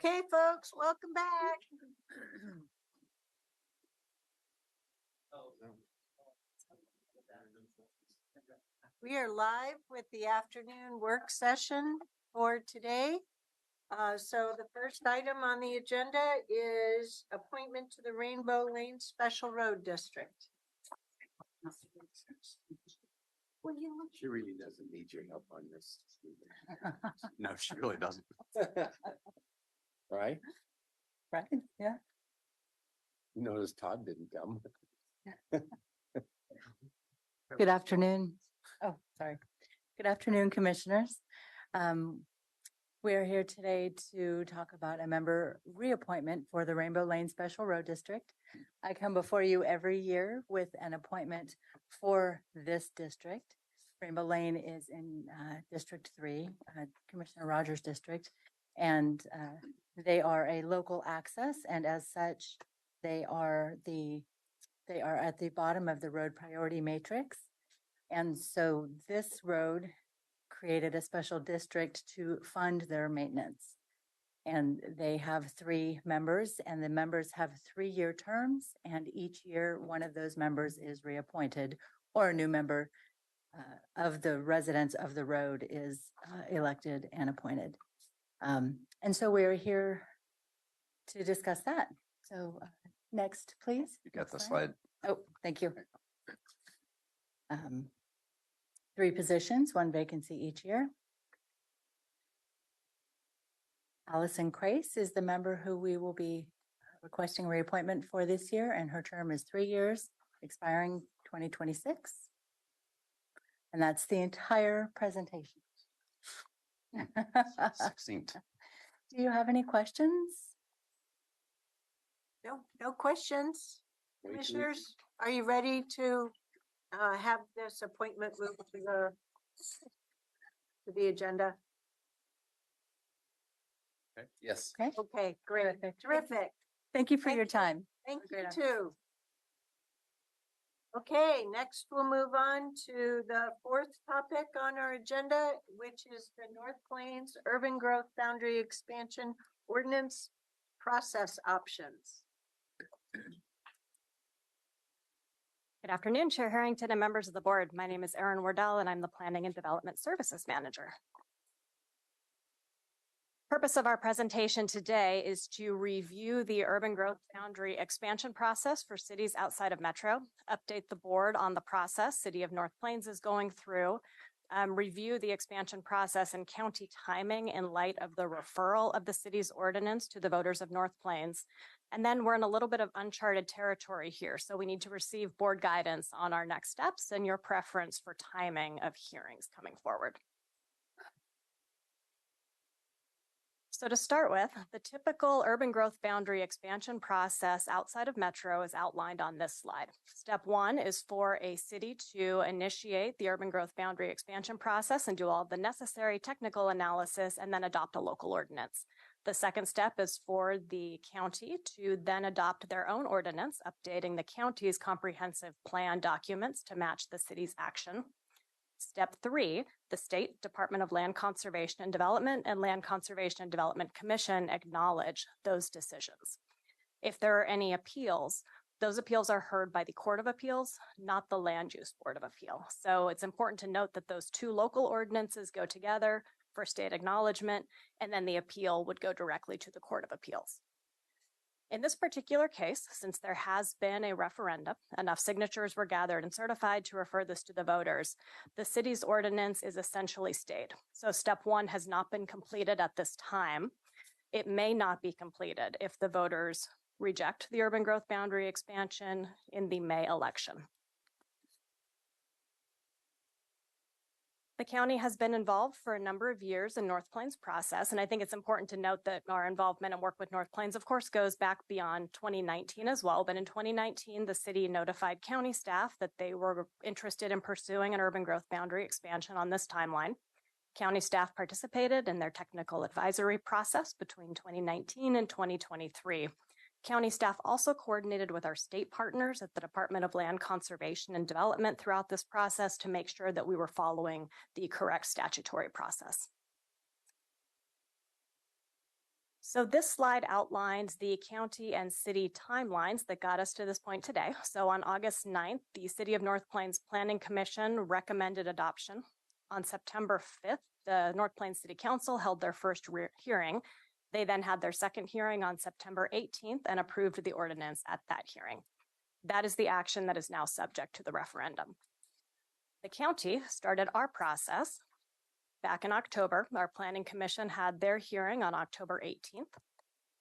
Okay, folks, welcome back. We are live with the afternoon work session for today. So the first item on the agenda is appointment to the Rainbow Lane Special Road District. She really doesn't need your help on this. No, she really doesn't. Right? Right, yeah. You notice Todd didn't come. Good afternoon. Oh, sorry. Good afternoon, commissioners. We are here today to talk about a member reappointment for the Rainbow Lane Special Road District. I come before you every year with an appointment for this district. Rainbow Lane is in District 3, Commissioner Rogers' district, and they are a local access, and as such, they are at the bottom of the road priority matrix. And so this road created a special district to fund their maintenance. And they have 3 members, and the members have 3-year terms, and each year one of those members is reappointed, or a new member of the residents of the road is elected and appointed. And so we're here to discuss that. So next, please. You got the slide. Oh, thank you. 3 positions, 1 vacancy each year. Allison Crace is the member who we will be requesting reappointment for this year, and her term is 3 years, expiring 2026. And that's the entire presentation. Succinct. Do you have any questions? No questions. Commissioners, are you ready to have this appointment moved to the agenda? Okay. Yes. Okay. Okay, great. Terrific. Thank you for your time. Thank you too. Okay, next we'll move on to the 4th topic on our agenda, which is the North Plains Urban Growth Boundary Expansion Ordinance Process Options. Good afternoon, Chair Harrington and members of the board. My name is Erin Wardell, and I'm the Planning and Development Services Manager. Purpose of our presentation today is to review the urban growth boundary expansion process for cities outside of Metro, update the board on the process City of North Plains is going through, review the expansion process and county timing in light of the referral of the city's ordinance to the voters of North Plains. And then we're in a little bit of uncharted territory here, so we need to receive board guidance on our next steps and your preference for timing of hearings coming forward. So to start with, the typical urban growth boundary expansion process outside of Metro is outlined on this slide. Step 1 is for a city to initiate the urban growth boundary expansion process and do all the necessary technical analysis and then adopt a local ordinance. The second step is for the county to then adopt their own ordinance, updating the county's comprehensive plan documents to match the city's action. Step 3, the State Department of Land Conservation and Development and Land Conservation and Development Commission acknowledge those decisions. If there are any appeals, those appeals are heard by the Court of Appeals, not the Land Use Board of Appeal. So it's important to note that those 2 local ordinances go together for state acknowledgement, and then the appeal would go directly to the Court of Appeals. In this particular case, since there has been a referendum, enough signatures were gathered and certified to refer this to the voters, the city's ordinance is essentially stayed. So step 1 has not been completed at this time. It may not be completed if the voters reject the urban growth boundary expansion in the May election. The county has been involved for a number of years in North Plains process, and I think it's important to note that our involvement and work with North Plains, of course, goes back beyond 2019 as well. But in 2019, the city notified county staff that they were interested in pursuing an urban growth boundary expansion on this timeline. County staff participated in their technical advisory process between 2019 and 2023. County staff also coordinated with our state partners at the Department of Land Conservation and Development throughout this process to make sure that we were following the correct statutory process. So this slide outlines the county and city timelines that got us to this point today. So on August 9th, the City of North Plains Planning Commission recommended adoption. On September 5th, the North Plains City Council held their first hearing. They then had their second hearing on September 18th and approved the ordinance at that hearing. That is the action that is now subject to the referendum. The county started our process back in October. Our Planning Commission had their hearing on October 18th.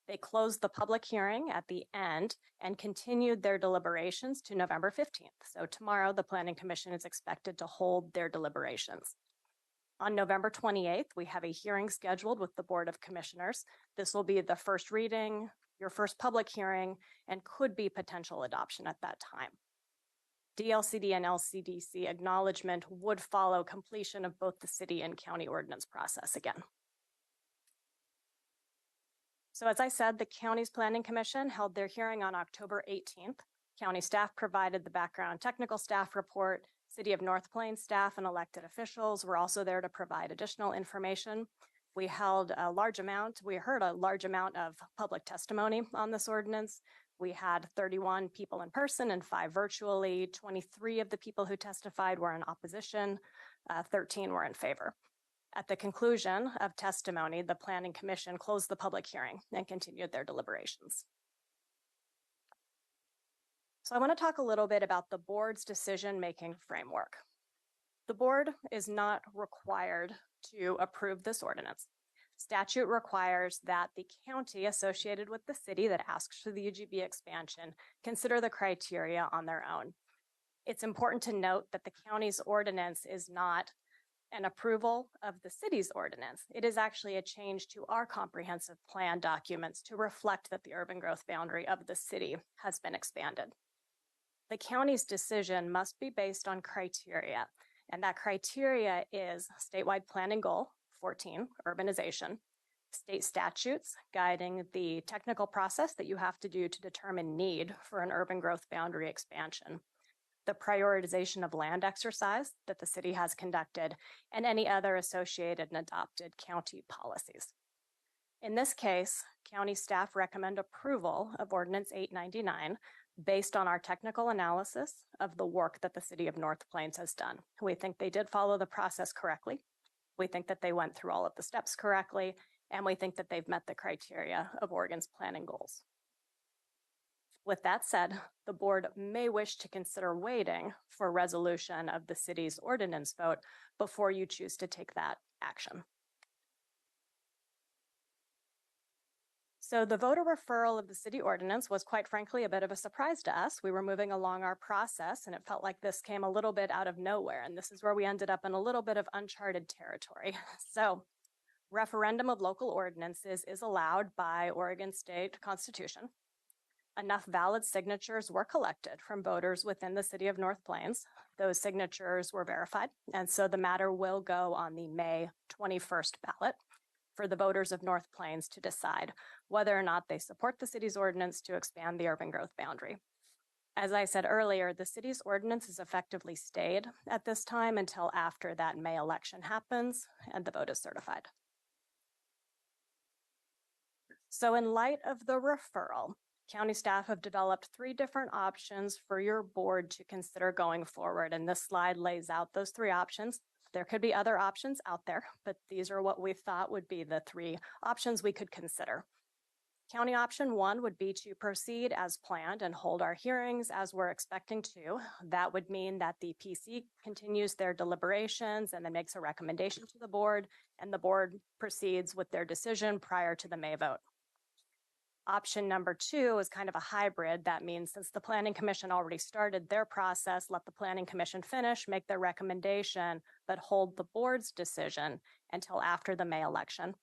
They closed the public hearing at the end and continued their deliberations to November 15th. So tomorrow, the Planning Commission is expected to hold their deliberations. On November 28th, we have a hearing scheduled with the Board of Commissioners. This will be the first reading, your first public hearing, and could be potential adoption at that time. DLCD and LCDC acknowledgement would follow completion of both the city and county ordinance process again. So as I said, the county's Planning Commission held their hearing on October 18th. County staff provided the background technical staff report. City of North Plains staff and elected officials were also there to provide additional information. We heard a large amount of public testimony on this ordinance. We had 31 people in person and 5 virtually. 23 of the people who testified were in opposition, 13 were in favor. At the conclusion of testimony, the Planning Commission closed the public hearing and continued their deliberations. So I want to talk a little bit about the board's decision-making framework. The board is not required to approve this ordinance. Statute requires that the county associated with the city that asks for the UGB expansion consider the criteria on their own. It's important to note that the county's ordinance is not an approval of the city's ordinance. It is actually a change to our comprehensive plan documents to reflect that the urban growth boundary of the city has been expanded. The county's decision must be based on criteria, and that criteria is statewide planning goal 14, urbanization, state statutes guiding the technical process that you have to do to determine need for an urban growth boundary expansion, the prioritization of land exercise that the city has conducted, and any other associated and adopted county policies. In this case, county staff recommend approval of Ordinance 899 based on our technical analysis of the work that the City of North Plains has done. We think they did follow the process correctly. We think that they went through all of the steps correctly, and we think that they've met the criteria of Oregon's planning goals. With that said, the board may wish to consider waiting for resolution of the city's ordinance vote before you choose to take that action. So the voter referral of the city ordinance was quite frankly a bit of a surprise to us. We were moving along our process and it felt like this came a little bit out of nowhere. And this is where we ended up in a little bit of uncharted territory. So referendum of local ordinances is allowed by Oregon State Constitution. Enough valid signatures were collected from voters within the city of North Plains. Those signatures were verified. And so the matter will go on the May 21st ballot for the voters of North Plains to decide whether or not they support the city's ordinance to expand the urban growth boundary. As I said earlier, the city's ordinance is effectively stayed at this time until after that May election happens and the vote is certified. So in light of the referral, county staff have developed 3 different options for your board to consider going forward. And this slide lays out those 3 options. There could be other options out there, but these are what we thought would be the 3 options we could consider. County option 1 would be to proceed as planned and hold our hearings as we're expecting to. That would mean that the PC continues their deliberations and then makes a recommendation to the board, and the board proceeds with their decision prior to the May vote. Option number 2 is kind of a hybrid. That means since the Planning Commission already started their process, let the Planning Commission finish, make their recommendation, but hold the board's decision until after the May election.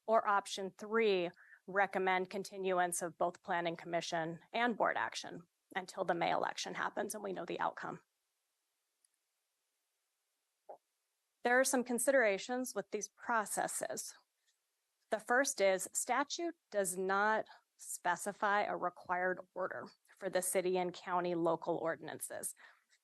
Or option 3, recommend continuance of both Planning Commission and board action until the May election happens and we know the outcome. There are some considerations with these processes. The first is statute does not specify a required order for the city and county local ordinances.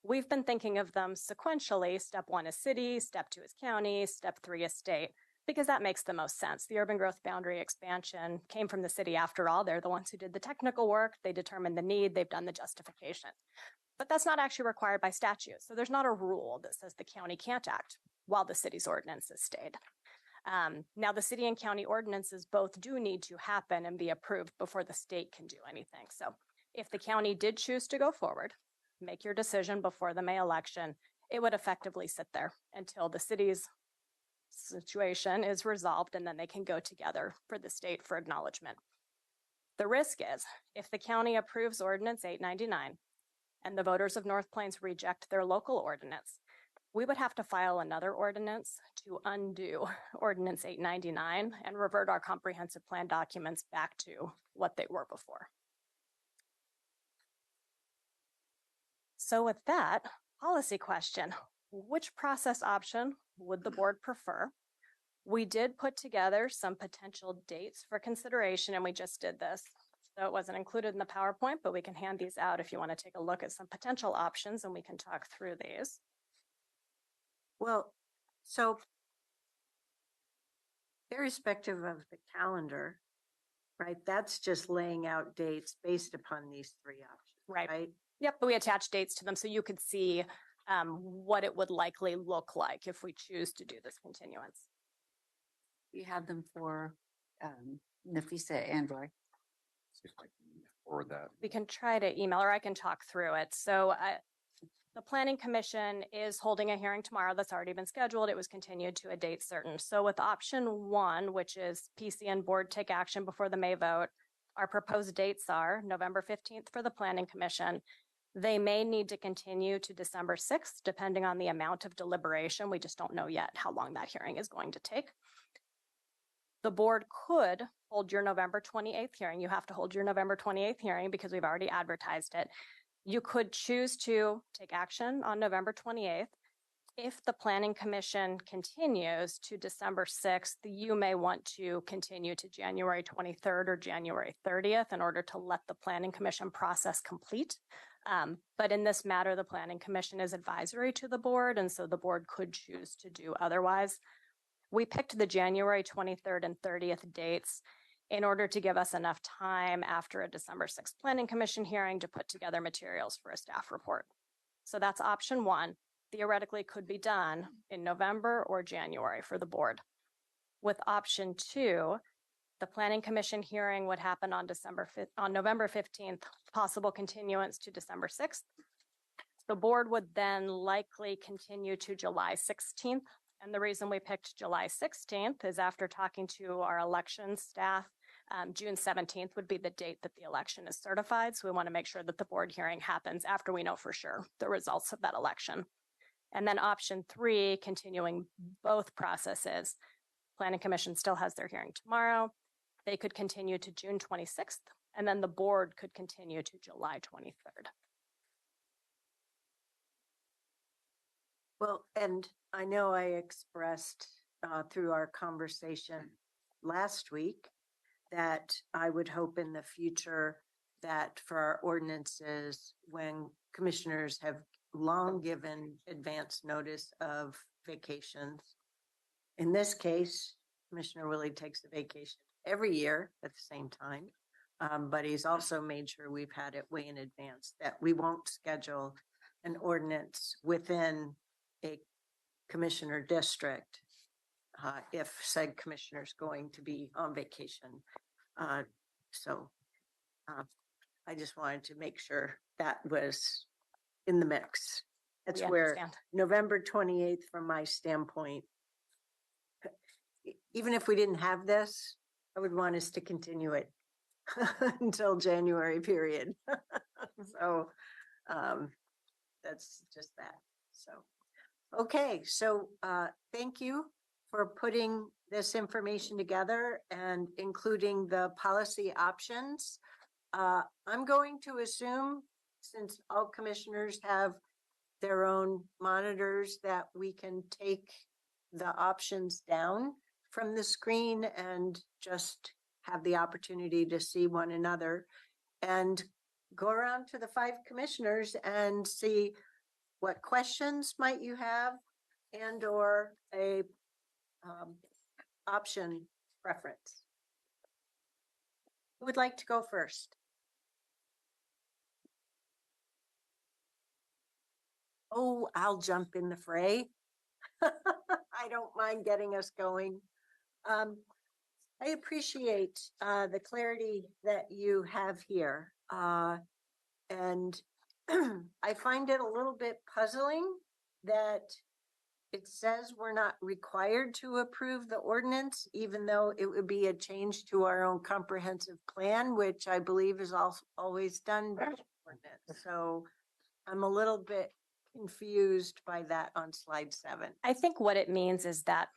We've been thinking of them sequentially. Step 1 is city, step 2 is county, step 3 is state. because that makes the most sense. The urban growth boundary expansion came from the city after all. They're the ones who did the technical work. They determined the need. They've done the justification. But that's not actually required by statute. So there's not a rule that says the county can't act while the city's ordinances stayed. Now, the city and county ordinances both do need to happen and be approved before the state can do anything. So if the county did choose to go forward, make your decision before the May election, it would effectively sit there until the city's situation is resolved, and then they can go together for the state for acknowledgement. The risk is if the county approves Ordinance 899 and the voters of North Plains reject their local ordinance, we would have to file another ordinance to undo Ordinance 899 and revert our comprehensive plan documents back to what they were before. So with that, policy question, which process option would the board prefer? We did put together some potential dates for consideration, and we just did this. So it wasn't included in the PowerPoint, but we can hand these out if you want to take a look at some potential options, and we can talk through these. Well, so irrespective of the calendar, right, that's just laying out dates based upon these three options, right? Yep, but we attached dates to them so you could see what it would likely look like if we choose to do this continuance. You have them for Nafisa and Roy. Or that. We can try to email, or I can talk through it. So the Planning Commission is holding a hearing tomorrow that's already been scheduled. It was continued to a date certain. So with option one, which is PC and board take action before the May vote, our proposed dates are November 15th for the Planning Commission. They may need to continue to December 6th, depending on the amount of deliberation. We just don't know yet how long that hearing is going to take. The board could hold your November 28th hearing. You have to hold your November 28th hearing because we've already advertised it. You could choose to take action on November 28th. If the Planning Commission continues to December 6th, you may want to continue to January 23rd or January 30th in order to let the Planning Commission process complete. But in this matter, the Planning Commission is advisory to the board, and so the board could choose to do otherwise. We picked the January 23rd and 30th dates in order to give us enough time after a December 6th Planning Commission hearing to put together materials for a staff report. So that's option one. Theoretically could be done in November or January for the board. With option two, the Planning Commission hearing would happen on November 15th, possible continuance to December 6th. The board would then likely continue to July 16th. And the reason we picked July 16th is after talking to our elections staff, June 17th would be the date that the election is certified. So we want to make sure that the board hearing happens after we know for sure the results of that election. And then option three, continuing both processes. Planning Commission still has their hearing tomorrow. They could continue to June 26th, and then the board could continue to July 23rd. Well, and I know I expressed through our conversation last week that I would hope in the future that for our ordinances, when commissioners have long given advance notice of vacations, in this case, Commissioner Willie takes a vacation every year at the same time, but he's also made sure we've had it way in advance that we won't schedule an ordinance within a commissioner district if said commissioner is going to be on vacation. So I just wanted to make sure that was in the mix. That's where November 28th, from my standpoint, even if we didn't have this, I would want us to continue it until January period. So that's just that. So, okay. So thank you for putting this information together and including the policy options. I'm going to assume, since all commissioners have their own monitors, that we can take the options down from the screen and just have the opportunity to see one another and go around to the 5 commissioners and see what questions might you have and or a option preference? Who would like to go first? Oh, I'll jump in the fray. I don't mind getting us going. I appreciate the clarity that you have here. And I find it a little bit puzzling that it says we're not required to approve the ordinance, even though it would be a change to our own comprehensive plan, which I believe is also always done by ordinance. So I'm a little bit confused by that on slide 7. I think what it means is that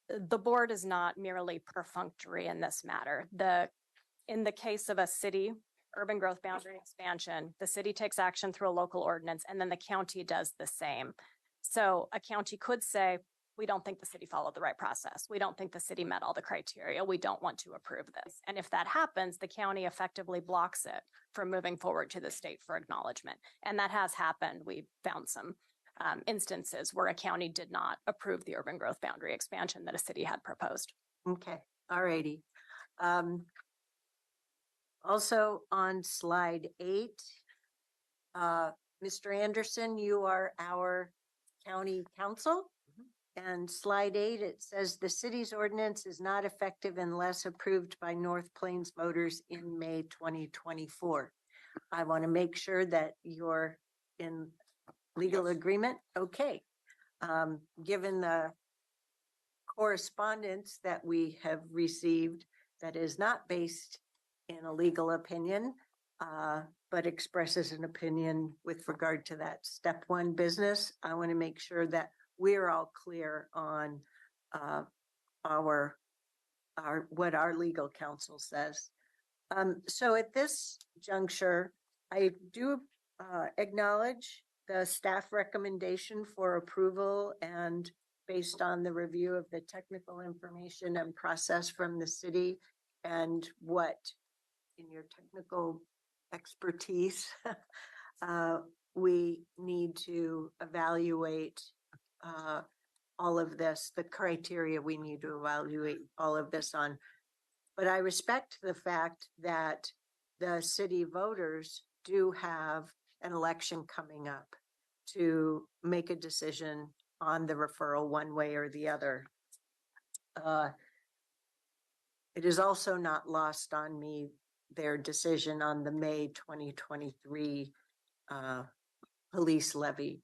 the board is not merely perfunctory in this matter. In the case of a city urban growth boundary expansion, the city takes action through a local ordinance, and then the county does the same. So a county could say, we don't think the city followed the right process. We don't think the city met all the criteria. We don't want to approve this. And if that happens, the county effectively blocks it from moving forward to the state for acknowledgement. And that has happened. We found some instances where a county did not approve the urban growth boundary expansion that a city had proposed. Okay, all righty. Also on slide 8, Mr. Anderson, you are our county counsel. And slide 8, it says the city's ordinance is not effective unless approved by North Plains voters in May 2024. I want to make sure that you're in legal agreement. Okay. Given the correspondence that we have received that is not based in a legal opinion, but expresses an opinion with regard to that step 1 business, I want to make sure that we're all clear on what our legal counsel says. So at this juncture, I do acknowledge the staff recommendation for approval, and based on the review of the technical information and process from the city and what in your technical expertise we need to evaluate all of this, the criteria we need to evaluate all of this on. But I respect the fact that the city voters do have an election coming up to make a decision on the referral one way or the other. It is also not lost on me their decision on the May 2023 police levy.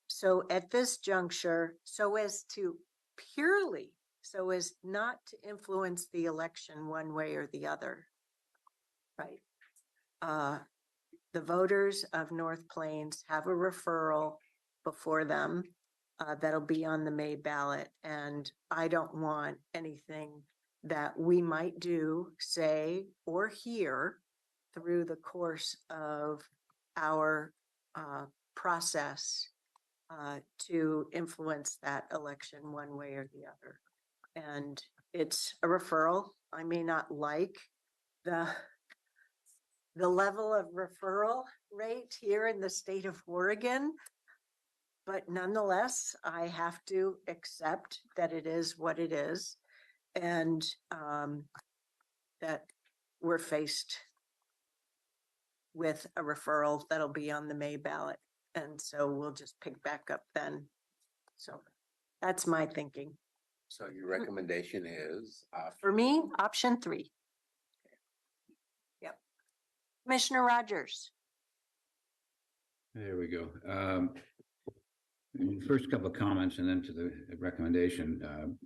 So at this juncture, so as not to influence the election one way or the other, right? The voters of North Plains have a referral before them that'll be on the May ballot. And I don't want anything that we might do, say, or hear through the course of our process to influence that election one way or the other. And it's a referral. I may not like the level of referral rate here in the state of Oregon, but nonetheless, I have to accept that it is what it is, and that we're faced with a referral that'll be on the May ballot. And so we'll just pick back up then. So that's my thinking. So your recommendation is? For me, option 3. Yep. Commissioner Rogers. There we go. First couple of comments and then to the recommendation.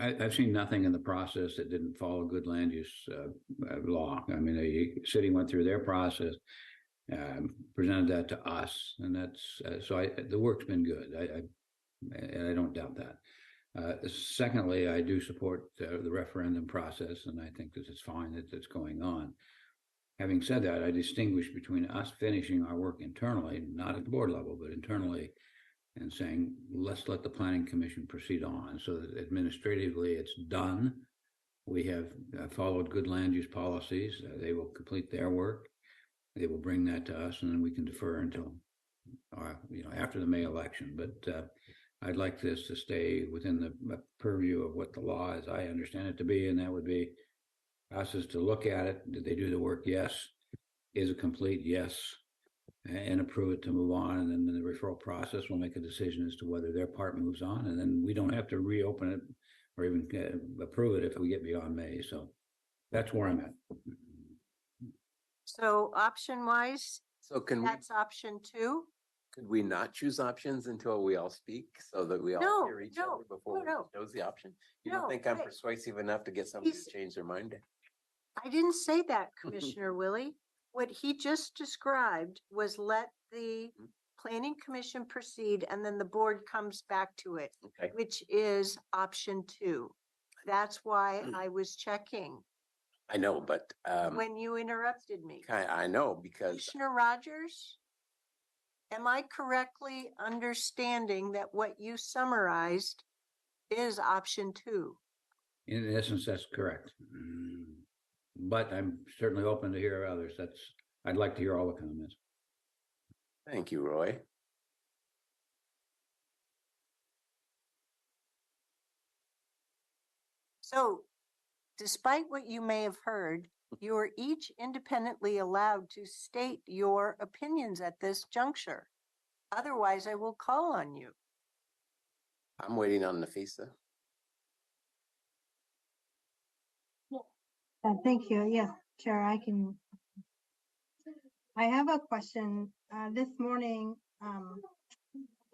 I've seen nothing in the process that didn't follow good land use law. I mean, the city went through their process, presented that to us, and that's the work's been good. I don't doubt that. Secondly, I do support the referendum process, and I think that it's fine that it's going on. Having said that, I distinguish between us finishing our work internally, not at the board level, but internally, and saying, let's let the planning commission proceed on so that administratively it's done. We have followed good land use policies. They will complete their work. They will bring that to us, and then we can defer until, after the May election. But I'd like this to stay within the purview of what the law, as I understand it to be, and that would be us is to look at it. Did they do the work? Yes. Is it complete? Yes. And approve it to move on. And then in the referral process, we'll make a decision as to whether their part moves on. And then we don't have to reopen it or even approve it if we get beyond May. So that's where I'm at. So option wise, So that's option 2. could we not choose options until we all speak so that we all No, hear each no, other before no. we chose the option? You No, don't think I'm wait. persuasive enough to get somebody He's- to change their mind? I didn't say that, Commissioner Willie. What he just described was let the planning commission proceed and then the board comes back to it, Okay. which is option 2. That's why I was checking I know, but when you interrupted me. I know because Commissioner Rogers, am I correctly understanding that what you summarized is option 2? In essence, that's correct. But I'm certainly open to hear others. I'd like to hear all the comments. thank you, Roy. So despite what you may have heard, you are each independently allowed to state your opinions at this juncture. Otherwise, I will call on you. I'm waiting on Nafisa. Thank you. Yes, Chair, I have a question. This morning,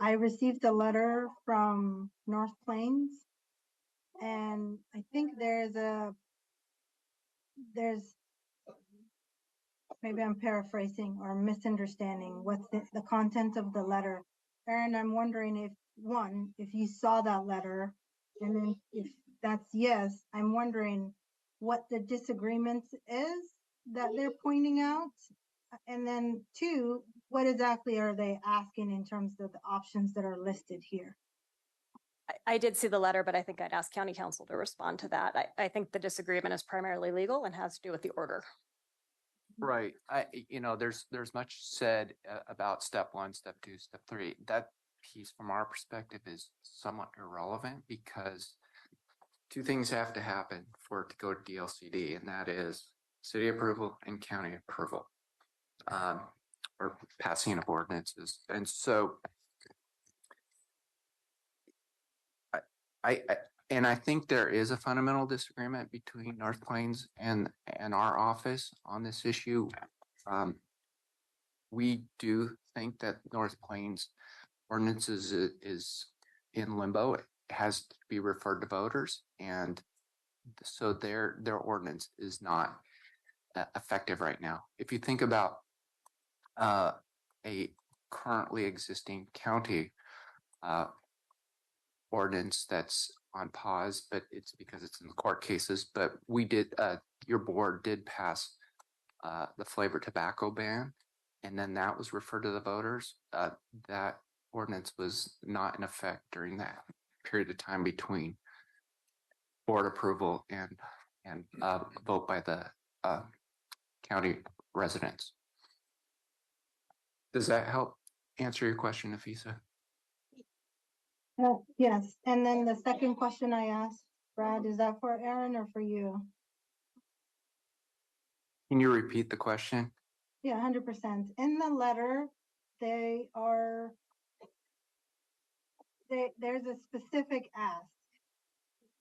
I received a letter from North Plains, and I think there's maybe I'm paraphrasing or misunderstanding what's the content of the letter. Aaron, I'm wondering if you saw that letter, and then if that's yes, I'm wondering what the disagreement is that they're pointing out. And then 2, what exactly are they asking in terms of the options that are listed here? I did see the letter, but I think I'd ask county council to respond to that. I think the disagreement is primarily legal and has to do with the order. Right. There's much said about step 1, step 2, step 3. That piece from our perspective is somewhat irrelevant because 2 things have to happen for it to go to DLCD, and that is city approval and county approval, or passing of ordinances. And so I think there is a fundamental disagreement between North Plains and our office on this issue. We do think that North Plains ordinances is in limbo. It has to be referred to voters, and so their ordinance is not effective right now. If you think about a currently existing county ordinance that's on pause, but it's because it's in the court cases. But we did, your board did pass the flavored tobacco ban, and then that was referred to the voters. That ordinance was not in effect during that period of time between board approval and vote by the county residents. Does that help answer your question, Nafisa? Yes, and then the second question I asked, Brad, is that for Aaron or for you? Can you repeat the question? Yeah, 100%. In the letter, there's a specific ask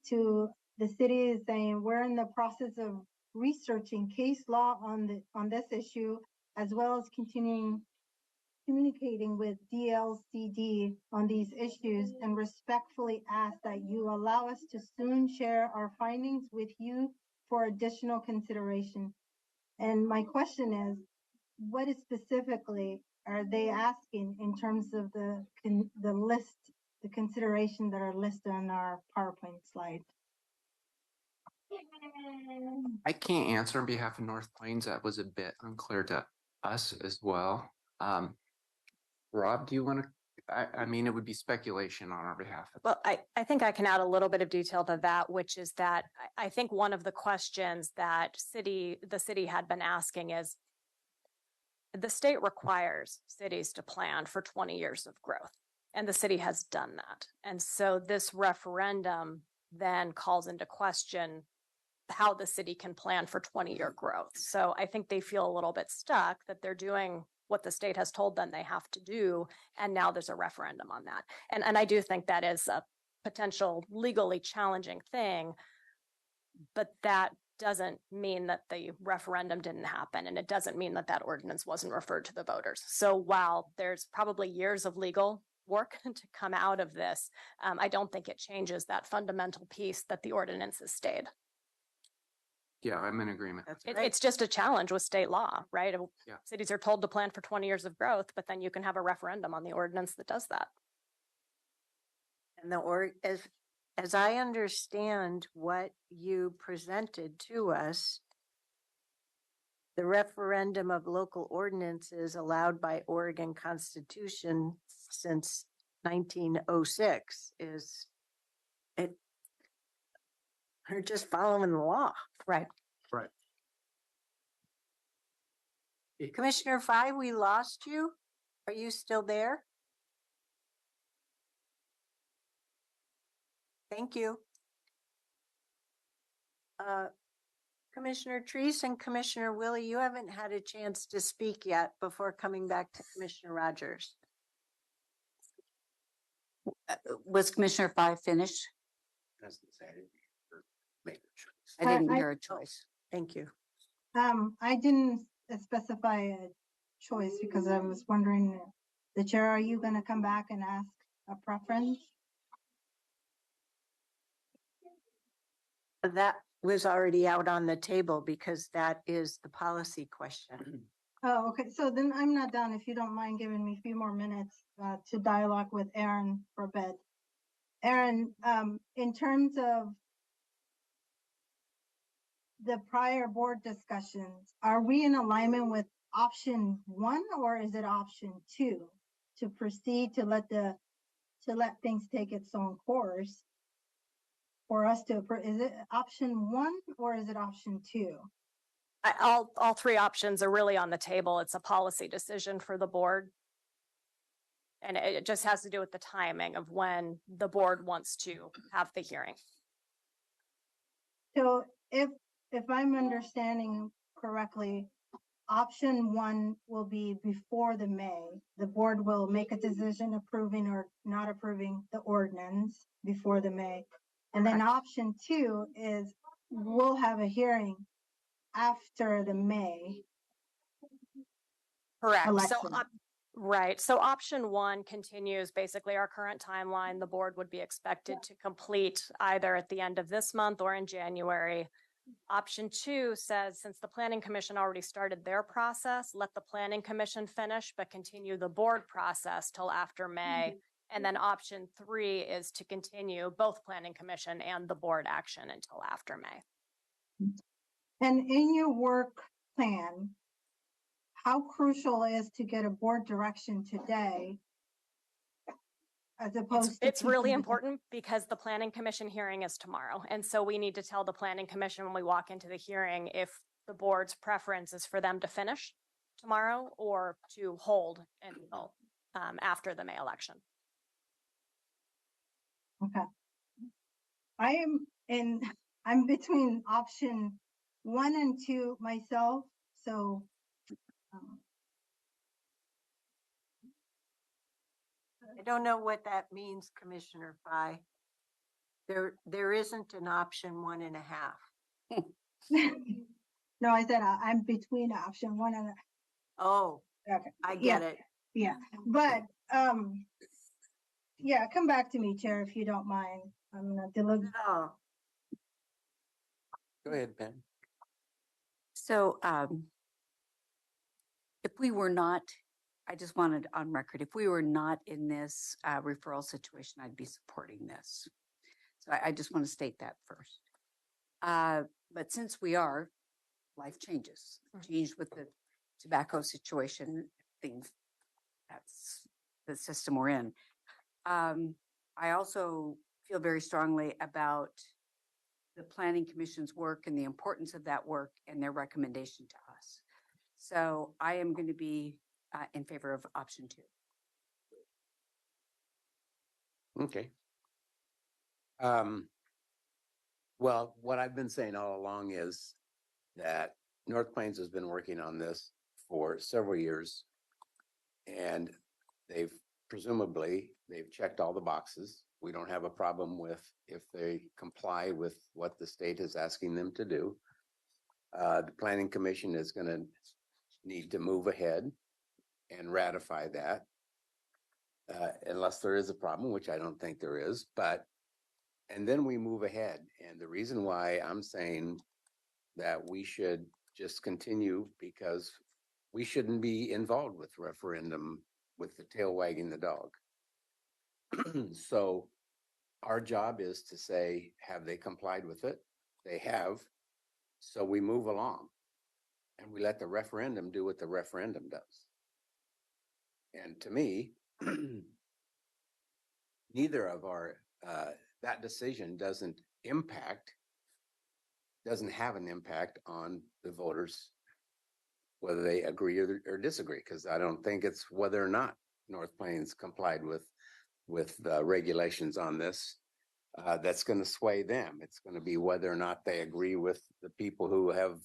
to the city is saying we're in the process of researching case law on this issue, as well as communicating with DLCD on these issues, and respectfully ask that you allow us to soon share our findings with you for additional consideration. And my question is, what is specifically are they asking in terms of the consideration that are listed on our PowerPoint slide? I can't answer on behalf of North Plains. That was a bit unclear to us as well. Rob, do you want to? I mean, it would be speculation on our behalf. Well, I think I can add a little bit of detail to that, which is that I think one of the questions that the city had been asking is, the state requires cities to plan for 20 years of growth. And the city has done that. And so this referendum then calls into question how the city can plan for 20-year growth. So I think they feel a little bit stuck that they're doing what the state has told them they have to do. And now there's a referendum on that. And I do think that is a potential legally challenging thing, but that doesn't mean that the referendum didn't happen. And it doesn't mean that that ordinance wasn't referred to the voters. So while there's probably years of legal work to come out of this, I don't think it changes that fundamental piece that the ordinance has stayed. Yeah, I'm in agreement. That's It, right. it's just a challenge with state law, right? Yeah. Cities are told to plan for 20 years of growth, but then you can have a referendum on the ordinance that does that. And as I understand what you presented to us, the referendum of local ordinances allowed by Oregon Constitution since 1906 is it. They're just following the law. Right. Right. Commissioner Fye, we lost you. Are you still there? Thank you. Commissioner Treese and Commissioner Willie, you haven't had a chance to speak yet before coming back to Commissioner Rogers. Was Commissioner Fye finished? Doesn't say anything for make a choice. I didn't I- hear a choice. Thank you. I didn't specify a choice because I was wondering, the chair, are you gonna come back and ask a preference? That was already out on the table because that is the policy question. Oh, okay, so then I'm not done, if you don't mind giving me a few more minutes to dialogue with Aaron for bed. Aaron, in terms of the prior board discussions, are we in alignment with option 1 or is it option 2 to proceed to let things take its own course? For us to, is it option 1 or is it option 2? All three options are really on the table. It's a policy decision for the board. And it just has to do with the timing of when the board wants to have the hearing. So if I'm understanding correctly, option 1 will be before the May. The board will make a decision approving or not approving the ordinance before the May. And then option 2 is we'll have a hearing after the May. Correct. Election. So, right. So option 1 continues basically our current timeline. The board would be expected to complete either at the end of this month or in January. Option 2 says, since the planning commission already started their process, let the planning commission finish, but continue the board process till after May. And then option 3 is to continue both planning commission and the board action until after May. And in your work plan, how crucial is to get a board direction today as opposed to? It's really keeping it- important because the planning commission hearing is tomorrow. And so we need to tell the planning commission when we walk into the hearing if the board's preference is for them to finish tomorrow or to hold until after the May election. Okay. I'm between option 1 and 2 myself, so. I don't know what that means, Commissioner Fye. There isn't an option 1.5. No, I said I'm between option 1 and, Oh, okay, I get it. yeah, but, yeah, come back to me, Chair, if you don't mind. I'm gonna deliver. Oh, Go ahead, Ben. So, if we were not, I just wanted on record, if we were not in this referral situation, I'd be supporting this. So I just want to state that first. But since we are, life changes, changed with the tobacco situation, things, that's the system we're in. I also feel very strongly about the planning commission's work and the importance of that work and their recommendation to us. So I am going to be in favor of option 2. Okay. Well, what I've been saying all along is that North Plains has been working on this for several years. And they've checked all the boxes. We don't have a problem with if they comply with what the state is asking them to do. The planning commission is going to need to move ahead and ratify that. Unless there is a problem, which I don't think there is, and then we move ahead. And the reason why I'm saying that we should just continue, because we shouldn't be involved with referendum with the tail wagging the dog. So our job is to say, have they complied with it? They have. So we move along and we let the referendum do what the referendum does. And to me, neither of our, that decision doesn't have an impact on the voters, whether they agree or disagree, because I don't think it's whether or not North Plains complied with the regulations on this. That's going to sway them. It's going to be whether or not they agree with the people who have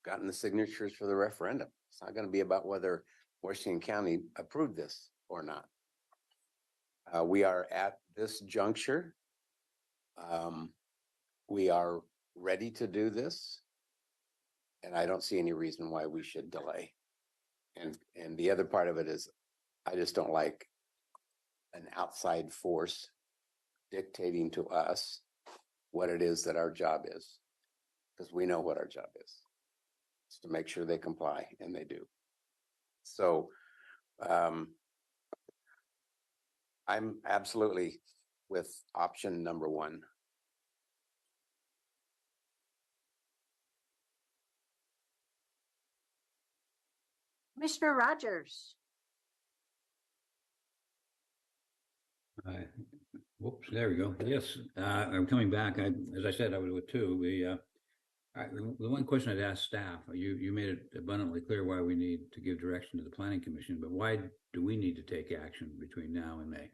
gotten the signatures for the referendum. It's not going to be about whether Washington County approved this or not. We are at this juncture. We are ready to do this, and I don't see any reason why we should delay. And the other part of it is, I just don't like an outside force dictating to us what it is that our job is, because we know what our job is. It's to make sure they comply, and they do. So I'm absolutely with option number one. Commissioner Rogers. Whoops, there we go. Yes, I'm coming back. As I said, I was with two. The one question I'd ask staff, you made it abundantly clear why we need to give direction to the planning commission, but why do we need to take action between now and May?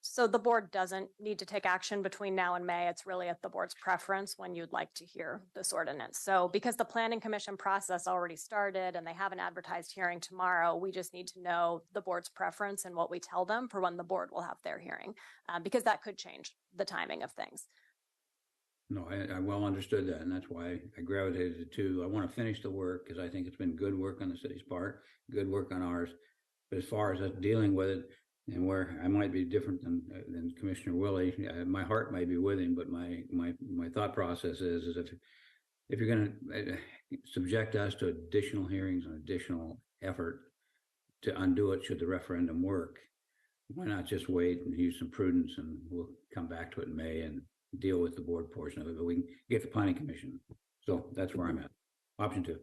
So the board doesn't need to take action between now and May. It's really at the board's preference when you'd like to hear this ordinance. So because the planning commission process already started and they have an advertised hearing tomorrow, we just need to know the board's preference and what we tell them for when the board will have their hearing, because that could change the timing of things. No, I well understood that, and that's why I gravitated to, I want to finish the work because I think it's been good work on the city's part, good work on ours. But as far as us dealing with it, and where I might be different than Commissioner Willie, my heart might be with him, but my thought process is if you're going to subject us to additional hearings and additional effort to undo it should the referendum work, why not just wait and use some prudence, and we'll come back to it in May and deal with the board portion of it, but we can get the planning commission. So that's where I'm at. Option two.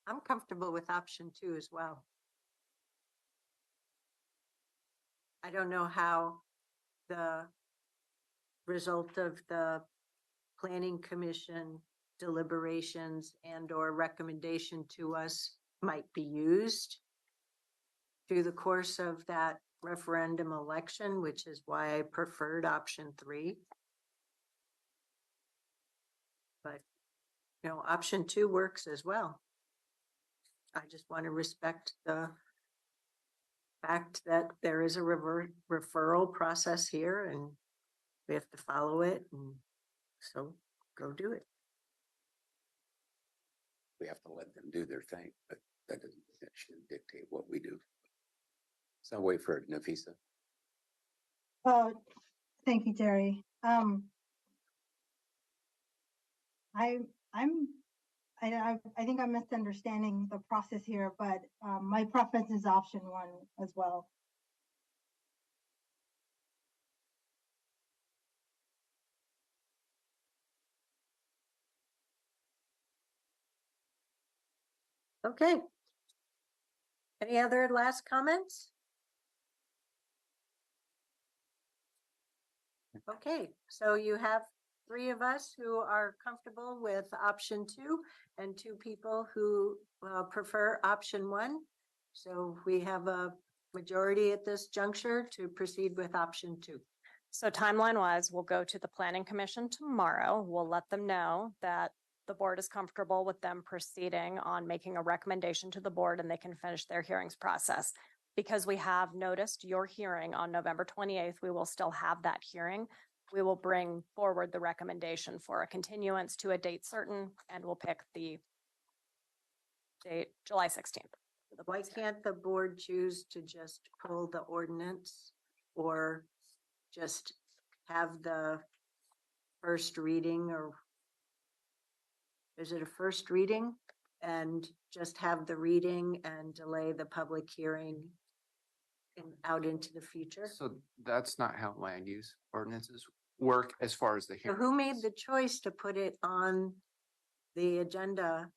I'm comfortable with option two as well. I don't know how the result of the planning commission deliberations and or recommendation to us might be used through the course of that referendum election, which is why I preferred option three. But, option two works as well. I just want to respect the fact that there is a referral process here and we have to follow it. And so go do it. We have to let them do their thing, but that shouldn't dictate what we do. So I'll wait for it, Nafisa. Thank you, Terry. I think I'm misunderstanding the process here, but my preference is option one as well. Okay. Any other last comments? Okay, so you have three of us who are comfortable with option 2 and 2 people who prefer option 1. So we have a majority at this juncture to proceed with option 2. So timeline wise, we'll go to the planning commission tomorrow. We'll let them know that the board is comfortable with them proceeding on making a recommendation to the board and they can finish their hearings process. Because we have noticed your hearing on November 28th, we will still have that hearing. We will bring forward the recommendation for a continuance to a date certain and we'll pick the date, July 16th. Why can't the board choose to just pull the ordinance or just have the first reading, or is it a first reading and just have the reading and delay the public hearing out into the future? So that's not how land use ordinances work as far as the So hearing. who made the choice to put it on the agenda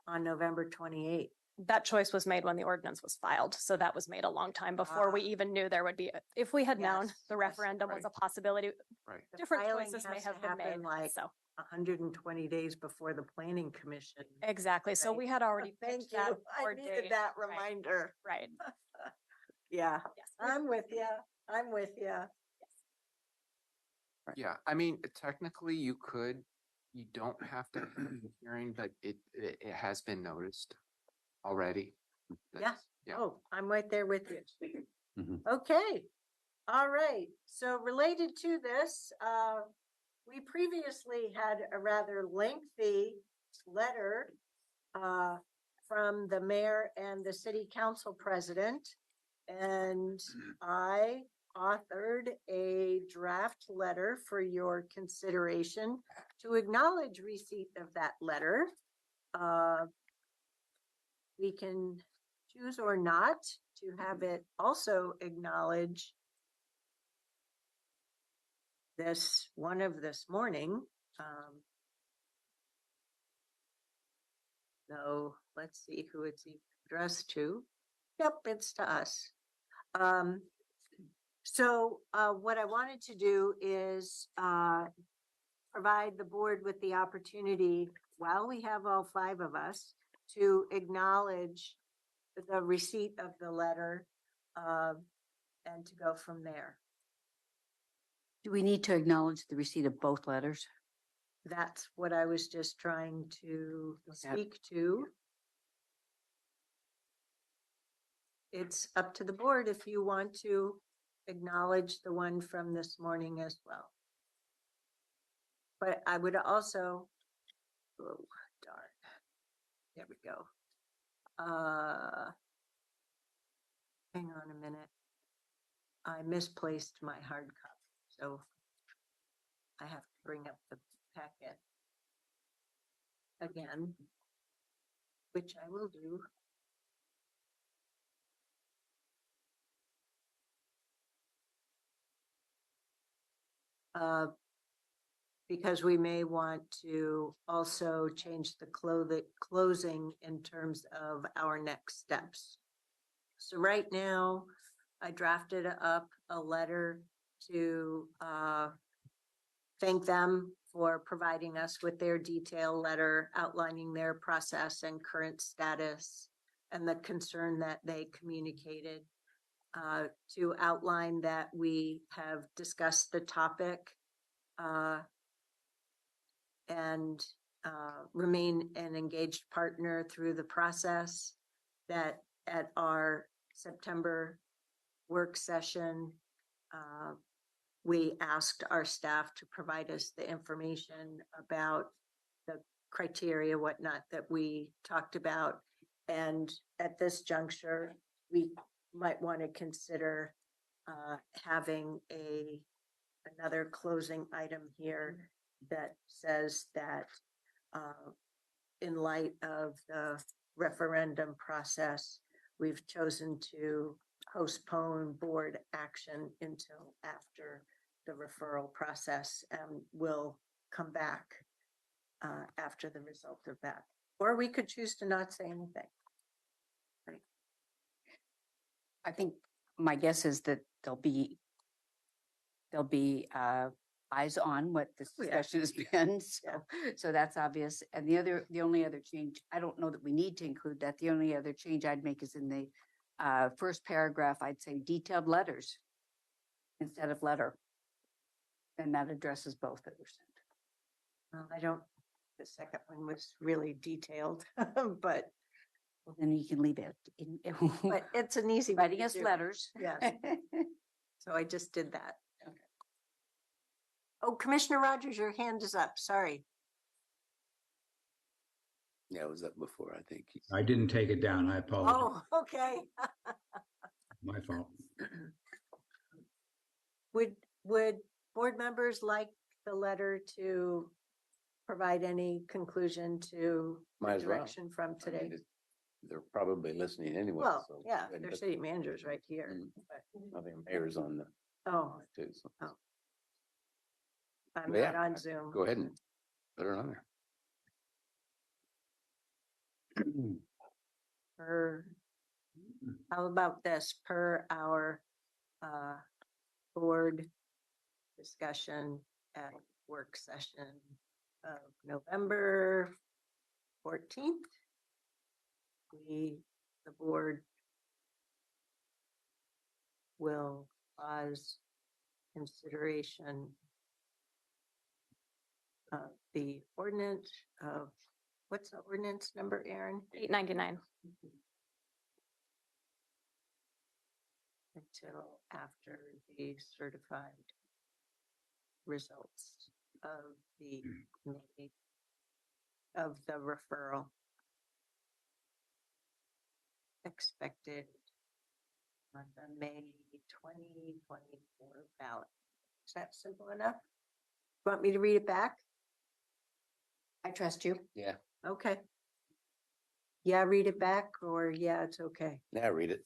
on November 28th? That choice was made when the ordinance was filed. So that was made a long time before we even knew there would be, if we had known Yes, the yes, referendum was a possibility, Right. The different filing choices may has to have been happen made. like So 120 days before the planning commission. exactly. So Right. we had already Thank picked that you. I board needed date. that Right. reminder. Right. Yeah, Yes. I'm with you. I'm with you. Yeah, I mean, technically you could, you don't have to have a hearing, but it has been noticed already. That's- Yeah. Oh, I'm right there with you. Mhm. Okay. All right. So related to this, we previously had a rather lengthy letter from the mayor and the city council president. And I authored a draft letter for your consideration to acknowledge receipt of that letter. We can choose or not to have it also acknowledge this one of this morning. So let's see who it's addressed to. Yep, it's to us. So what I wanted to do is provide the board with the opportunity, while we have all 5 of us, to acknowledge the receipt of the letter and to go from there. Do we need to acknowledge the receipt of both letters? That's what I was just trying to Yep. speak to. It's up to the board if you want to acknowledge the one from this morning as well. But I would also, oh, darn, there we go. Hang on a minute. I misplaced my hard copy, so I have to bring up the packet again, which I will do. Because we may want to also change the closing in terms of our next steps. So right now, I drafted up a letter to thank them for providing us with their detailed letter outlining their process and current status and the concern that they communicated, to outline that we have discussed the topic and remain an engaged partner through the process, that at our September work session, we asked our staff to provide us the information about the criteria, whatnot, that we talked about. And at this juncture, we might want to consider having another closing item here that says that in light of the referendum process, we've chosen to postpone board action until after the referral process, and we'll come back after the result of that. Or we could choose to not say anything. I think my guess is that there'll be eyes on what this Oh, yeah. discussion has been. So that's obvious. And the only other change, I don't know that we need to include that. The only other change I'd make is in the first paragraph, I'd say detailed letters instead of letter. And that addresses both that were sent. Well, I don't, the second one was really detailed, but Well, then you can leave it. but it's an easy one Writing to us do. letters. Yes. So I just did that. Okay. Oh, Commissioner Rogers, your hand is up. Sorry. Yeah, it was up before, I think. I didn't take it down. I apologize. Oh, okay. My fault. Would board members like the letter to provide any conclusion to the Might as well. direction from I mean, today? They're probably listening anyway. Well, so yeah, go ahead and their put- city manager's right here. Mm. but- I think mayor's on the, Oh, too, so. Oh. I'm But yeah, not on Zoom. Go ahead and put it on there. How about this, per our board discussion at work session of November 14th? The board will pause consideration of the ordinance of, what's the ordinance number, Aaron? 899. Until after the certified results of the of the referral expected on the May 2024 ballot. Is that simple enough? Want me to read it back? I trust you. Yeah, Okay. Yeah, read it back, or yeah, it's okay. yeah, read it.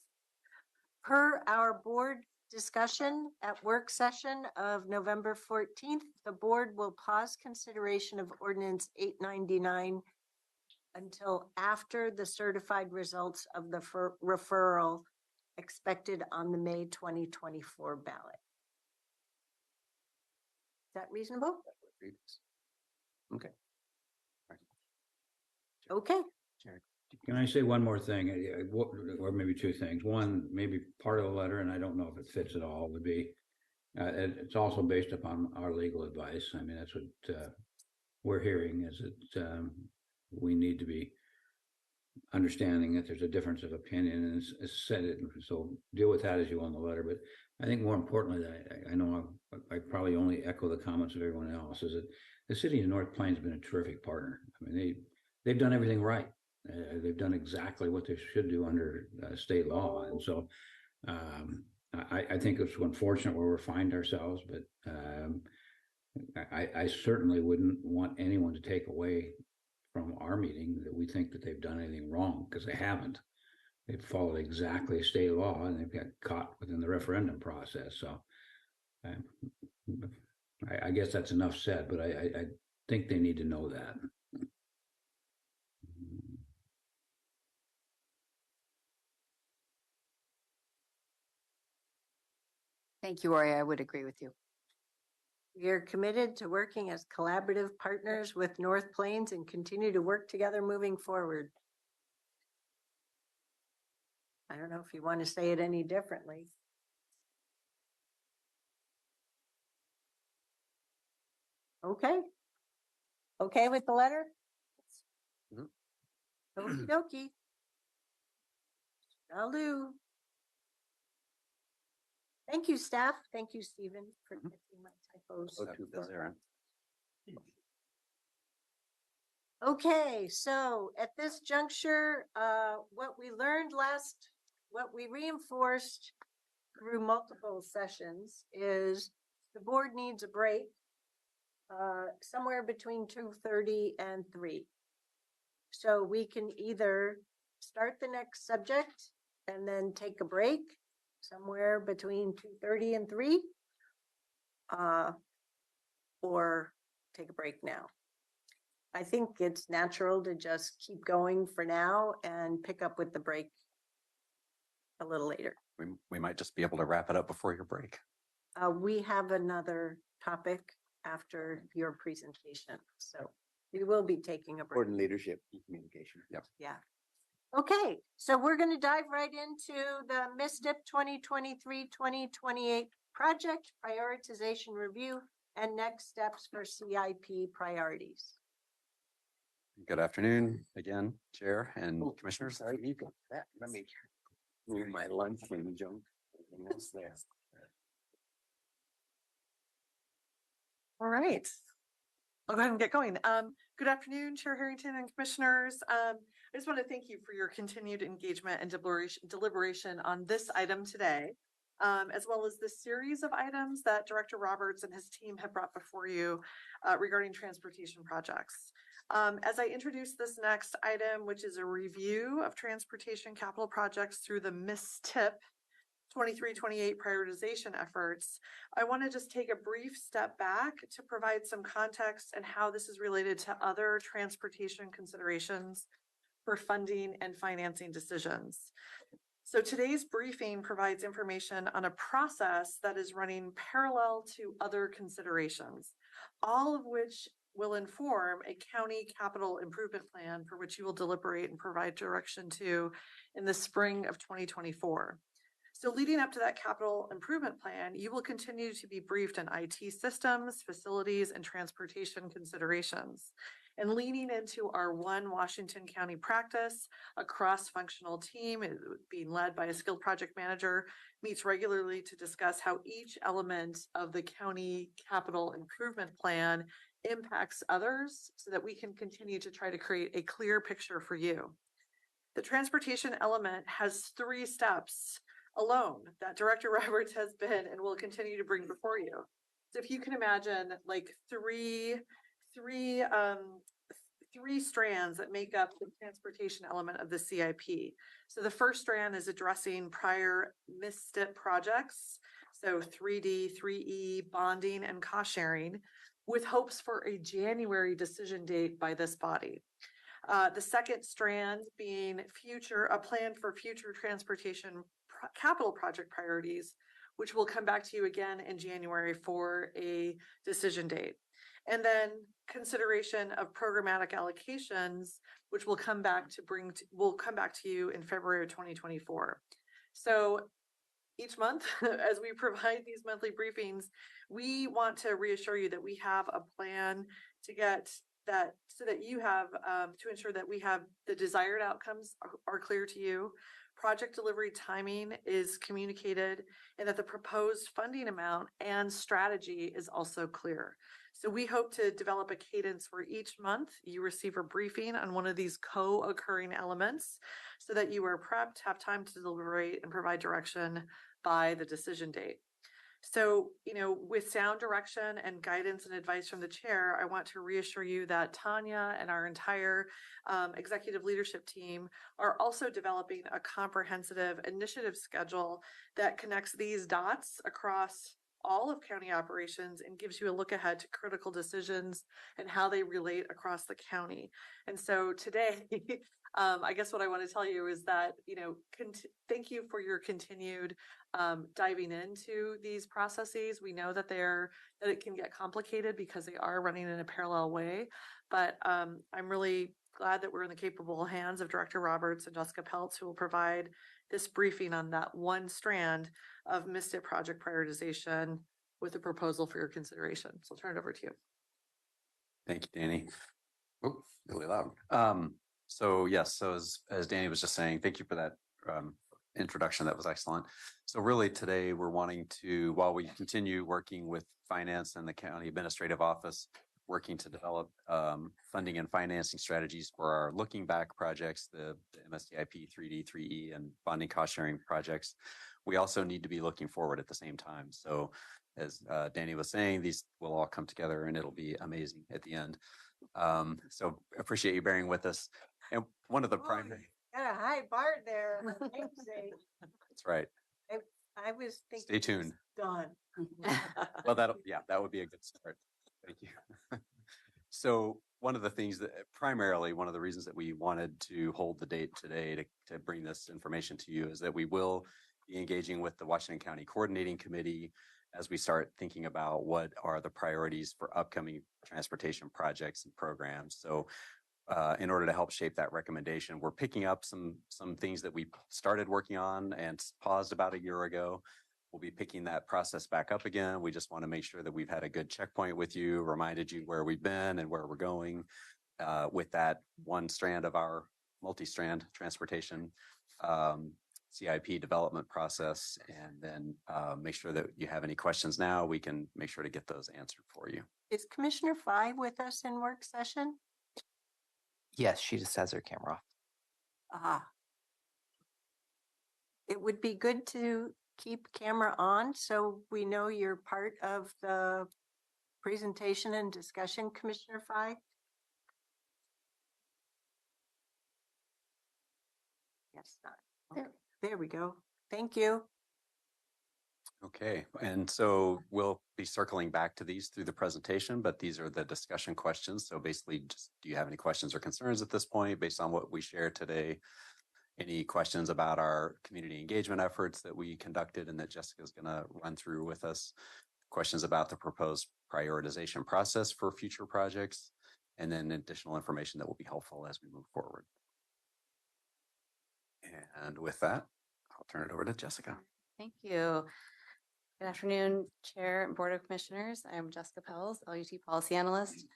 Per our board discussion at work session of November 14th, the board will pause consideration of ordinance 899 until after the certified results of the referral expected on the May 2024 ballot. Is that reasonable? Read it. Okay. Okay. Can I say one more thing, or maybe two things? One, maybe part of the letter, and I don't know if it fits at all, would be, it's also based upon our legal advice. I mean, that's what we're hearing, is that we need to be understanding that there's a difference of opinion, and it's said it, so deal with that as you want in the letter. But I think more importantly, I know I probably only echo the comments of everyone else, is that the city of North Plains has been a terrific partner. I mean, they've done everything right. They've done exactly what they should do under state law. And so I think it's unfortunate where we find ourselves, but I certainly wouldn't want anyone to take away from our meeting that we think that they've done anything wrong, because they haven't. They've followed exactly state law, and they've got caught within the referendum process. So I guess that's enough said, but I think they need to know that. Thank you, Ori. I would agree with you. We are committed to working as collaborative partners with North Plains and continue to work together moving forward. I don't know if you want to say it any differently. Okay. Okay with the letter? Mhm. Okie dokie. I'll do. Thank you, staff. Thank you, Stephen, for fixing my typos. Go to this, Aaron. Okay, so at this juncture, what we learned what we reinforced through multiple sessions is the board needs a break somewhere between 2:30 and 3. So we can either start the next subject and then take a break somewhere between 2:30 and 3, or take a break now. I think it's natural to just keep going for now and pick up with the break a little later. We might just be able to wrap it up before your break. We have another topic after your presentation. So we will be taking a break. Important leadership and communication. Yep. Yeah. Okay, so we're going to dive right into the MSTIP 2023-2028 project prioritization review and next steps for CIP priorities. Good afternoon again, Chair and Oh, Commissioners. sorry, you got that. Let me move my lunch and junk. Everything else there. All right. I'll go ahead and get going. Good afternoon, Chair Harrington and Commissioners. I just want to thank you for your continued engagement and deliberation on this item today, as well as this series of items that Director Roberts and his team have brought before you regarding transportation projects. As I introduce this next item, which is a review of transportation capital projects through the MSTIP 23-28 prioritization efforts, I want to just take a brief step back to provide some context and how this is related to other transportation considerations for funding and financing decisions. So today's briefing provides information on a process that is running parallel to other considerations, all of which will inform a county capital improvement plan for which you will deliberate and provide direction to in the spring of 2024. So leading up to that capital improvement plan, you will continue to be briefed on IT systems, facilities, and transportation considerations. And leaning into our One Washington County practice, a cross-functional team being led by a skilled project manager meets regularly to discuss how each element of the county capital improvement plan impacts others so that we can continue to try to create a clear picture for you. The transportation element has 3 steps alone that Director Roberts has been and will continue to bring before you. So if you can imagine like three strands that make up the transportation element of the CIP. So the first strand is addressing prior MSTIP projects. So 3D, 3E, bonding, and cost sharing with hopes for a January decision date by this body. The second strand being a plan for future transportation capital project priorities, which will come back to you again in January for a decision date. And then consideration of programmatic allocations, which will come back to you in February of 2024. So each month, as we provide these monthly briefings, we want to reassure you that we have a plan to get that so that you have to ensure that we have the desired outcomes are clear to you, project delivery timing is communicated, and that the proposed funding amount and strategy is also clear. So we hope to develop a cadence where each month you receive a briefing on one of these co-occurring elements so that you are prepped, have time to deliberate, and provide direction by the decision date. So, with sound direction and guidance and advice from the chair, I want to reassure you that Tanya and our entire executive leadership team are also developing a comprehensive initiative schedule that connects these dots across all of county operations and gives you a look ahead to critical decisions and how they relate across the county. And so today, I guess what I want to tell you is that, thank you for your continued diving into these processes. We know that it can get complicated because they are running in a parallel way, but I'm really glad that we're in the capable hands of Director Roberts and Jessica Peltz, who will provide this briefing on that one strand of MSTIP project prioritization with a proposal for your consideration. So I'll turn it over to you. Thank you, Danny. Oh, really loud. So as Danny was just saying, thank you for that introduction. That was excellent. So really today we're wanting to, while we continue working with finance and the county administrative office, working to develop funding and financing strategies for our looking back projects, the MSTIP 3D, 3E, and bonding cost sharing projects, we also need to be looking forward at the same time. So as Danny was saying, these will all come together and it'll be amazing at the end. So appreciate you bearing with us. And one of the primary... Got a high bar there. That's right. I was thinking. Stay tuned. Done. Well, that would be a good start. Thank you. So one of the reasons that we wanted to hold the date today to bring this information to you is that we will be engaging with the Washington County Coordinating Committee as we start thinking about what are the priorities for upcoming transportation projects and programs. So in order to help shape that recommendation, we're picking up some things that we started working on and paused about a year ago. We'll be picking that process back up again. We just want to make sure that we've had a good checkpoint with you, reminded you where we've been and where we're going with that one strand of our multi-strand transportation CIP development process, and then make sure that you have any questions now, we can make sure to get those answered for you. Is Commissioner Fye with us in work session? Yes, she just has her camera off. Ah. It would be good to keep camera on so we know you're part of the presentation and discussion, Commissioner Fye. Yes, not. There we go. Thank you. Okay, and so we'll be circling back to these through the presentation, but these are the discussion questions. So basically, just do you have any questions or concerns at this point based on what we shared today? Any questions about our community engagement efforts that we conducted and that Jessica's going to run through with us? Questions about the proposed prioritization process for future projects, and then additional information that will be helpful as we move forward. And with that, I'll turn it over to Jessica. Thank you. Good afternoon, Chair and Board of Commissioners. I'm Jessica Pells, LUT Policy Analyst.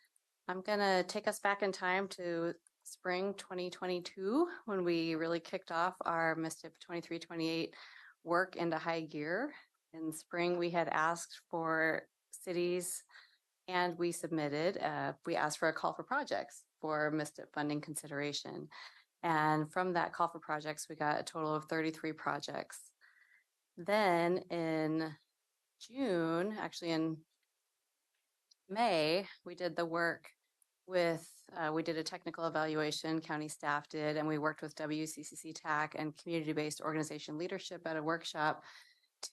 I'm going to take us back in time to spring 2022 when we really kicked off our MSTIP 23-28 work into high gear. In spring, we had asked for cities and we submitted, we asked for a call for projects for MSTIP funding consideration. And from that call for projects, we got a total of 33 projects. Then in June, actually in May, we did the work with, we did a technical evaluation, county staff did, and we worked with WCCC TAC and community-based organization leadership at a workshop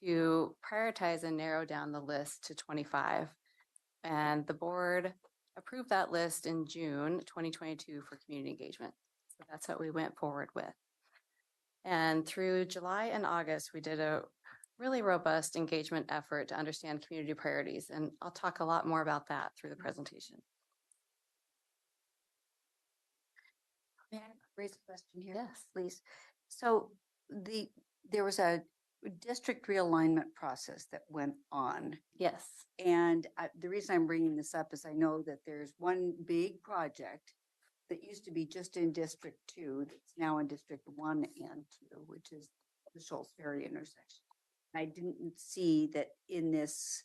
to prioritize and narrow down the list to 25. And the board approved that list in June 2022 for community engagement. So that's what we went forward with. And through July and August, we did a really robust engagement effort to understand community priorities. And I'll talk a lot more about that through the presentation. May I raise a question here? Yes. Please. So there was a district realignment process that went on. Yes. And the reason I'm bringing this up is I know that there's one big project that used to be just in District 2 that's now in District 1 and 2, which is the Schultz Ferry intersection. I didn't see that in this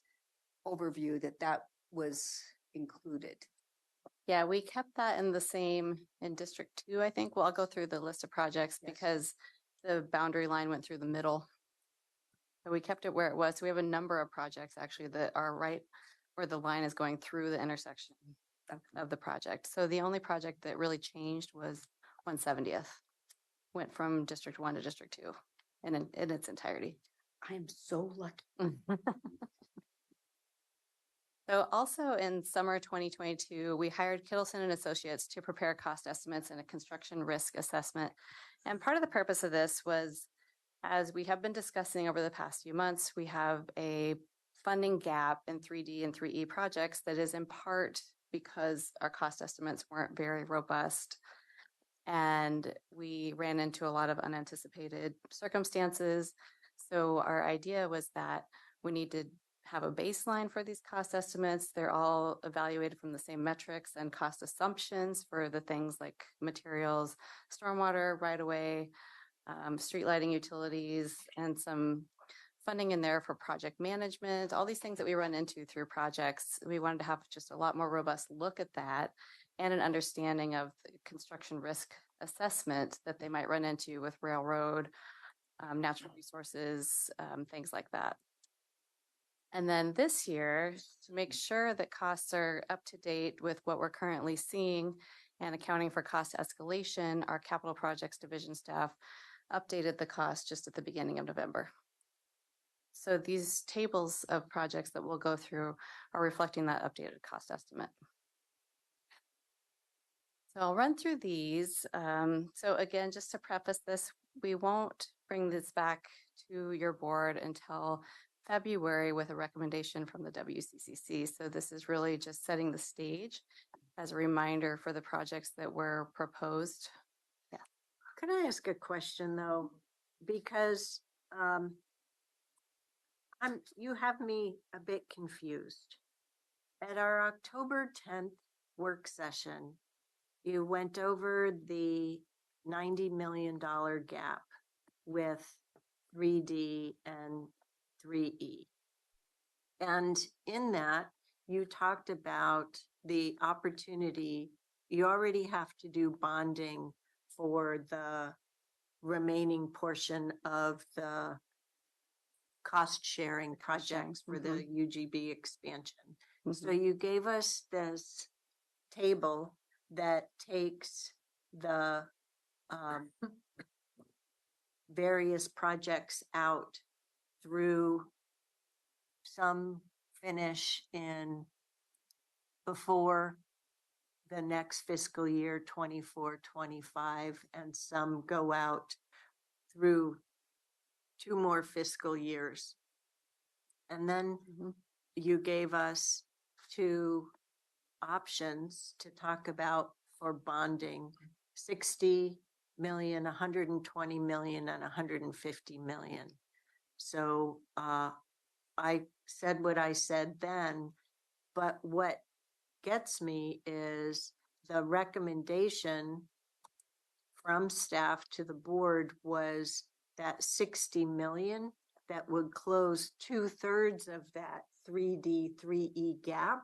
overview that was included. Yeah, we kept that in the same in District 2, I think. Well, I'll go through the list of projects because the boundary line went through the middle. So we kept it where it was. So we have a number of projects actually that are right where the line is going through the intersection of the project. So the only project that really changed was 170th. Went from District 1 to District 2 in its entirety. I'm so lucky. So also in summer 2022, we hired Kittleson and Associates to prepare cost estimates and a construction risk assessment. And part of the purpose of this was, as we have been discussing over the past few months, we have a funding gap in 3D and 3E projects that is in part because our cost estimates weren't very robust. And we ran into a lot of unanticipated circumstances. So our idea was that we need to have a baseline for these cost estimates. They're all evaluated from the same metrics and cost assumptions for the things like materials, stormwater, right-of-way, street lighting, utilities, and some funding in there for project management, all these things that we run into through projects. We wanted to have just a lot more robust look at that and an understanding of the construction risk assessment that they might run into with railroad, natural resources, things like that. And then this year, to make sure that costs are up to date with what we're currently seeing and accounting for cost escalation, our capital projects division staff updated the cost just at the beginning of November. So these tables of projects that we'll go through are reflecting that updated cost estimate. So I'll run through these. So again, just to preface this, we won't bring this back to your board until February with a recommendation from the WCCC. So this is really just setting the stage as a reminder for the projects that were proposed. Can I ask a question though? Because you have me a bit confused. At our October 10th work session, you went over the $90 million gap with 3D and 3E. And in that, you talked about the opportunity, you already have to do bonding for the remaining portion of the cost sharing projects for the UGB expansion. So you gave us this table that takes the various projects out through some finish in before the next fiscal year 24-25, and some go out through 2 more fiscal years. And then you gave us 2 options to talk about for bonding: 60 million, 120 million, and 150 million. So I said what I said then, but what gets me is the recommendation from staff to the board was that 60 million that would close 2/3 of that 3D, 3E gap.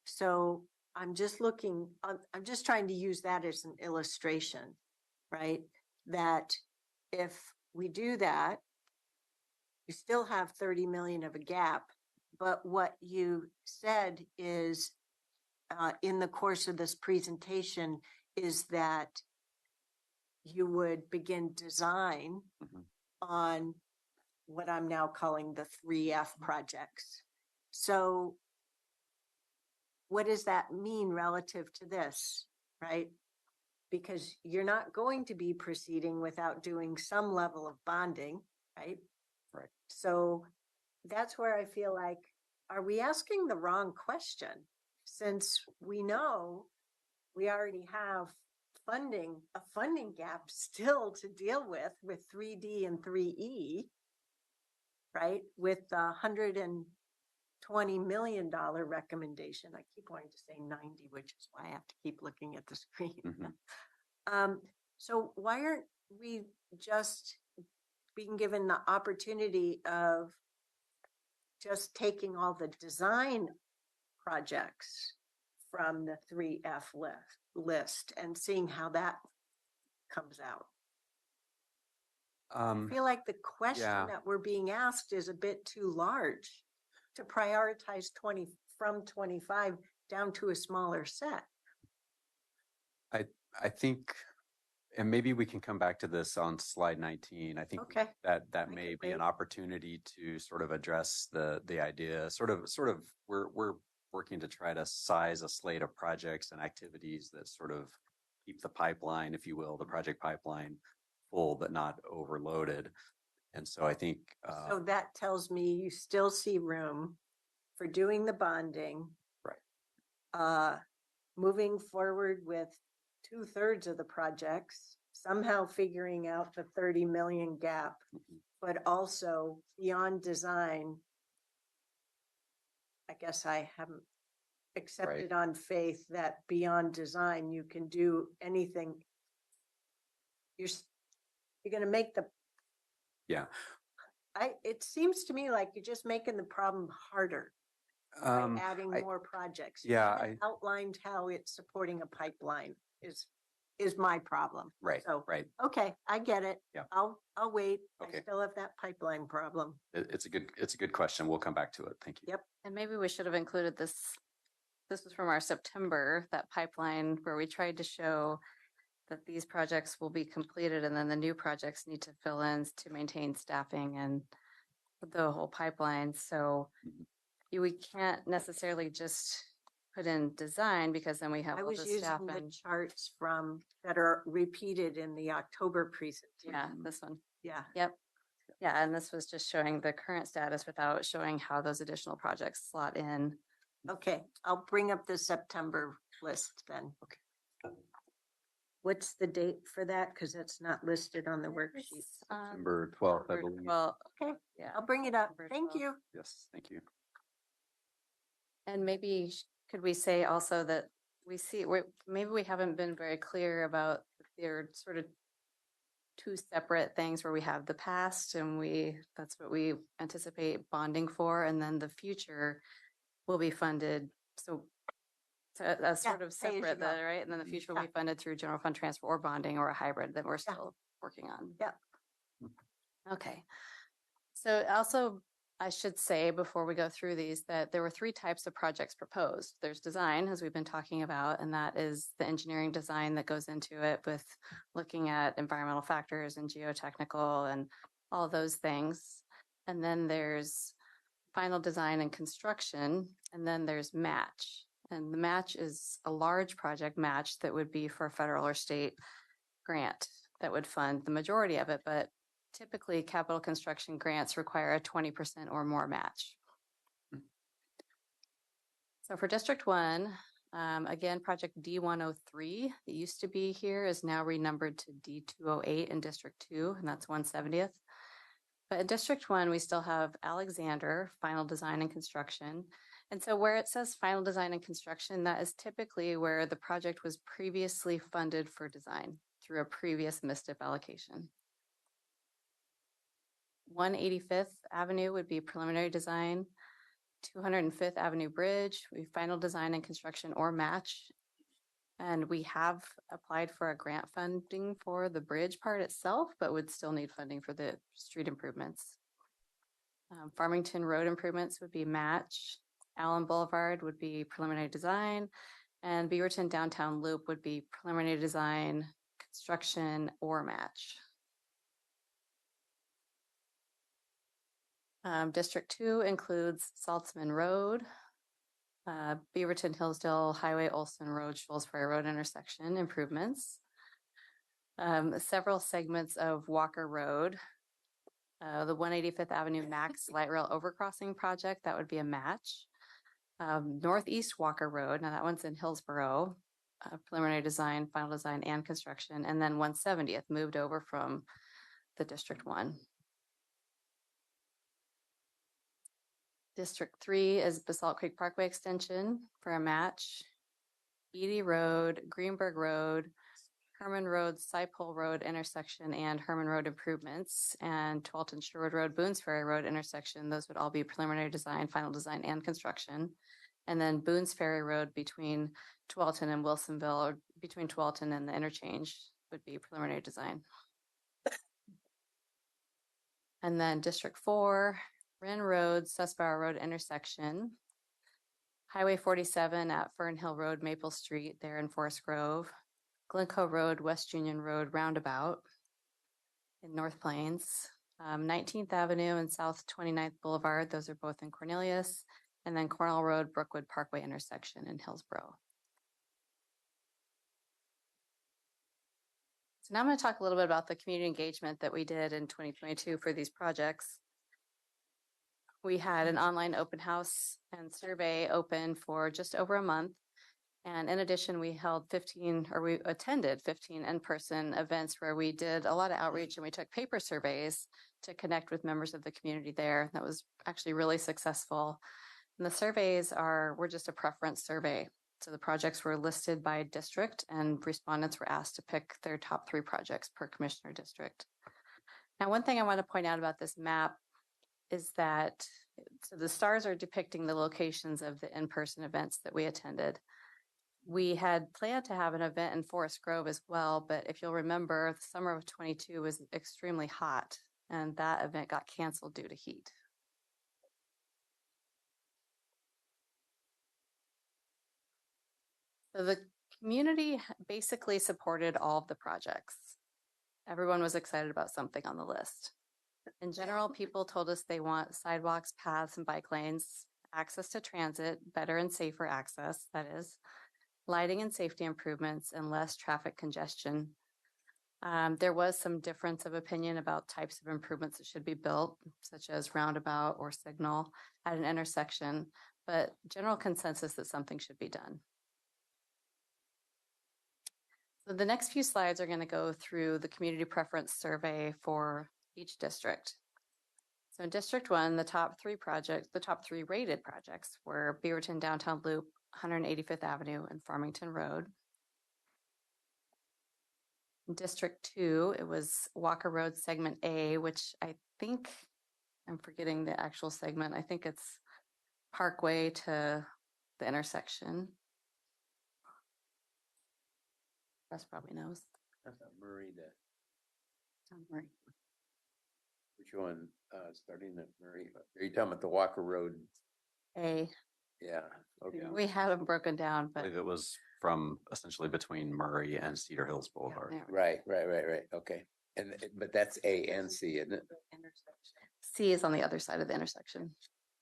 So I'm just looking, I'm just trying to use that as an illustration, right? That if we do that, you still have 30 million of a gap, but what you said is in the course of this presentation is that you would begin design on what I'm now calling the 3F projects. So what does that mean relative to this, right? Because you're not going to be proceeding without doing some level of bonding, right? Right. So that's where I feel like, are we asking the wrong question? Since we know we already have a funding gap still to deal with 3D and 3E, right? With the $120 million recommendation. I keep wanting to say 90, which is why I have to keep looking at the screen. So why aren't we just being given the opportunity of just taking all the design projects from the 3F list and seeing how that comes out? I feel like the question that we're being asked is a bit too large to prioritize 20 from 25 down to a smaller set. I think, and maybe we can come back to this on slide 19. I think that may be an opportunity to sort of address the idea, sort of we're working to try to size a slate of projects and activities that sort of keep the pipeline, if you will, the project pipeline full but not overloaded. And so I think so that tells me you still see room for doing the bonding, right? Moving forward with 2/3 of the projects, somehow figuring out the 30 million gap, but also beyond design. I guess I haven't accepted on faith that beyond design you can do anything. You're going to make the it seems to me like you're just making the problem harder by adding more projects. I outlined how it's supporting a pipeline is my problem. Right. So right. okay, I get it. Yeah. I'll wait. Okay. I still have that pipeline problem. It's a good question. We'll come back to it. Thank you. Yep. And maybe we should have included this. This was from our September, that pipeline where we tried to show that these projects will be completed and then the new projects need to fill in to maintain staffing and the whole pipeline. So we can't necessarily just put in design because then we have I all was the using staff the and charts from that are repeated in the October presentation. yeah, this one. Yeah. Yep. Yeah, and this was just showing the current status without showing how those additional projects slot in. Okay, I'll bring up the September list then. Okay. What's the date for that? Because it's not listed on the worksheet. September 12th, I believe. Well, Okay, yeah. I'll bring it up. September Thank 12th. you. Yes, thank you. And maybe could we say also that maybe we haven't been very clear about their sort of two separate things where we have the past and that's what we anticipate bonding for, and then the future will be funded. So that's Yeah, sort of pay as you separate, go. right? And then the future will Yeah. be funded through general fund transfer or bonding or a hybrid that we're still working on. Yeah. Okay. So also, I should say before we go through these that there were three types of projects proposed. There's design, as we've been talking about, and that is the engineering design that goes into it with looking at environmental factors and geotechnical and all those things. And then there's final design and construction, and then there's match. And the match is a large project match that would be for a federal or state grant that would fund the majority of it, but typically capital construction grants require a 20% or more match. So for District 1, again, project D103 that used to be here is now renumbered to D208 in District 2, and that's 1/70th. But in District 1, we still have Alexander, final design and construction. And so where it says final design and construction, that is typically where the project was previously funded for design through a previous MSTIP allocation. 185th Avenue would be preliminary design. 205th Avenue Bridge, we final design and construction or match. And we have applied for a grant funding for the bridge part itself, but would still need funding for the street improvements. Farmington Road improvements would be match. Allen Boulevard would be preliminary design. And Beaverton Downtown Loop would be preliminary design, construction, or match. District 2 includes Saltzman Road, Beaverton Hillsdale Highway, Olson Road, Shoals Ferry Road intersection improvements, several segments of Walker Road, the 185th Avenue Max Light Rail Overcrossing project, that would be a match. Northeast Walker Road, now that one's in Hillsborough, preliminary design, final design, and construction, and then 170th moved over from the District 1. District 3 is Basalt Creek Parkway Extension for a match. Edie Road, Greenberg Road, Herman Road, Cypole Road intersection, and Herman Road improvements, and Tualatin Sherwood Road, Boones Ferry Road intersection. Those would all be preliminary design, final design, and construction. And then Boones Ferry Road between Tualatin and Wilsonville, or between Tualatin and the interchange, would be preliminary design. And then District 4, Wren Road, Susbauer Road intersection, Highway 47 at Fern Hill Road, Maple Street, there in Forest Grove, Glencoe Road, West Union Road roundabout in North Plains, 19th Avenue and South 29th Boulevard, those are both in Cornelius, and then Cornell Road, Brookwood Parkway intersection in Hillsborough. So now I'm going to talk a little bit about the community engagement that we did in 2022 for these projects. We had an online open house and survey open for just over a month. And in addition, we attended 15 in-person events where we did a lot of outreach and we took paper surveys to connect with members of the community there. That was actually really successful. And the surveys were just a preference survey. So the projects were listed by district and respondents were asked to pick their top 3 projects per commissioner district. Now, one thing I want to point out about this map is that, so the stars are depicting the locations of the in-person events that we attended. We had planned to have an event in Forest Grove as well, but if you'll remember, the summer of 22 was extremely hot and that event got canceled due to heat. So the community basically supported all of the projects. Everyone was excited about something on the list. In general, people told us they want sidewalks, paths, and bike lanes, access to transit, better and safer access, that is, lighting and safety improvements, and less traffic congestion. There was some difference of opinion about types of improvements that should be built, such as roundabout or signal at an intersection, but general consensus that something should be done. So the next few slides are going to go through the community preference survey for each district. So in District 1, the top three rated projects were Beaverton Downtown Loop, 185th Avenue, and Farmington Road. In District 2, it was Walker Road Segment A, which I think, I'm forgetting the actual segment. I think it's Parkway to the intersection. Russ probably knows. That's not Murray there. Murray. Which one, starting at Murray? Are you talking about the Walker Road? A. Yeah, okay. We have them broken down, I but believe it was from essentially between Murray and Cedar Hills Boulevard. there we Right, okay. But that's A and C, isn't it? C is on the other side of the intersection.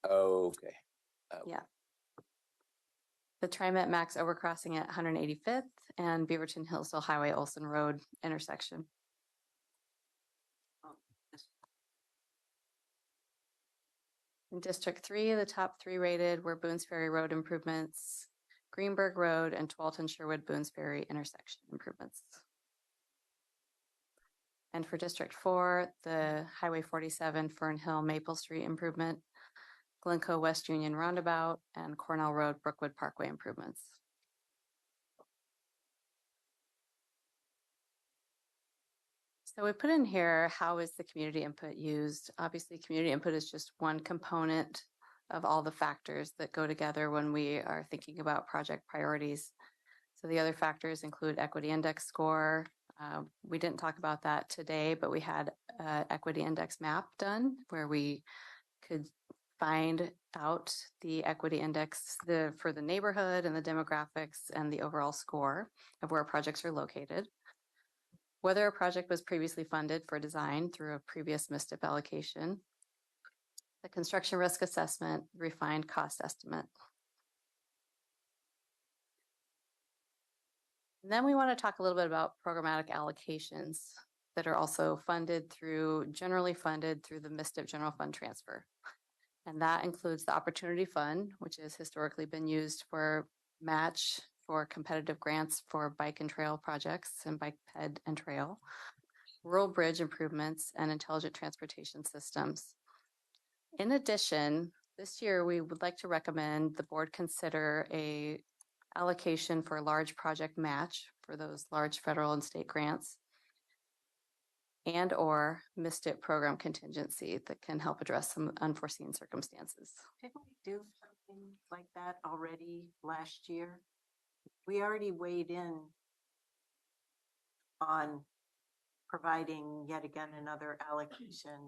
Oh, okay. Yeah. The TriMet Max overcrossing at 185th and Beaverton Hillsdale Highway Olson Road intersection. In District 3, the top three rated were Boones Ferry Road improvements, Greenberg Road, and Twalton Sherwood Boones Ferry intersection improvements. And for District 4, the Highway 47 Fern Hill Maple Street improvement, Glencoe West Union Roundabout, and Cornell Road Brookwood Parkway improvements. So we put in here, how is the community input used? Obviously, community input is just one component of all the factors that go together when we are thinking about project priorities. So the other factors include equity index score. We didn't talk about that today, but we had an equity index map done where we could find out the equity index for the neighborhood and the demographics and the overall score of where projects are located. Whether a project was previously funded for design through a previous MSTIP allocation, the construction risk assessment, refined cost estimate. And then we want to talk a little bit about programmatic allocations that are also generally funded through the MSTIP general fund transfer. And that includes the Opportunity Fund, which has historically been used for match for competitive grants for bike and trail projects and bike ped and trail, rural bridge improvements, and intelligent transportation systems. In addition, this year we would like to recommend the board consider a allocation for a large project match for those large federal and state grants, and or MSTIP program contingency that can help address some unforeseen circumstances. Didn't we do something like that already last year? We already weighed in on providing yet again another allocation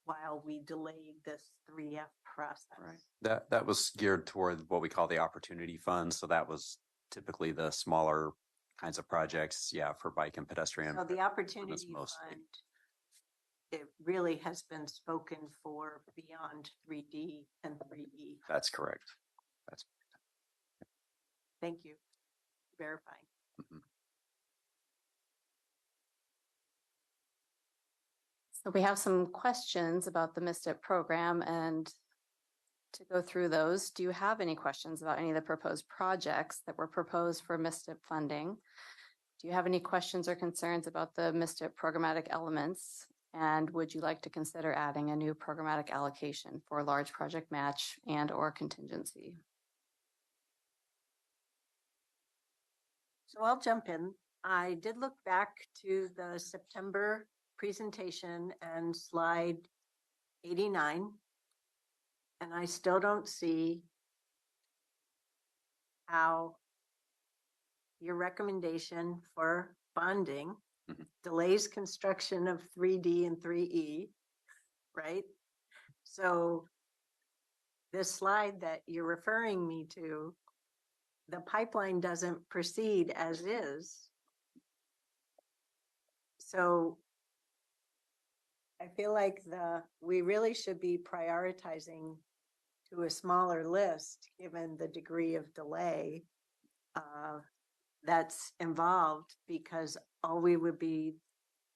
while we delayed this 3F process. Right. That was geared toward what we call the Opportunity Fund. So that was typically the smaller kinds of projects, for bike and pedestrian. So the Opportunity mostly. Fund, it really has been spoken for beyond 3D and 3E. That's correct. Thank you. Verifying. Mhm. So we have some questions about the MSTIP program, and to go through those, do you have any questions about any of the proposed projects that were proposed for MSTIP funding? Do you have any questions or concerns about the MSTIP programmatic elements? And would you like to consider adding a new programmatic allocation for large project match and or contingency? So I'll jump in. I did look back to the September presentation and slide 89, and I still don't see how your recommendation for bonding delays construction of 3D and 3E, right? So this slide that you're referring me to, the pipeline doesn't proceed as is. So I feel like we really should be prioritizing to a smaller list, given the degree of delay that's involved, because all we would be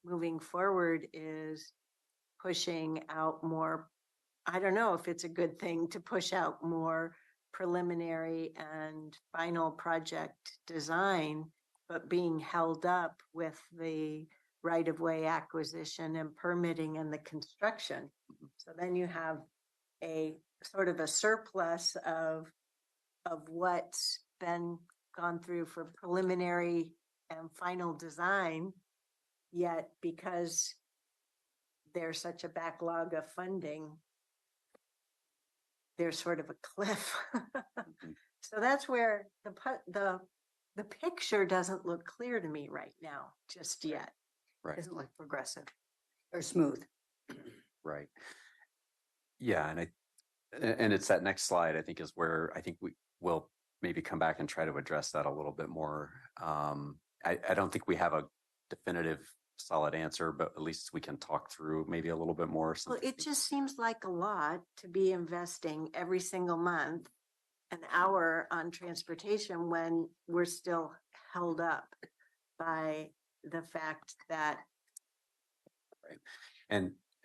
moving forward is pushing out more. I don't know if it's a good thing to push out more preliminary and final project design, but being held up with the right-of-way acquisition and permitting and the construction. So then you have a sort of a surplus of what's been gone through for preliminary and final design, yet because there's such a backlog of funding, there's sort of a cliff. So that's where the picture doesn't look clear to me right now, just yet. Right. Doesn't look progressive or smooth. Right. Yeah, and it's that next slide, I think, is where I think we will maybe come back and try to address that a little bit more. I don't think we have a definitive solid answer, but at least we can talk through maybe a little bit more. Well, it just seems like a lot to be investing every single month an hour on transportation when we're still held up by the fact that. Right.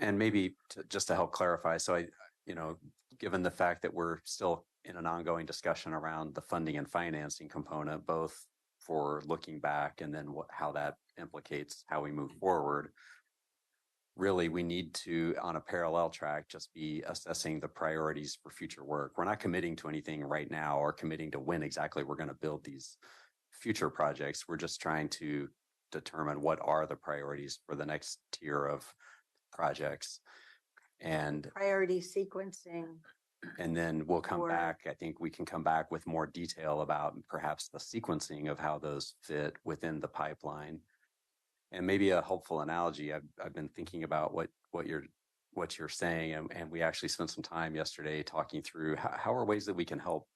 And maybe just to help clarify, so given the fact that we're still in an ongoing discussion around the funding and financing component, both for looking back and then how that implicates how we move forward, really we need to, on a parallel track, just be assessing the priorities for future work. We're not committing to anything right now or committing to when exactly we're going to build these future projects. We're just trying to determine what are the priorities for the next tier of projects and Priority sequencing. And then we'll come back. I think we can come back with more detail about perhaps the sequencing of how those fit within the pipeline. And maybe a helpful analogy. I've been thinking about what you're saying, and we actually spent some time yesterday talking through how are ways that we can help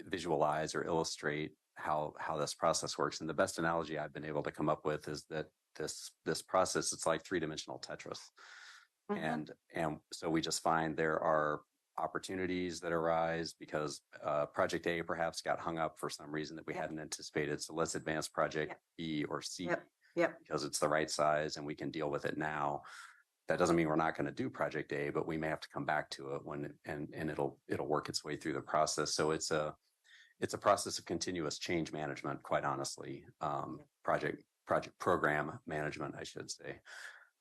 visualize or illustrate how this process works. And the best analogy I've been able to come up with is that this process, it's like three-dimensional Tetris. And so we just find there are opportunities that arise because project A perhaps got hung up for some reason that we hadn't anticipated. So let's advance project B or C because it's the right size and we can deal with it now. That doesn't mean we're not going to do project A, but we may have to come back to it and it'll work its way through the process. So it's a process of continuous change management, quite honestly, project program management, I should say.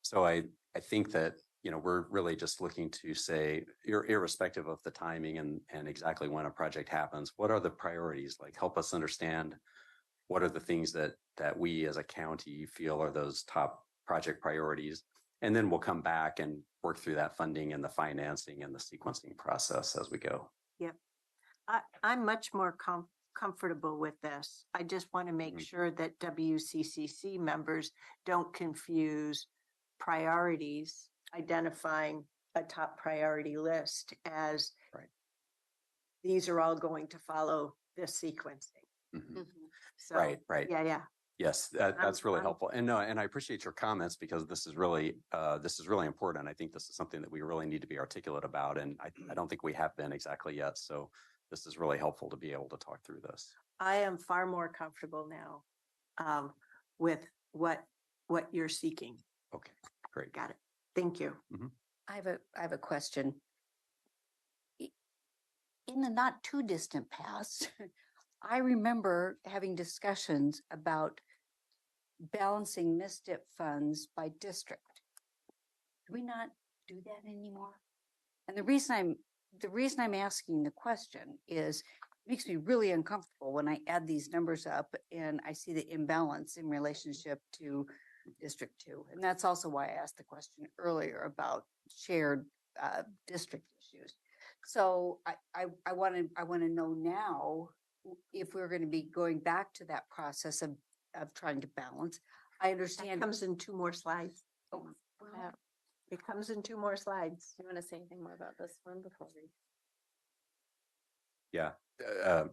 So I think that we're really just looking to say, irrespective of the timing and exactly when a project happens, what are the priorities? Like, help us understand what are the things that we as a county feel are those top project priorities. And then we'll come back and work through that funding and the financing and the sequencing process as we go. Yep. I'm much more comfortable with this. I just want to make sure that WCCC members don't confuse priorities, identifying a top priority list as these are all going to follow this sequencing. So, right. Yeah. Yes, that's really helpful. And I appreciate your comments because this is really important. I think this is something that we really need to be articulate about. And I don't think we have been exactly yet. So this is really helpful to be able to talk through this. I am far more comfortable now with what you're seeking. Okay, great. Got it. Thank you. I have a question. In the not too distant past, I remember having discussions about balancing MSTIP funds by district. Do we not do that anymore? And the reason I'm asking the question is it makes me really uncomfortable when I add these numbers up and I see the imbalance in relationship to District 2. And that's also why I asked the question earlier about shared district issues. So I want to know now if we're going to be going back to that process of trying to balance. I understand it comes in 2 more slides. Oh, well, it comes in 2 more slides. Do you want to say anything more about this one before we? Yeah,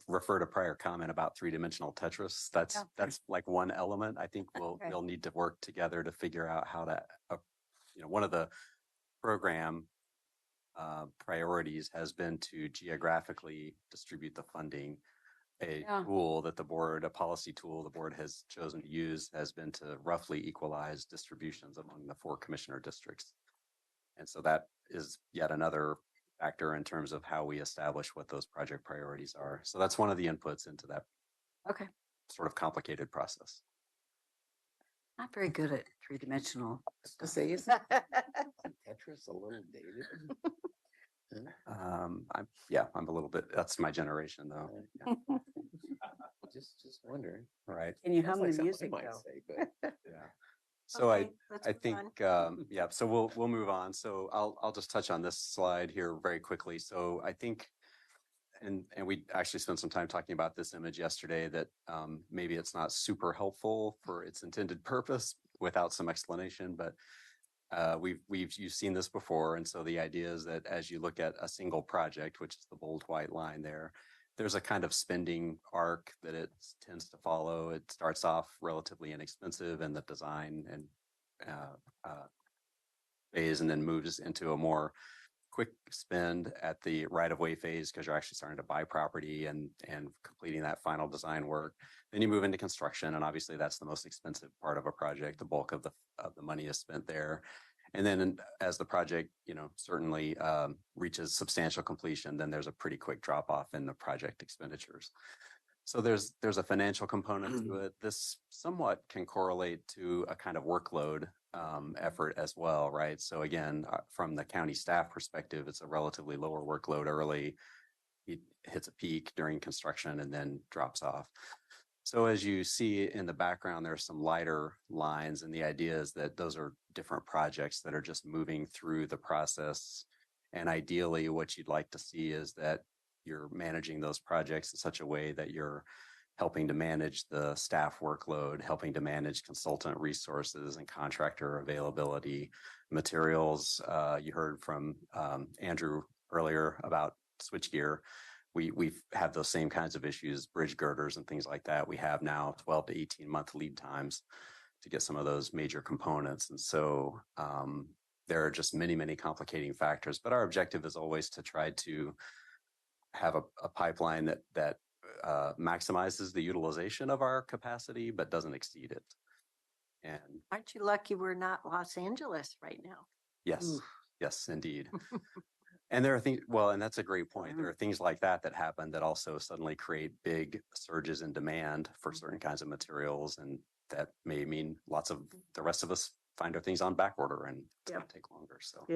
refer to prior comment about three-dimensional Tetris. That's like one element. I think we'll need to work together to figure out how to, one of the program priorities has been to geographically distribute the funding. a Yeah. tool that the board, a policy tool the board has chosen to use has been to roughly equalize distributions among the 4 commissioner districts. And so that is yet another factor in terms of how we establish what those project priorities are. So that's one of the inputs into that Okay. sort of complicated process. Not very good at three-dimensional. To say, isn't Tetris a little dated? I'm a little bit, that's my generation though. Just wondering. Right. Can you Sounds hum like the something I music might though? say, but Yeah. So Okay, let's I move think, on. yeah, so we'll move on. So I'll just touch on this slide here very quickly. So I think, and we actually spent some time talking about this image yesterday, that maybe it's not super helpful for its intended purpose without some explanation, but you've seen this before. And so the idea is that as you look at a single project, which is the bold white line there's a kind of spending arc that it tends to follow. It starts off relatively inexpensive in the design and phase, and then moves into a more quick spend at the right-of-way phase because you're actually starting to buy property and completing that final design work. Then you move into construction, and obviously that's the most expensive part of a project. The bulk of the money is spent there. And then as the project, certainly reaches substantial completion, then there's a pretty quick drop off in the project expenditures. So there's a financial component to it. This somewhat can correlate to a kind of workload effort as well, right? So again, from the county staff perspective, it's a relatively lower workload early. It hits a peak during construction and then drops off. So as you see in the background, there's some lighter lines, and the idea is that those are different projects that are just moving through the process. And ideally, what you'd like to see is that you're managing those projects in such a way that you're helping to manage the staff workload, helping to manage consultant resources and contractor availability, materials. You heard from Andrew earlier about switchgear. We've had those same kinds of issues, bridge girders and things like that. We have now 12 to 18-month lead times to get some of those major components. And so there are just many, many complicating factors, but our objective is always to try to have a pipeline that maximizes the utilization of our capacity, but doesn't exceed it. And Aren't you lucky we're not Los Angeles right now? yes, yes, indeed. And there are things, well, and that's a great point. There are things like that happen that also suddenly create big surges in demand for certain kinds of materials. And that may mean lots of the rest of us find our things on back order and it's going to take longer. So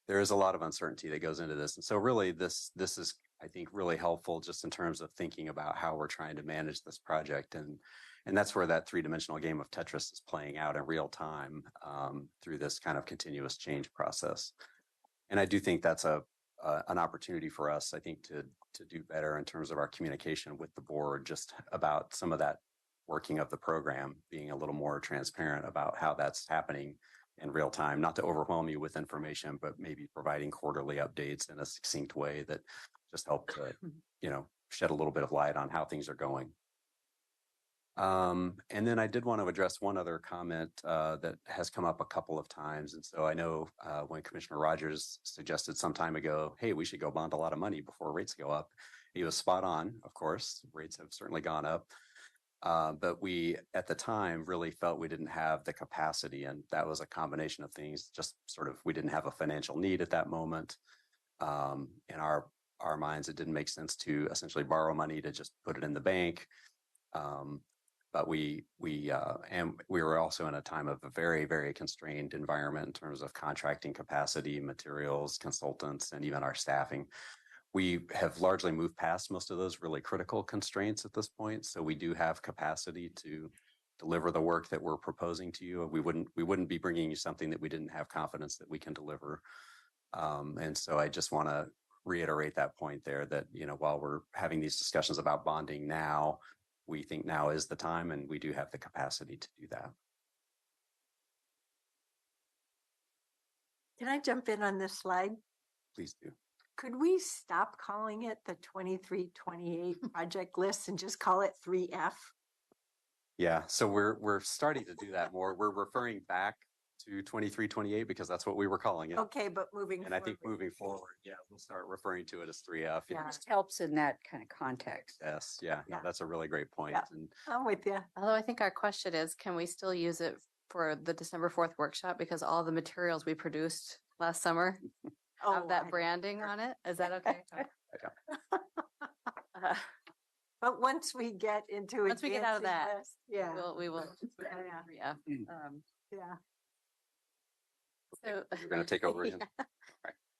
there is a lot of uncertainty that goes into this. And so really this is, I think, really helpful just in terms of thinking about how we're trying to manage this project. And that's where that three-dimensional game of Tetris is playing out in real time through this kind of continuous change process. And I do think that's an opportunity for us, I think, to do better in terms of our communication with the board, just about some of that working of the program, being a little more transparent about how that's happening in real time, not to overwhelm you with information, but maybe providing quarterly updates in a succinct way that just help to, shed a little bit of light on how things are going. And then I did want to address one other comment that has come up a couple of times. And so I know when Commissioner Rogers suggested some time ago, hey, we should go bond a lot of money before rates go up. He was spot on, of course. Rates have certainly gone up. But we, at the time, really felt we didn't have the capacity. And that was a combination of things, just sort of, we didn't have a financial need at that moment. In our minds, it didn't make sense to essentially borrow money to just put it in the bank. But we were also in a time of a very, very constrained environment in terms of contracting capacity, materials, consultants, and even our staffing. We have largely moved past most of those really critical constraints at this point. So we do have capacity to deliver the work that we're proposing to you. We wouldn't be bringing you something that we didn't have confidence that we can deliver. And so I just want to reiterate that point there that, while we're having these discussions about bonding now, we think now is the time and we do have the capacity to do that. Can I jump in on this slide? Please do. Could we stop calling it the 23-28 project list and just call it 3F? Yeah, so we're starting to do that more. We're referring back to 23, 28, because that's what we were calling it. Okay, but moving And I think forward. moving forward, yeah, we'll start referring to it as 3F. It just helps in that kind of context. Yes, yeah, no, Yeah. that's a really great point. Yeah. And I'm with you. Although I think our question is, can we still use it for the December 4th workshop? Because all the materials we produced last summer have I that don't branding care. on it. Is that okay? But once we get into Once we get out of advancing that, this, yeah, we will. Yeah. Yeah. yeah. So you're going to take over again.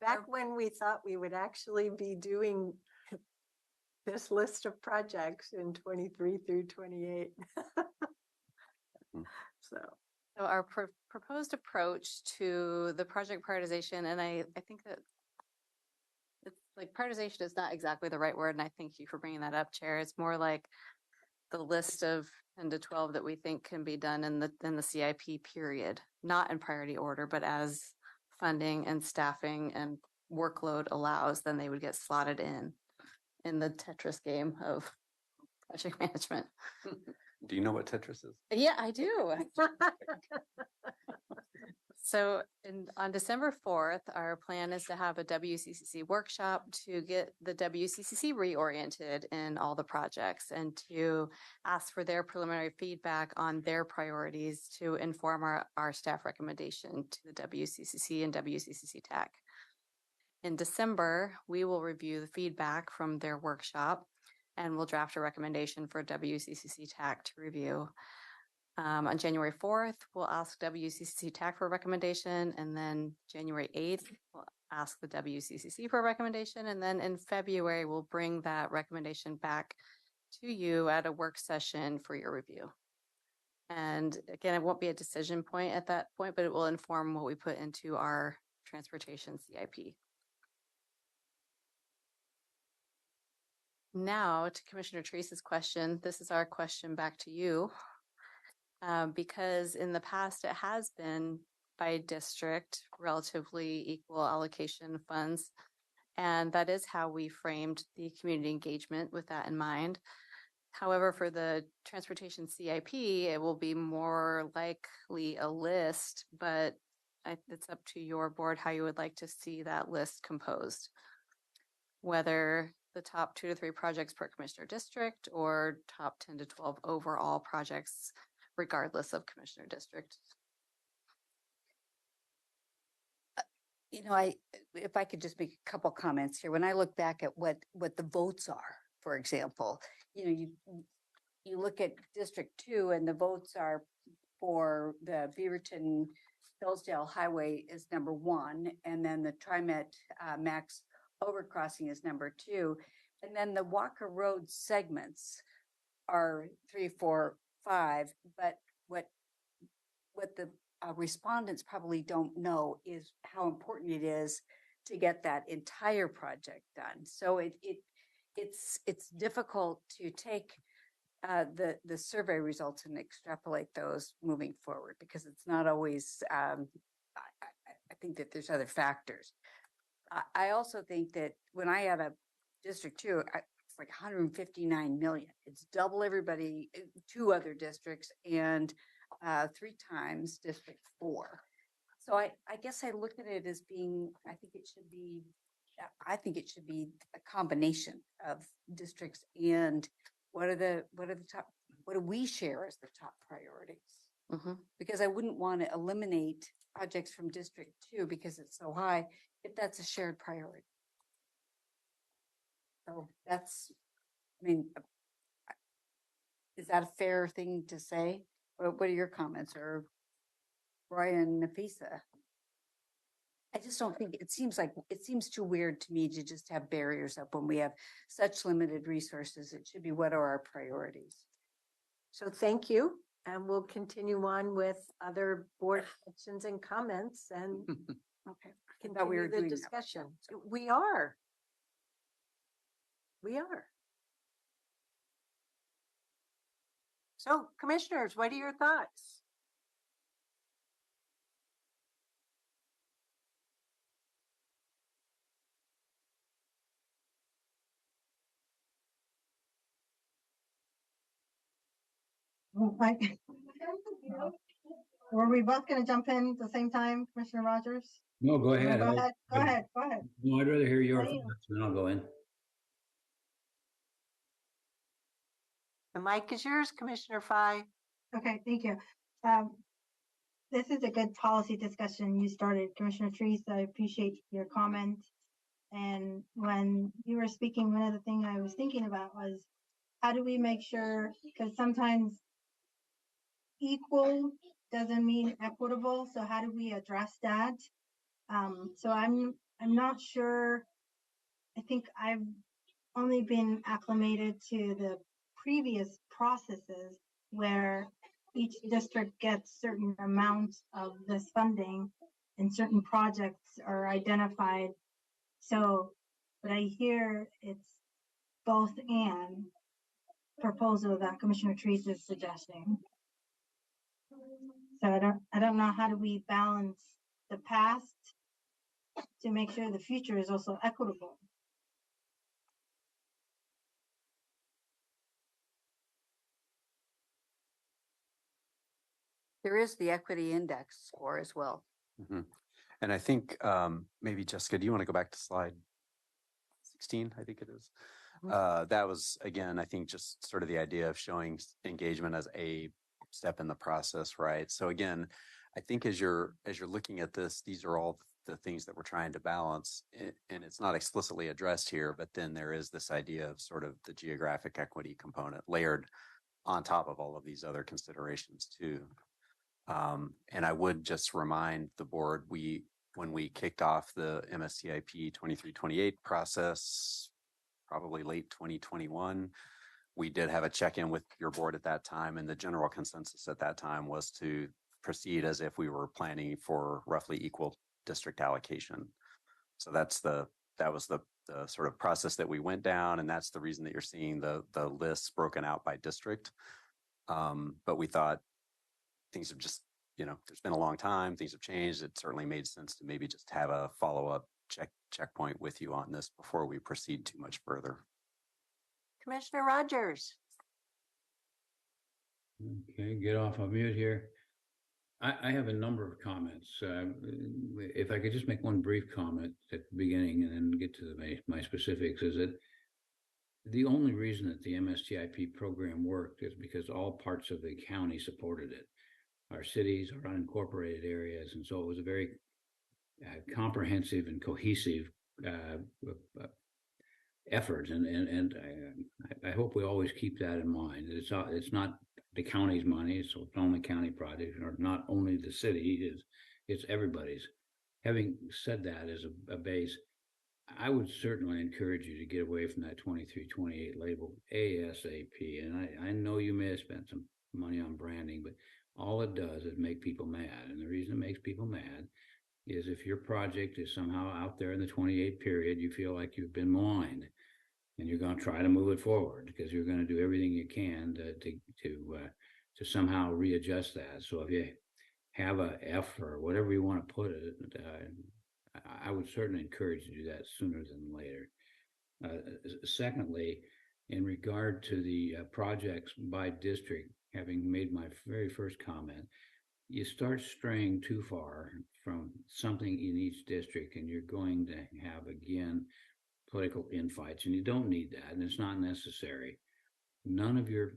Back when we thought we would actually be doing this list of projects in 23 through 28. Mhm. So, So our proposed approach to the project prioritization, and I think that it's like prioritization is not exactly the right word, and I thank you for bringing that up, Chair. It's more like the list of 10 to 12 that we think can be done in the CIP period, not in priority order, but as funding and staffing and workload allows, then they would get slotted in the Tetris game of project management. Do you know what Tetris is? Yeah, I do. So on December 4th, our plan is to have a WCCC workshop to get the WCCC reoriented in all the projects and to ask for their preliminary feedback on their priorities to inform our staff recommendation to the WCCC and WCCC TAC. In December, we will review the feedback from their workshop and we'll draft a recommendation for WCCC TAC to review. On January 4th, we'll ask WCCC TAC for a recommendation, and then January 8th, we'll ask the WCCC for a recommendation, and then in February, we'll bring that recommendation back to you at a work session for your review. And again, it won't be a decision point at that point, but it will inform what we put into our transportation CIP. Now to Commissioner Teresa's question, this is our question back to you. Because in the past, it has been by district, relatively equal allocation of funds. And that is how we framed the community engagement with that in mind. However, for the transportation CIP, it will be more likely a list, but it's up to your board how you would like to see that list composed. Whether the top 2 to 3 projects per commissioner district or top 10 to 12 overall projects regardless of commissioner district. You know, if I could just make a couple comments here. When I look back at what the votes are, for example, you look at District 2 and the votes are for the Beaverton Hillsdale Highway is number 1, and then the TriMet Max Overcrossing is number 2, and then the Walker Road segments are 3, 4, 5, but what the respondents probably don't know is how important it is to get that entire project done. So it's difficult to take the survey results and extrapolate those moving forward because it's not always. I think that there's other factors. I also think that when I add up District 2, it's like 159 million. It's double everybody, 2 other districts, and 3 times District 4. So I guess I look at it as being, I think it should be a combination of districts and what do we share as the top priorities? Mm-hmm. Because I wouldn't want to eliminate projects from District 2 because it's so high if that's a shared priority. So that's, is that a fair thing to say? What are your comments, or Roy and Nafisa? I just don't think it seems too weird to me to just have barriers up when we have such limited resources. It should be what are our priorities? so thank you. And we'll continue on with other board questions and comments and Okay. continue the discussion. We are. So commissioners, what are your thoughts? Were we both gonna jump in at the same time, Commissioner Rogers? No, go No, ahead. Go ahead, go ahead, go ahead. No, I'd rather hear your Please. thoughts, then I'll go in. The mic is yours, Commissioner Fye. Okay, thank you. This is a good policy discussion you started, Commissioner Treese. I appreciate your comment. And when you were speaking, one of the things I was thinking about was how do we make sure, because sometimes equal doesn't mean equitable. So how do we address that? So I'm not sure. I think I've only been acclimated to the previous processes where each district gets certain amounts of this funding and certain projects are identified. So, but I hear it's both and proposal that Commissioner Treese is suggesting. So I don't know how do we balance the past to make sure the future is also equitable. There is the equity index score as well. Mhm. And I think maybe Jessica, do you want to go back to slide 16? I think it is. That was, again, I think just sort of the idea of showing engagement as a step in the process, right? So again, I think as you're looking at this, these are all the things that we're trying to balance, and it's not explicitly addressed here, but then there is this idea of sort of the geographic equity component layered on top of all of these other considerations too. And I would just remind the board, when we kicked off the MSTIP 2328 process, probably late 2021, we did have a check-in with your board at that time, and the general consensus at that time was to proceed as if we were planning for roughly equal district allocation. So that was the sort of process that we went down, and that's the reason that you're seeing the lists broken out by district. But we thought things have just, there's been a long time, things have changed. It certainly made sense to maybe just have a follow-up checkpoint with you on this before we proceed too much further. Commissioner Rogers. Okay, get off of mute here. I have a number of comments. If I could just make one brief comment at the beginning and then get to my specifics, is that the only reason that the MSTIP program worked is because all parts of the county supported it. Our cities, our unincorporated areas, and so it was a very comprehensive and cohesive effort. And I hope we always keep that in mind. It's not the county's money, it's only county projects, or not only the city, it's everybody's. Having said that as a base, I would certainly encourage you to get away from that 2328 label ASAP. And I know you may have spent some money on branding, but all it does is make people mad. And the reason it makes people mad is if your project is somehow out there in the 28 period, you feel like you've been maligned, and you're going to try to move it forward because you're going to do everything you can to somehow readjust that. So if you have a F or whatever you want to put it, I would certainly encourage you to do that sooner than later. Secondly, in regard to the projects by district, having made my very first comment, you start straying too far from something in each district, and you're going to have, again, political infights, and you don't need that, and it's not necessary. None of your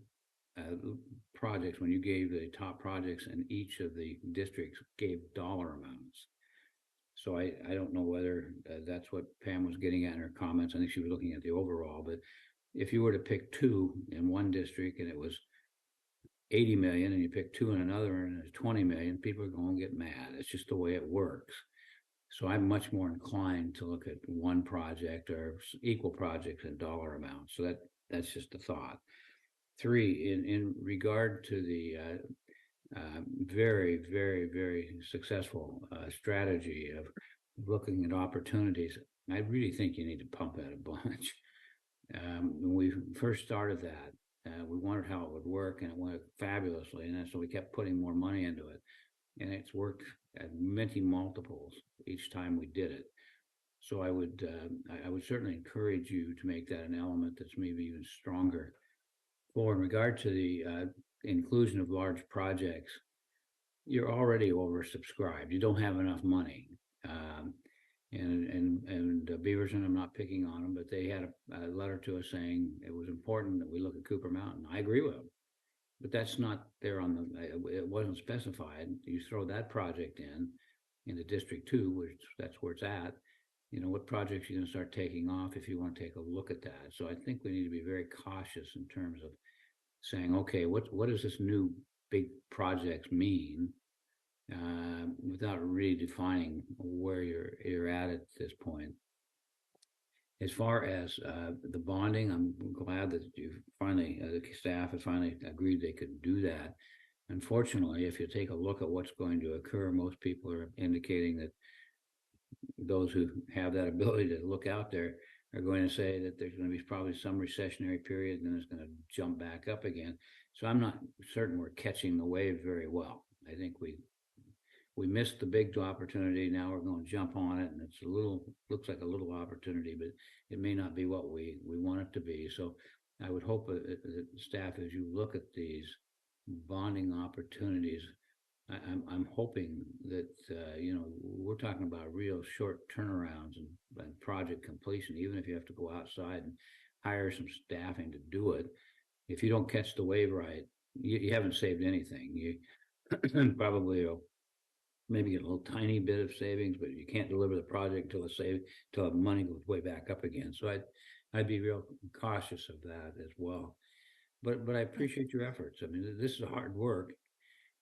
projects, when you gave the top projects in each of the districts, gave dollar amounts. So I don't know whether that's what Pam was getting at in her comments. I think she was looking at the overall, but if you were to pick two in one district and it was 80 million, and you pick two in another and it's 20 million, people are going to get mad. It's just the way it works. So I'm much more inclined to look at one project or equal projects and dollar amounts. So that's just a thought. Three, in regard to the very, very, very successful strategy of looking at opportunities, I really think you need to pump that a bunch. When we first started that, we wondered how it would work, and it went fabulously, and so we kept putting more money into it, and it's worked at many multiples each time we did it. So I would certainly encourage you to make that an element that's maybe even stronger. For in regard to the inclusion of large projects, you're already oversubscribed. You don't have enough money. And Beaverton, I'm not picking on them, but they had a letter to us saying it was important that we look at Cooper Mountain. I agree with them, but that's not there on the, it wasn't specified. You throw that project in the District 2, which that's where it's at. You know, what projects you're going to start taking off if you want to take a look at that. So I think we need to be very cautious in terms of saying, okay, what does this new big projects mean? Without really defining where you're at this point. As far as the bonding, I'm glad that you finally, the staff has finally agreed they could do that. Unfortunately, if you take a look at what's going to occur, most people are indicating that those who have that ability to look out there are going to say that there's going to be probably some recessionary period and then it's going to jump back up again. So I'm not certain we're catching the wave very well. I think we missed the big opportunity. Now we're going to jump on it, and it's looks like a little opportunity, but it may not be what we want it to be. So I would hope that staff, as you look at these bonding opportunities, I'm hoping that, you know, we're talking about real short turnarounds and project completion, even if you have to go outside and hire some staffing to do it. If you don't catch the wave right, you haven't saved anything. You probably maybe get a little tiny bit of savings, but you can't deliver the project until the money goes way back up again. So I'd be real cautious of that as well. But I appreciate your efforts. I mean, this is hard work.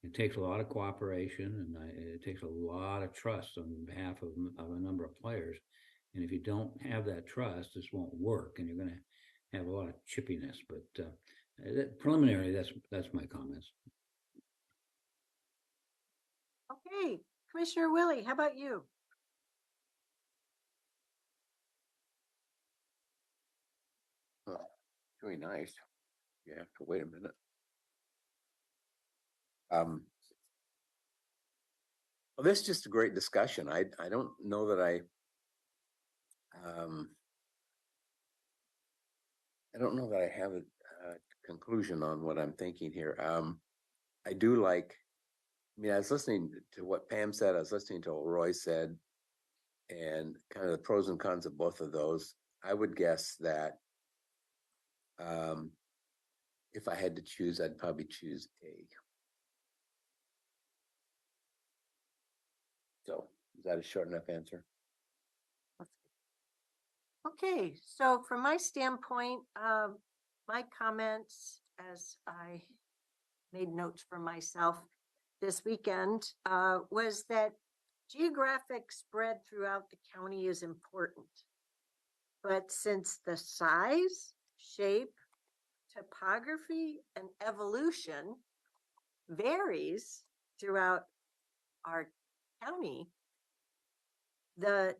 It takes a lot of cooperation, and it takes a lot of trust on behalf of a number of players. And if you don't have that trust, this won't work, and you're going to have a lot of chippiness. But preliminary, that's my comments. Okay, Commissioner Willie, how about you? Very nice. You have to wait a minute. Well, this is just a great discussion. I don't know that I don't know that I have a conclusion on what I'm thinking here. I do like, I mean, I was listening to what Pam said, I was listening to what Roy said, and kind of the pros and cons of both of those. I would guess that if I had to choose, I'd probably choose A. So is that a short enough answer? Okay, so from my standpoint, my comments, as I made notes for myself this weekend, was that geographic spread throughout the county is important. But since the size, shape, topography, and evolution varies throughout our county, the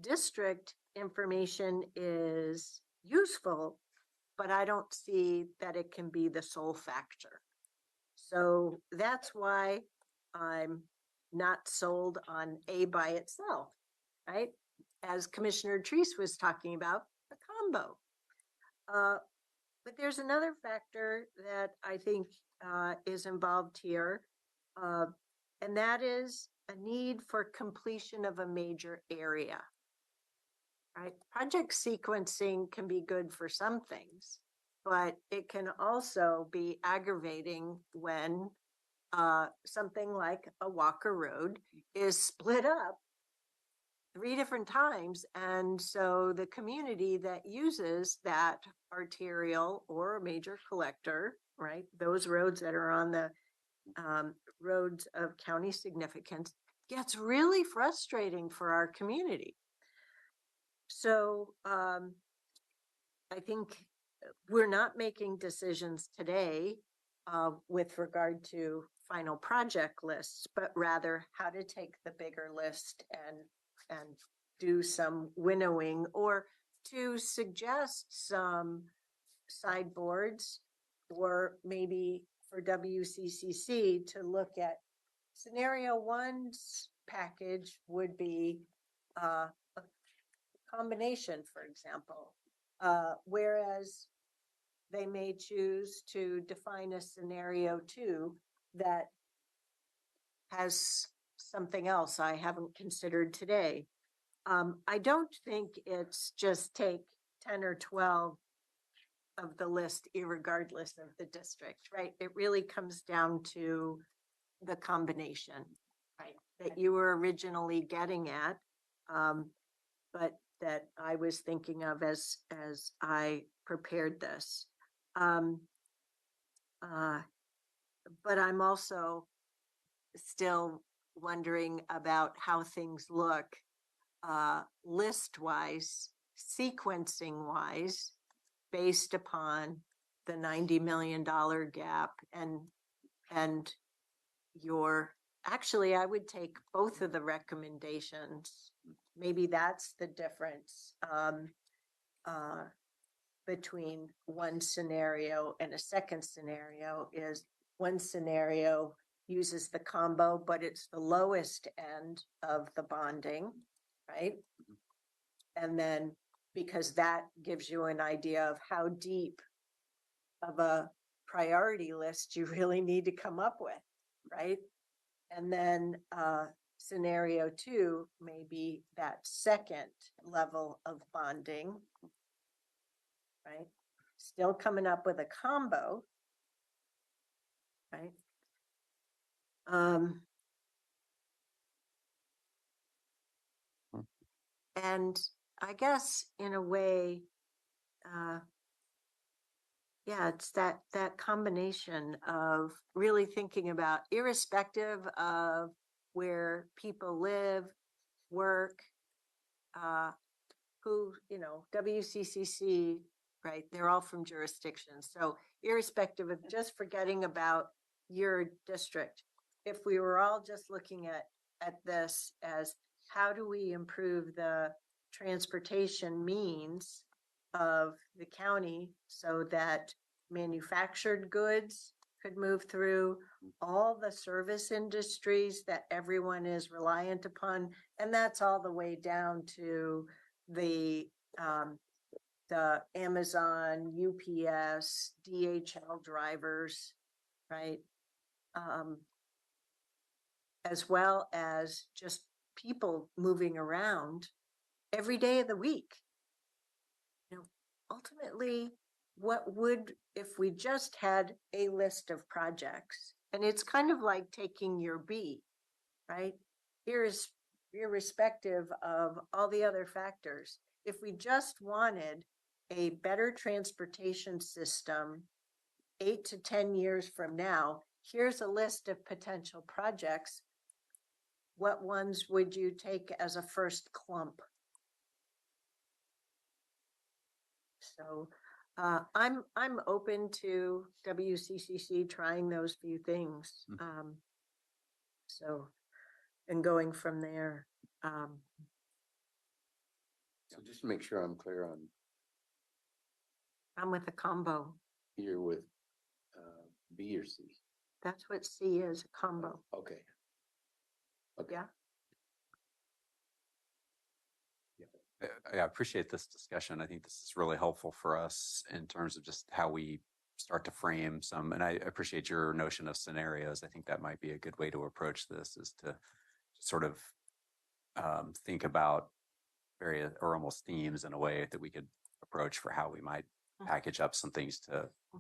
district information is useful, but I don't see that it can be the sole factor. So that's why I'm not sold on A by itself, right? As Commissioner Treese was talking about, a combo. But there's another factor that I think is involved here, and that is a need for completion of a major area. Right? Project sequencing can be good for some things, but it can also be aggravating when something like a Walker Road is split up 3 different times. And so the community that uses that arterial or major collector, right, those roads that are on the roads of county significance, gets really frustrating for our community. So I think we're not making decisions today with regard to final project lists, but rather how to take the bigger list and do some winnowing, or to suggest some sideboards, or maybe for WCCC to look at scenario 1's package would be a combination, for example, whereas they may choose to define a scenario 2 that has something else I haven't considered today. I don't think it's just take 10 or 12 of the list, irregardless of the district, right? It really comes down to the combination, right? That you were originally getting at, but that I was thinking of as I prepared this. But I'm also still wondering about how things look list-wise, sequencing-wise, based upon the $90 million gap and your, actually, I would take both of the recommendations. Maybe that's the difference between one scenario and a second scenario is one scenario uses the combo, but it's the lowest end of the bonding, right? And then because that gives you an idea of how deep of a priority list you really need to come up with, right? And then scenario 2 may be that second level of bonding, right? Still coming up with a combo, right? And I guess in a way, yeah, it's that combination of really thinking about, irrespective of where people live, work, who, you know, WCCC, right? They're all from jurisdictions. So irrespective of just forgetting about your district, if we were all just looking at this as how do we improve the transportation means of the county so that manufactured goods could move through, all the service industries that everyone is reliant upon, and that's all the way down to the Amazon, UPS, DHL drivers, right? As well as just people moving around every day of the week. You know, ultimately, what would, if we just had a list of projects, and it's kind of like taking your B, right? Irrespective of all the other factors, if we just wanted a better transportation system 8 to 10 years from now, here's a list of potential projects. What ones would you take as a first clump? So I'm open to WCCC trying those few things. So, and going from there. So just to make sure I'm clear on, I'm with a combo. you're with B or C? That's what C is, a combo. Okay. Okay. Yeah. I appreciate this discussion. I think this is really helpful for us in terms of just how we start to frame some, and I appreciate your notion of scenarios. I think that might be a good way to approach this, is to sort of think about various or almost themes in a way that we could approach for how we might package up some things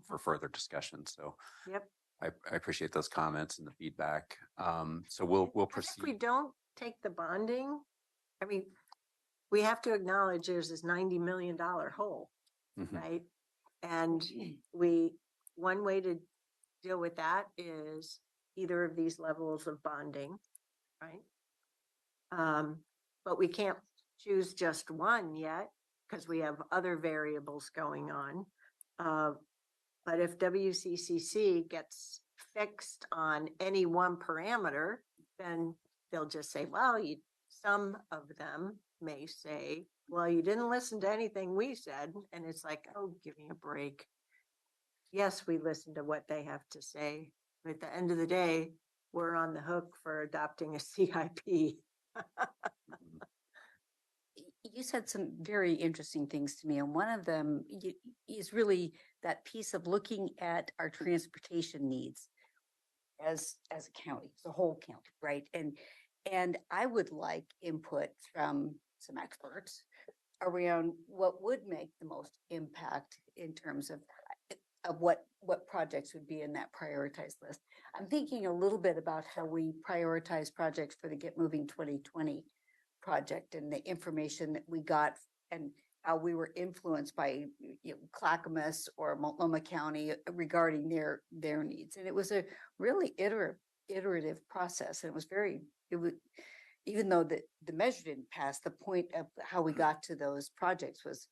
for further discussion. So yep. I appreciate those comments and the feedback. So we'll proceed. If we don't take the bonding, I mean, we have to acknowledge there's this $90 million hole, right? And one way to deal with that is either of these levels of bonding, right? But we can't choose just one yet because we have other variables going on. But if WCCC gets fixed on any one parameter, then they'll just say, well, some of them may say, well, you didn't listen to anything we said. And it's like, oh, give me a break. Yes, we listen to what they have to say. But at the end of the day, we're on the hook for adopting a CIP. You said some very interesting things to me, and one of them is really that piece of looking at our transportation needs. as a county, the whole county, right? And I would like input from some experts around what would make the most impact in terms of what projects would be in that prioritized list. I'm thinking a little bit about how we prioritize projects for the Get Moving 2020 project and the information that we got and how we were influenced by Clackamas or Multnomah County regarding their needs. And it was a really iterative process. And it was even though the measure didn't pass, the point of how we got to those projects was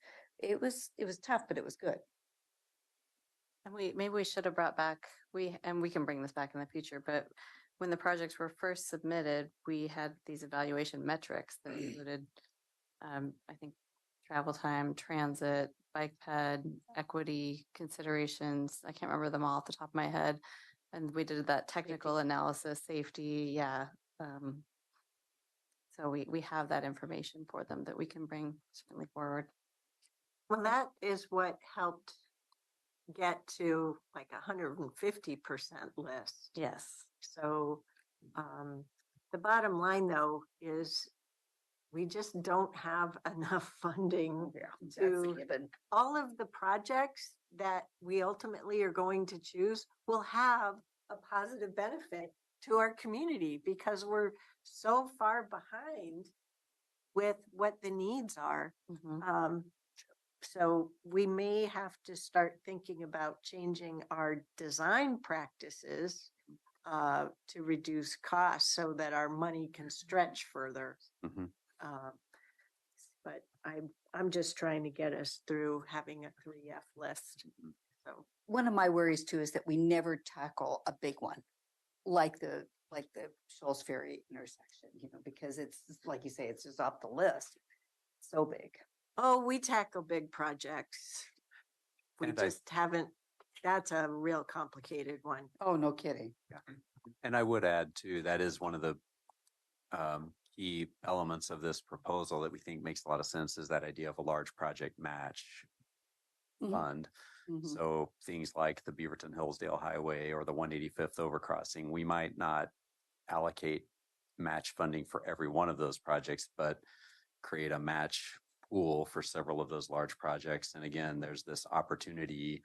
tough, but it was good. And maybe we should have brought back, we can bring this back in the future, but when the projects were first submitted, we had these evaluation metrics that included, I think, travel time, transit, bike ped, equity considerations. I can't remember them all off the top of my head. And we did that technical analysis, safety, yeah. So we have that information for them that we can bring certainly forward. Well, that is what helped get to like 150% list. Yes. So the bottom line though is we just don't have enough funding to all of the projects that we ultimately are going to choose will have a positive benefit to our community because we're so far behind with what the needs are. So we may have to start thinking about changing our design practices to reduce costs so that our money can stretch further. But I'm just trying to get us through having a 3F list. So one of my worries too is that we never tackle a big one like the Shoals Ferry intersection, because it's like you say, it's just off the list. So big. Oh, we tackle big projects. We just haven't. That's a real complicated one. Oh, no kidding. Yeah. And I would add too, that is one of the key elements of this proposal that we think makes a lot of sense is that idea of a large project match fund. So things like the Beaverton Hillsdale Highway or the 185th overcrossing, we might not allocate match funding for every one of those projects, but create a match pool for several of those large projects. And again, there's this opportunity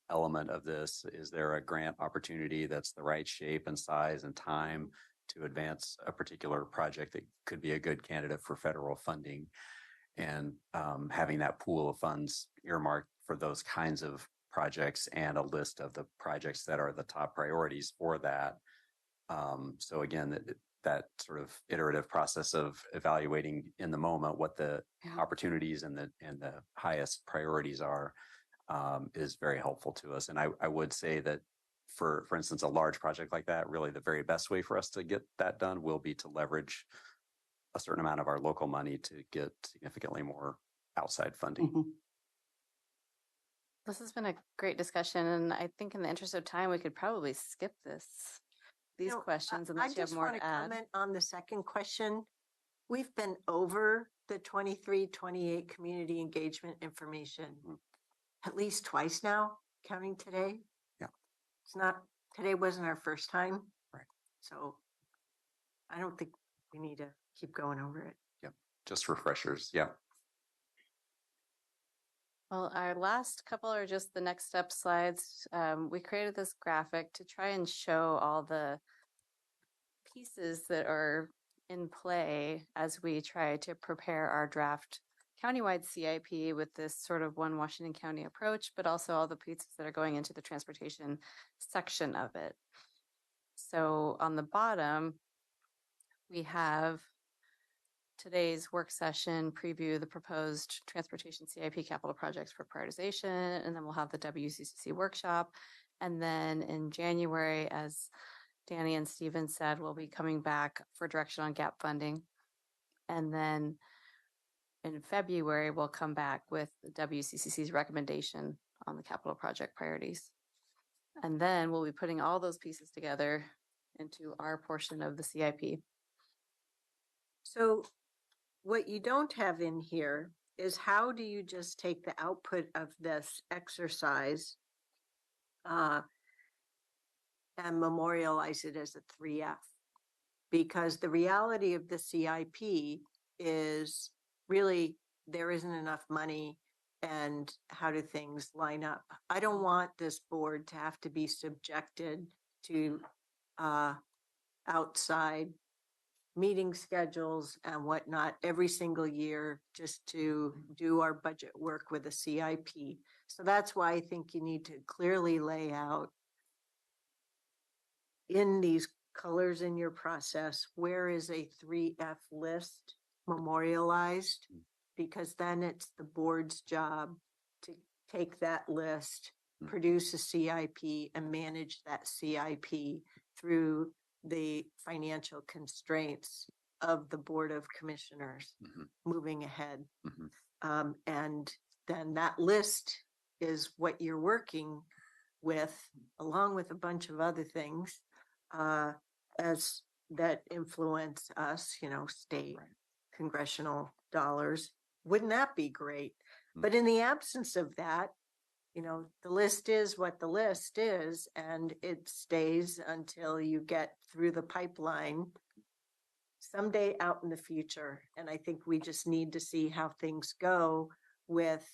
element of this. Is there a grant opportunity that's the right shape and size and time to advance a particular project that could be a good candidate for federal funding? And having that pool of funds earmarked for those kinds of projects and a list of the projects that are the top priorities for that. So again, that sort of iterative process of evaluating in the moment what the opportunities and the highest priorities are is very helpful to us. And I would say that for instance, a large project like that, really the very best way for us to get that done will be to leverage a certain amount of our local money to get significantly more outside funding. This has been a great discussion, and I think in the interest of time, we could probably skip these questions unless you have more to add. I just want to comment on the second question. We've been over the 23-28 community engagement information at least twice now, counting today. Yeah. Today wasn't our first time. Right. So I don't think we need to keep going over it. Yep. Just refreshers. Yeah. Well, our last couple are just the next step slides. We created this graphic to try and show all the pieces that are in play as we try to prepare our draft countywide CIP with this sort of one Washington County approach, but also all the pieces that are going into the transportation section of it. So on the bottom, we have today's work session preview the proposed transportation CIP capital projects for prioritization, and then we'll have the WCCC workshop. And then in January, as Danny and Steven said, we'll be coming back for direction on gap funding. And then in February, we'll come back with the WCCC's recommendation on the capital project priorities. And then we'll be putting all those pieces together into our portion of the CIP. So what you don't have in here is how do you just take the output of this exercise and and memorialize it as a 3F. Because the reality of the CIP is really there isn't enough money, and how do things line up? I don't want this board to have to be subjected to outside meeting schedules and whatnot every single year just to do our budget work with a CIP. So that's why I think you need to clearly lay out in these colors in your process, where is a 3F list memorialized? Because then it's the board's job to take that list, produce a CIP, and manage that CIP through the financial constraints of the Board of Commissioners moving ahead. And then that list is what you're working with, along with a bunch of other things as that influence us, state, congressional dollars. Wouldn't that be great? But in the absence of that, the list is what the list is, and it stays until you get through the pipeline someday out in the future. And I think we just need to see how things go with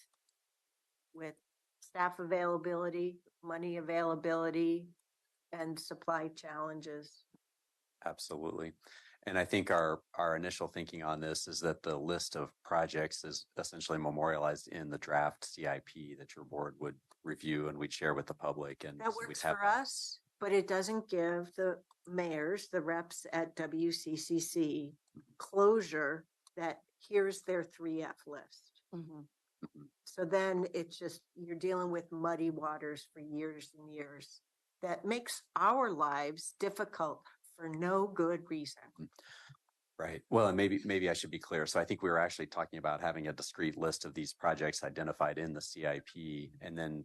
staff availability, money availability, and supply challenges. Absolutely. And I think our initial thinking on this is that the list of projects is essentially memorialized in the draft CIP that your board would review and we'd share with the public. And that works for us, but it doesn't give the mayors, the reps at WCCC closure that here's their 3F list. So then it's just, you're dealing with muddy waters for years and years. That makes our lives difficult for no good reason. Right. Well, and maybe I should be clear. So I think we were actually talking about having a discrete list of these projects identified in the CIP, and then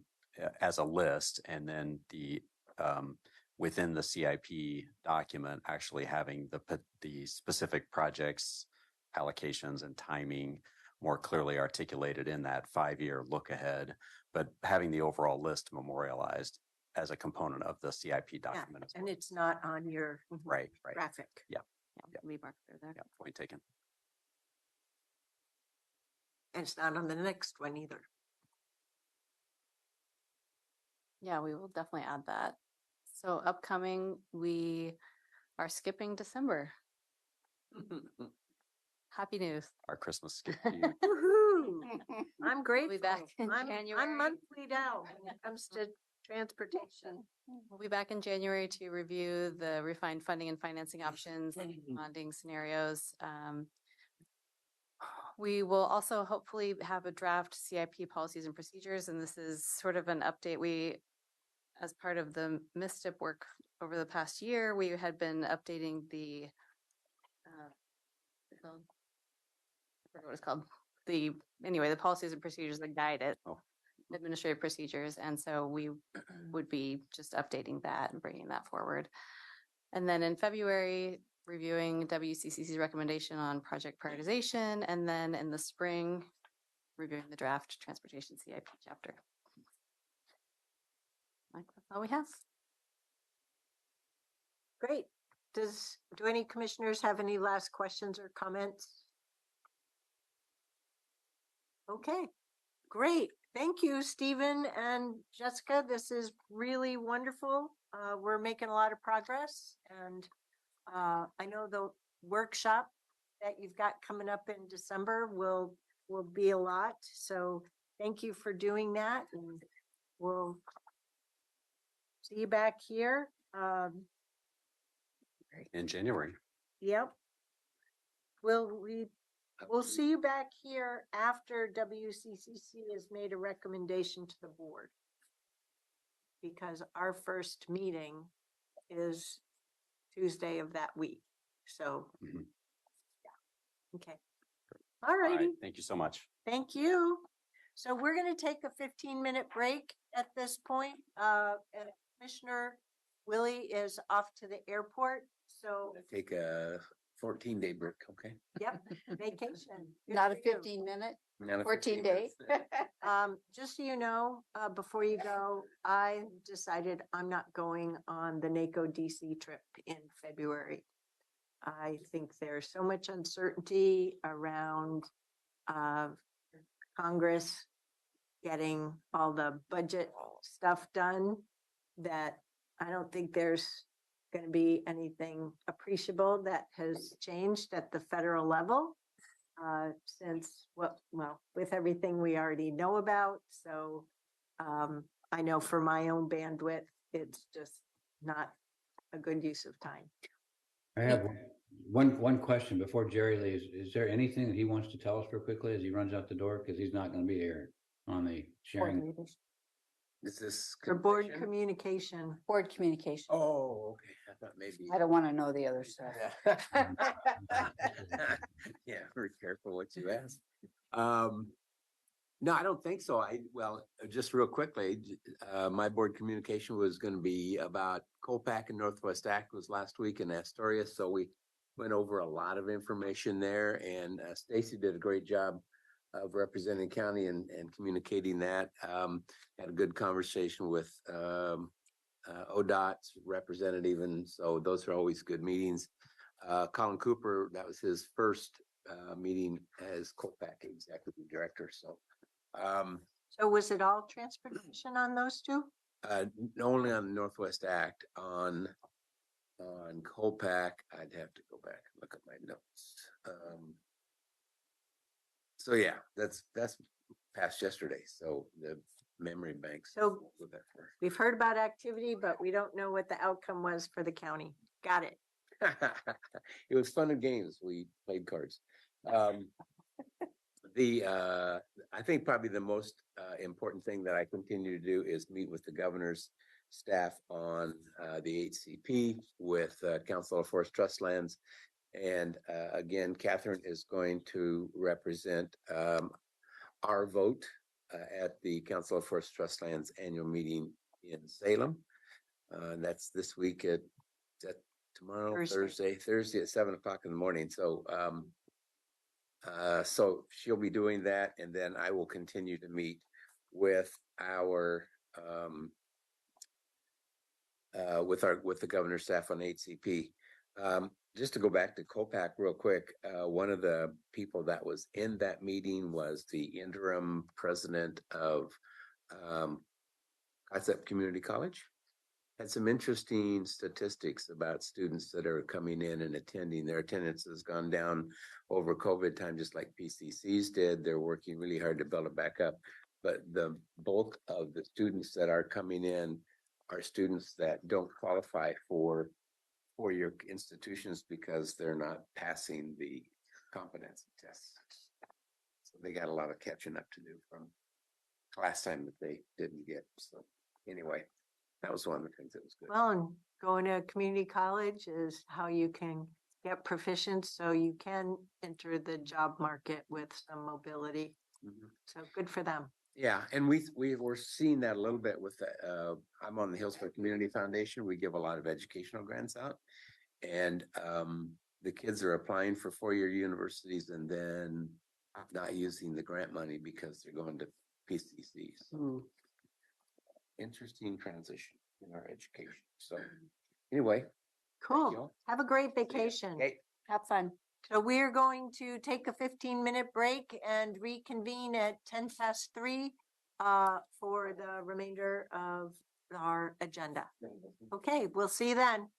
as a list, and then the within the CIP document actually having the specific projects, allocations, and timing more clearly articulated in that 5-year look ahead, but having the overall list memorialized as a component of the CIP document. And it's not on your right graphic. Yeah. We mark there. Yeah, point taken. And it's not on the next one either. Yeah, we will definitely add that. So upcoming, we are skipping December. Happy news. Our Christmas skip. Woohoo! I'm grateful. We'll be back in January. I'm monthly down when it comes to transportation. We'll be back in January to review the refined funding and financing options, bonding scenarios. We will also hopefully have a draft CIP policies and procedures, and this is sort of an update. We, as part of the MSTIP work over the past year, we had been updating the, I forget what it's called. The policies and procedures that guide it. Administrative procedures. And so we would be just updating that and bringing that forward. And then in February, reviewing WCCC's recommendation on project prioritization. And then in the spring, reviewing the draft transportation CIP chapter. That's all we have. Great. Do any commissioners have any last questions or comments? Okay, great. Thank you, Stephen and Jessica. This is really wonderful. We're making a lot of progress, and I know the workshop that you've got coming up in December will be a lot. So thank you for doing that, and we'll see you back here. In January. Yep. We'll see you back here after WCCC has made a recommendation to the board, because our first meeting is Tuesday of that week. So, yeah. Okay. All righty. Thank you so much. Thank you. So we're going to take a 15-minute break at this point. And Commissioner Willie is off to the airport. So take a 14-day break. Okay. yep, vacation. Good Not a for you. 15-minute? Not a 14 15 day. minutes. Just so you know, before you go, I decided I'm not going on the NACO DC trip in February. I think there's so much uncertainty around Congress getting all the budget stuff done that I don't think there's going to be anything appreciable that has changed at the federal level since with everything we already know about. So I know for my own bandwidth, it's just not a good use of time. I have one question before Jerry leaves. Is there anything that he wants to tell us real quickly as he runs out the door? Because he's not going to be here on the sharing. Is this For board confession? communication. Board communication. Oh, okay. I thought maybe. I don't want to know the other stuff. Yeah, very careful what you ask. No, I don't think so. Just real quickly, my board communication was going to be about Colpack and Northwest Act was last week in Astoria. So we went over a lot of information there, and Stacy did a great job of representing county and communicating that. Had a good conversation with ODOT's representative, and so those are always good meetings. Colin Cooper, that was his first meeting as Colpack executive director. So Was it all transportation on those two? only on the Northwest Act. On Colpack, I'd have to go back and look at my notes. So yeah, that's past yesterday. So the memory banks. So we've heard about activity, but we don't know what the outcome was for the county. Got it. It was fun and games. We played cards. I think probably the most important thing that I continue to do is meet with the governor's staff on the HCP with Council of Forest Trust Lands. And again, Catherine is going to represent our vote at the Council of Forest Trust Lands annual meeting in Salem. That's this week at tomorrow, Thursday at 7 o'clock in the morning. So so she'll be doing that, and then I will continue to meet with our with the governor's staff on HCP. Just to go back to Colpack real quick, one of the people that was in that meeting was the interim president of Concept Community College. Had some interesting statistics about students that are coming in and attending. Their attendance has gone down over COVID time, just like PCCs did. They're working really hard to build it back up. But the bulk of the students that are coming in are students that don't qualify for four-year institutions because they're not passing the competency tests. So they got a lot of catching up to do from class time that they didn't get. So anyway, that was one of the things that was good. Well, and going to community college is how you can get proficient so you can enter the job market with some mobility. Mm-hmm. So good for them. Yeah, and we were seeing that a little bit with I'm on the Hillsborough Community Foundation. We give a lot of educational grants out, and the kids are applying for four-year universities and then not using the grant money because they're going to PCCs. Interesting transition in our education. So anyway, cool. Have a great vacation. Okay. Have fun. So we're going to take a 15-minute break and reconvene at 3:10 for the remainder of our agenda. Okay, we'll see you then.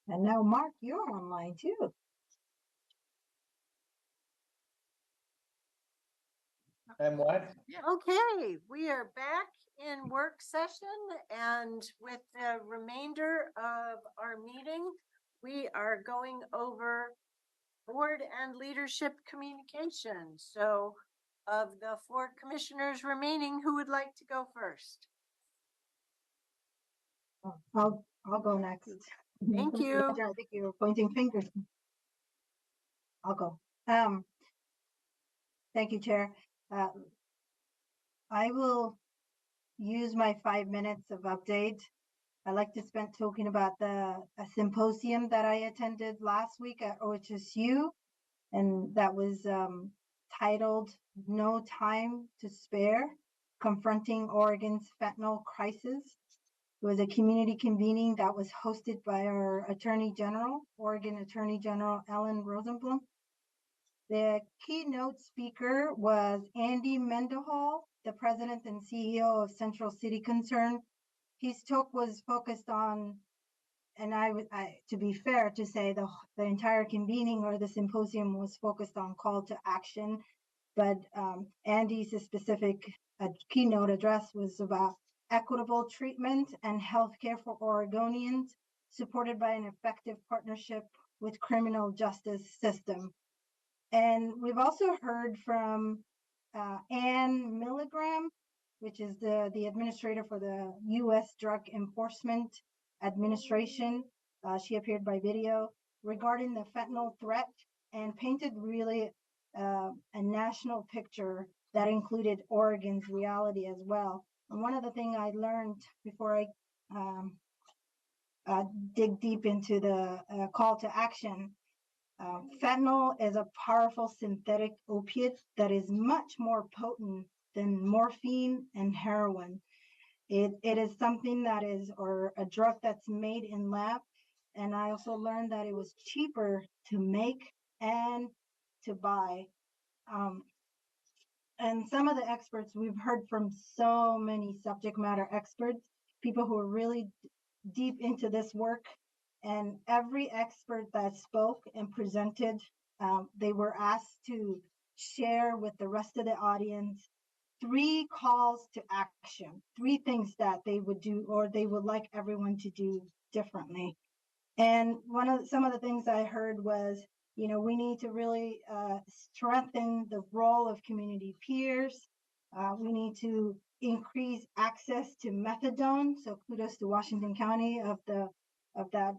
And now, Mark, you're online too. And what? Okay, we are back in work session, and with the remainder of our meeting, we are going over board and leadership communication. So of the 4 commissioners remaining, who would like to go first? I'll go next. Thank you. I think you're pointing fingers. I'll go. Thank you, Chair. I will use my 5 minutes of update. I like to spend talking about a symposium that I attended last week at OHSU, and that was titled "No Time to Spare: Confronting Oregon's Fentanyl Crisis." It was a community convening that was hosted by our Attorney General, Oregon Attorney General Ellen Rosenblum. The keynote speaker was Andy Mendenhall, the president and CEO of Central City Concern. His talk was focused on, and to be fair to say, the entire convening or the symposium was focused on call to action, but Andy's specific keynote address was about equitable treatment and healthcare for Oregonians, supported by an effective partnership with criminal justice system. And we've also heard from Ann Milligram, which is the administrator for the U.S. Drug Enforcement Administration. She appeared by video regarding the fentanyl threat and painted really a national picture that included Oregon's reality as well. And one of the things I learned before I dig deep into the call to action, fentanyl is a powerful synthetic opiate that is much more potent than morphine and heroin. It is something that is, or a drug that's made in lab. And I also learned that it was cheaper to make and to buy. And some of the experts, we've heard from so many subject matter experts, people who are really deep into this work. And every expert that spoke and presented, they were asked to share with the rest of the audience 3 calls to action, 3 things that they would do or they would like everyone to do differently. And some of the things I heard was, we need to really strengthen the role of community peers. We need to increase access to methadone. So kudos to Washington County of that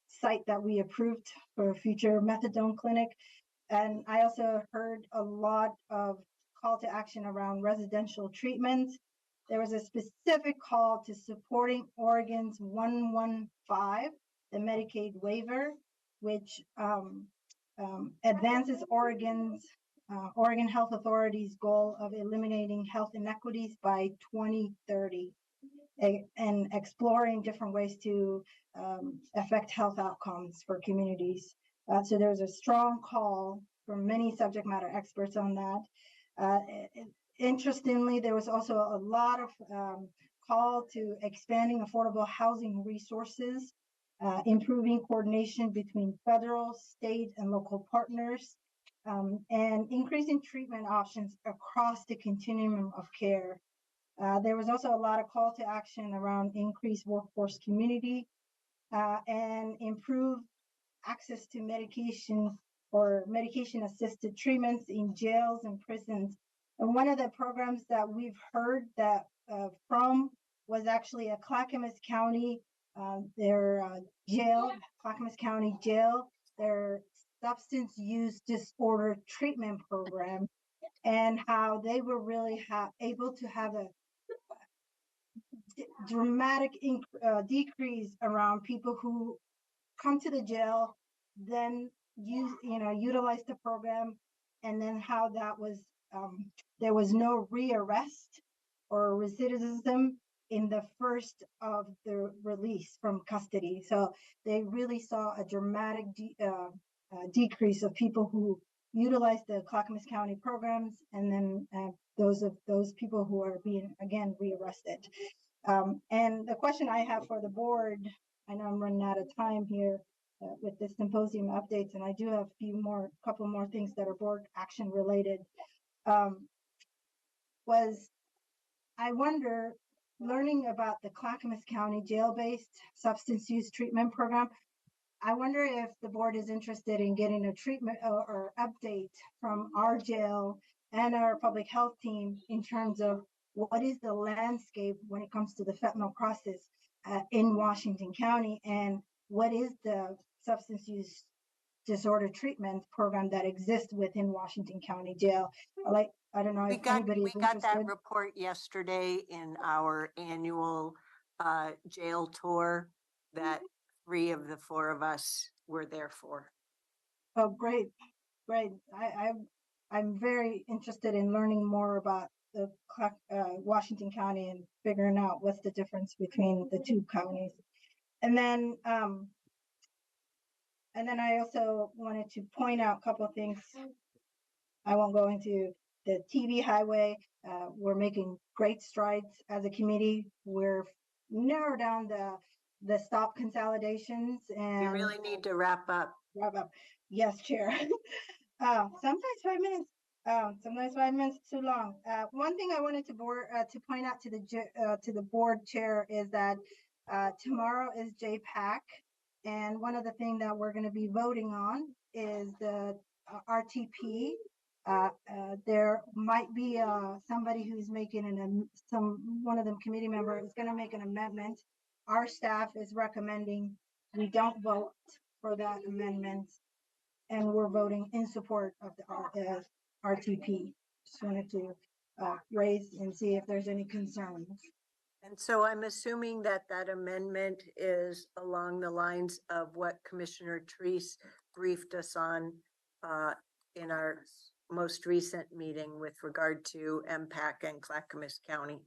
site that we approved for a future methadone clinic. And I also heard a lot of call to action around residential treatment. There was a specific call to supporting Oregon's 115, the Medicaid waiver, which advances Oregon Health Authority's goal of eliminating health inequities by 2030 and exploring different ways to affect health outcomes for communities. So there's a strong call from many subject matter experts on that. Interestingly, there was also a lot of call to expanding affordable housing resources, improving coordination between federal, state, and local partners, and increasing treatment options across the continuum of care. There was also a lot of call to action around increased workforce community and improve access to medication or medication-assisted treatments in jails and prisons. And one of the programs that we've heard that from was actually a Clackamas County, their jail, Clackamas County Jail, their substance use disorder treatment program, and how they were really able to have a dramatic decrease around people who come to the jail, then utilize the program, and then how that was there was no rearrest or recidivism in the first of the release from custody. So they really saw a dramatic decrease of people who utilize the Clackamas County programs, and then those people who are being again rearrested. And the question I have for the board I know I'm running out of time here with the symposium updates, and I do have couple more things that are board action related. Was I wonder, learning about the Clackamas County jail-based substance use treatment program, I wonder if the board is interested in getting a treatment or update from our jail and our public health team in terms of what is the landscape when it comes to the fentanyl crisis in Washington County, and what is the substance use disorder treatment program that exists within Washington County Jail. I don't know if anybody is We got that interested. report yesterday in our annual jail tour that 3 of the 4 of us were there for. Oh, great. I'm very interested in learning more about the Washington County and figuring out what's the difference between the 2 counties. And then I also wanted to point out a couple of things. I won't go into the TV highway. We're making great strides as a committee. We're narrow down the stop consolidations, and We really need to wrap up. Yes, Chair. Sometimes 5 minutes. Sometimes 5 minutes too long. One thing I wanted to point out to the board chair is that tomorrow is JPAC, and one of the things that we're going to be voting on is the RTP. There might be somebody who's making one of them committee member is going to make an amendment. Our staff is recommending we don't vote for that amendment, and we're voting in support of the RTP. Just wanted to raise and see if there's any concerns. And so I'm assuming that that amendment is along the lines of what Commissioner Treese briefed us on in our most recent meeting with regard to MPAC and Clackamas County.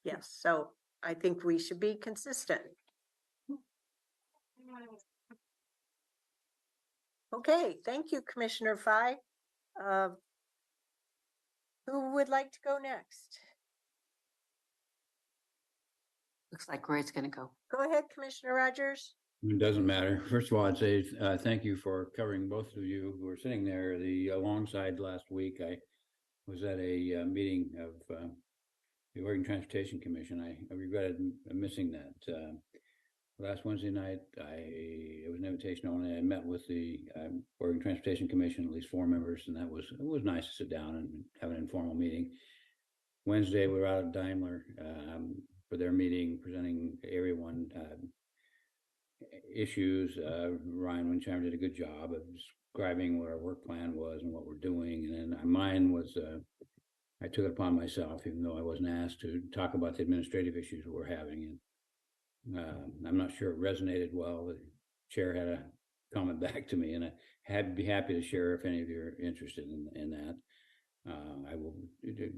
Yes, so I think we should be consistent. Okay, thank you, Commissioner Fye. Who would like to go next? Looks like Roy's going to go. Go ahead, Commissioner Rogers. It doesn't matter. First of all, I'd say thank you for covering, both of you who were sitting there alongside last week. I was at a meeting of the Oregon Transportation Commission. I regretted missing that. Last Wednesday night, it was an invitation only. I met with the Oregon Transportation Commission, at least 4 members, and it was nice to sit down and have an informal meeting. Wednesday, we were out at Daimler for their meeting, presenting Area 1 issues. Ryan Wincheimer did a good job of describing what our work plan was and what we're doing. And then mine was, I took it upon myself, even though I wasn't asked, to talk about the administrative issues that we're having. And I'm not sure it resonated well. The chair had a comment back to me, and I'd be happy to share if any of you are interested in that. I will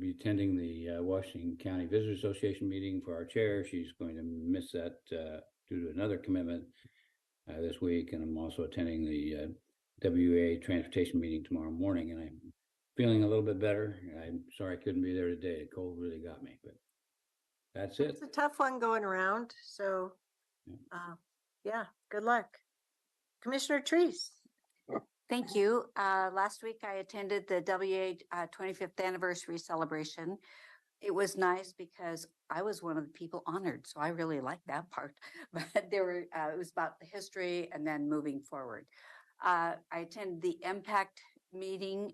be attending the Washington County Visitors Association meeting for our chair. She's going to miss that due to another commitment this week, and I'm also attending the WA transportation meeting tomorrow morning, and I'm feeling a little bit better. I'm sorry I couldn't be there today. The cold really got me, but that's it. It's a tough one going around, so yeah, good luck. Commissioner Treese. Thank you. Last week I attended the WA 25th anniversary celebration. It was nice because I was one of the people honored, so I really liked that part. But it was about the history and then moving forward. I attended the impact meeting.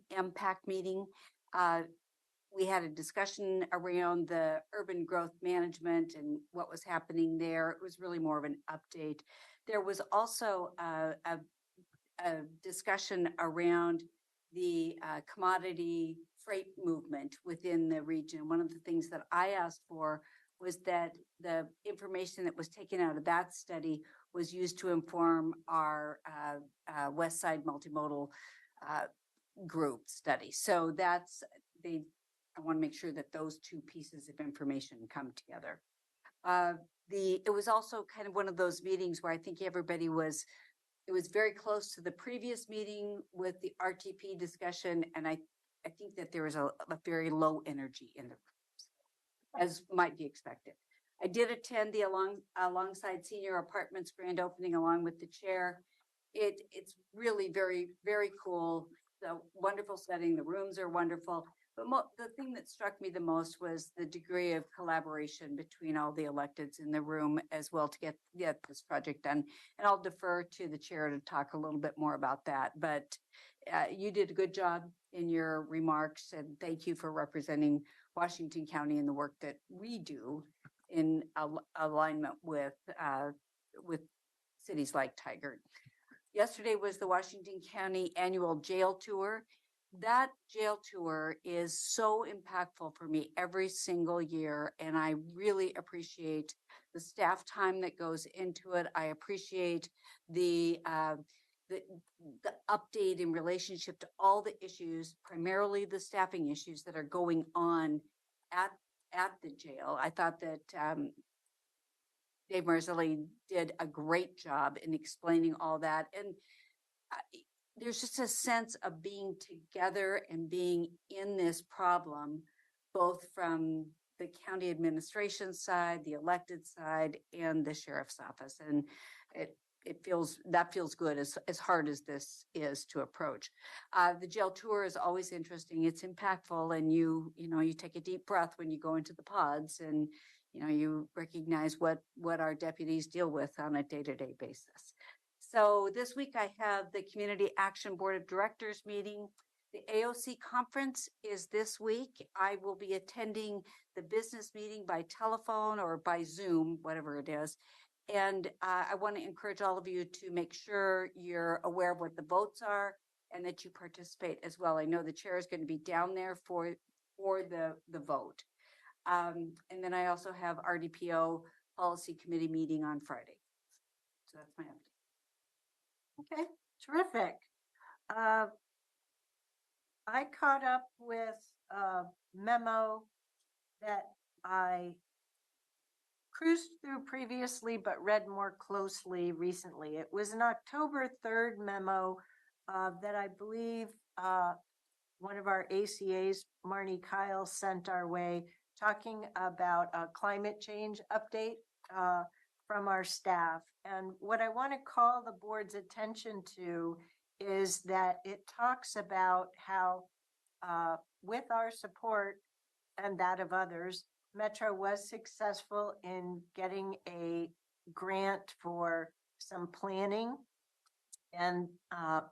We had a discussion around the urban growth management and what was happening there. It was really more of an update. There was also a discussion around the commodity freight movement within the region. One of the things that I asked for was that the information that was taken out of that study was used to inform our West Side multimodal group study. So I want to make sure that those 2 pieces of information come together. It was also kind of one of those meetings where I think everybody it was very close to the previous meeting with the RTP discussion. And I think that there was a very low energy in the room, as might be expected. I did attend the alongside senior apartments grand opening along with the chair. It's really very, very cool. The wonderful setting, the rooms are wonderful. But the thing that struck me the most was the degree of collaboration between all the electeds in the room as well to get this project done. And I'll defer to the chair to talk a little bit more about that. But you did a good job in your remarks, and thank you for representing Washington County and the work that we do in alignment with cities like Tigard. Yesterday was the Washington County annual jail tour. That jail tour is so impactful for me every single year, and I really appreciate the staff time that goes into it. I appreciate the update in relationship to all the issues, primarily the staffing issues that are going on at the jail. I thought that Dave Marzilli did a great job in explaining all that. And there's just a sense of being together and being in this problem, both from the county administration side, the elected side, and the sheriff's office. And that feels good as hard as this is to approach. The jail tour is always interesting. It's impactful, and you take a deep breath when you go into the pods, and you recognize what our deputies deal with on a day-to-day basis. So this week I have the Community Action Board of Directors meeting. The AOC conference is this week. I will be attending the business meeting by telephone or by Zoom, whatever it is. And I want to encourage all of you to make sure you're aware of what the votes are and that you participate as well. I know the chair is going to be down there for the vote. And then I also have RDPO Policy Committee meeting on Friday. So that's my update. Okay, terrific. I caught up with a memo that I cruised through previously, but read more closely recently. It was an October 3rd memo that I believe one of our ACAs, Marnie Kyle, sent our way, talking about a climate change update from our staff. And what I want to call the board's attention to is that it talks about how with our support and that of others, Metro was successful in getting a grant for some planning. And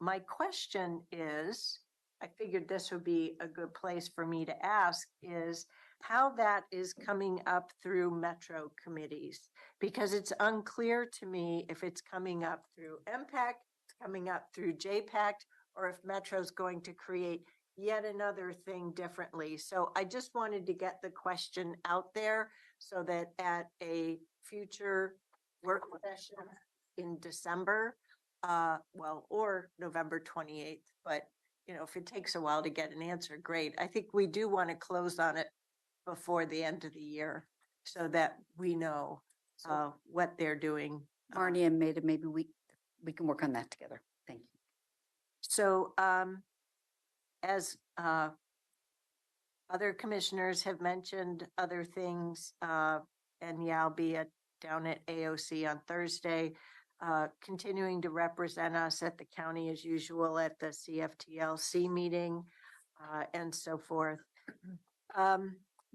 my question is, I figured this would be a good place for me to ask, is how that is coming up through Metro committees, because it's unclear to me if it's coming up through MPAC, it's coming up through JPAC, or if Metro's going to create yet another thing differently. So I just wanted to get the question out there so that at a future work session in December, or November 28th, but if it takes a while to get an answer, great. I think we do want to close on it before the end of the year so that we know what they're doing. Marnie and Maida, maybe we can work on that together. Thank you. So as other commissioners have mentioned other things, and I'll be down at AOC on Thursday, continuing to represent us at the county as usual at the CFTLC meeting and so forth.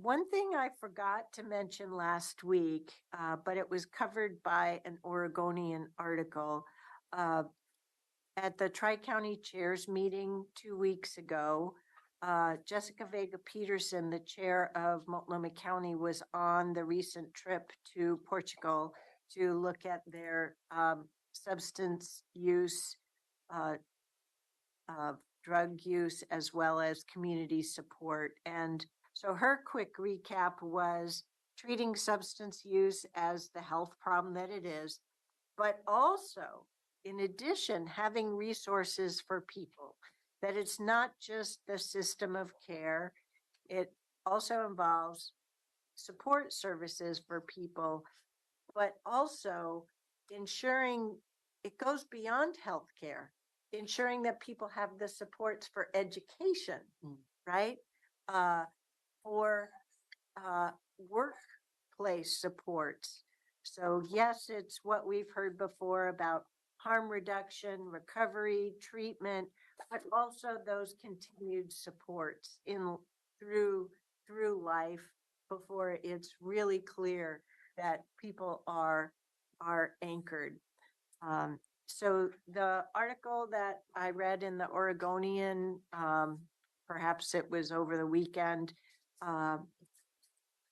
One thing I forgot to mention last week, but it was covered by an Oregonian article at the Tri-County Chairs meeting 2 weeks ago. Jessica Vega Peterson, the chair of Multnomah County, was on the recent trip to Portugal to look at their substance use, drug use, as well as community support. And so her quick recap was treating substance use as the health problem that it is, but also, in addition, having resources for people, that it's not just the system of care, it also involves support services for people, but also ensuring it goes beyond healthcare, ensuring that people have the supports for education, right? For workplace supports. So yes, it's what we've heard before about harm reduction, recovery, treatment, but also those continued supports through life before it's really clear that people are anchored. So the article that I read in the Oregonian, perhaps it was over the weekend,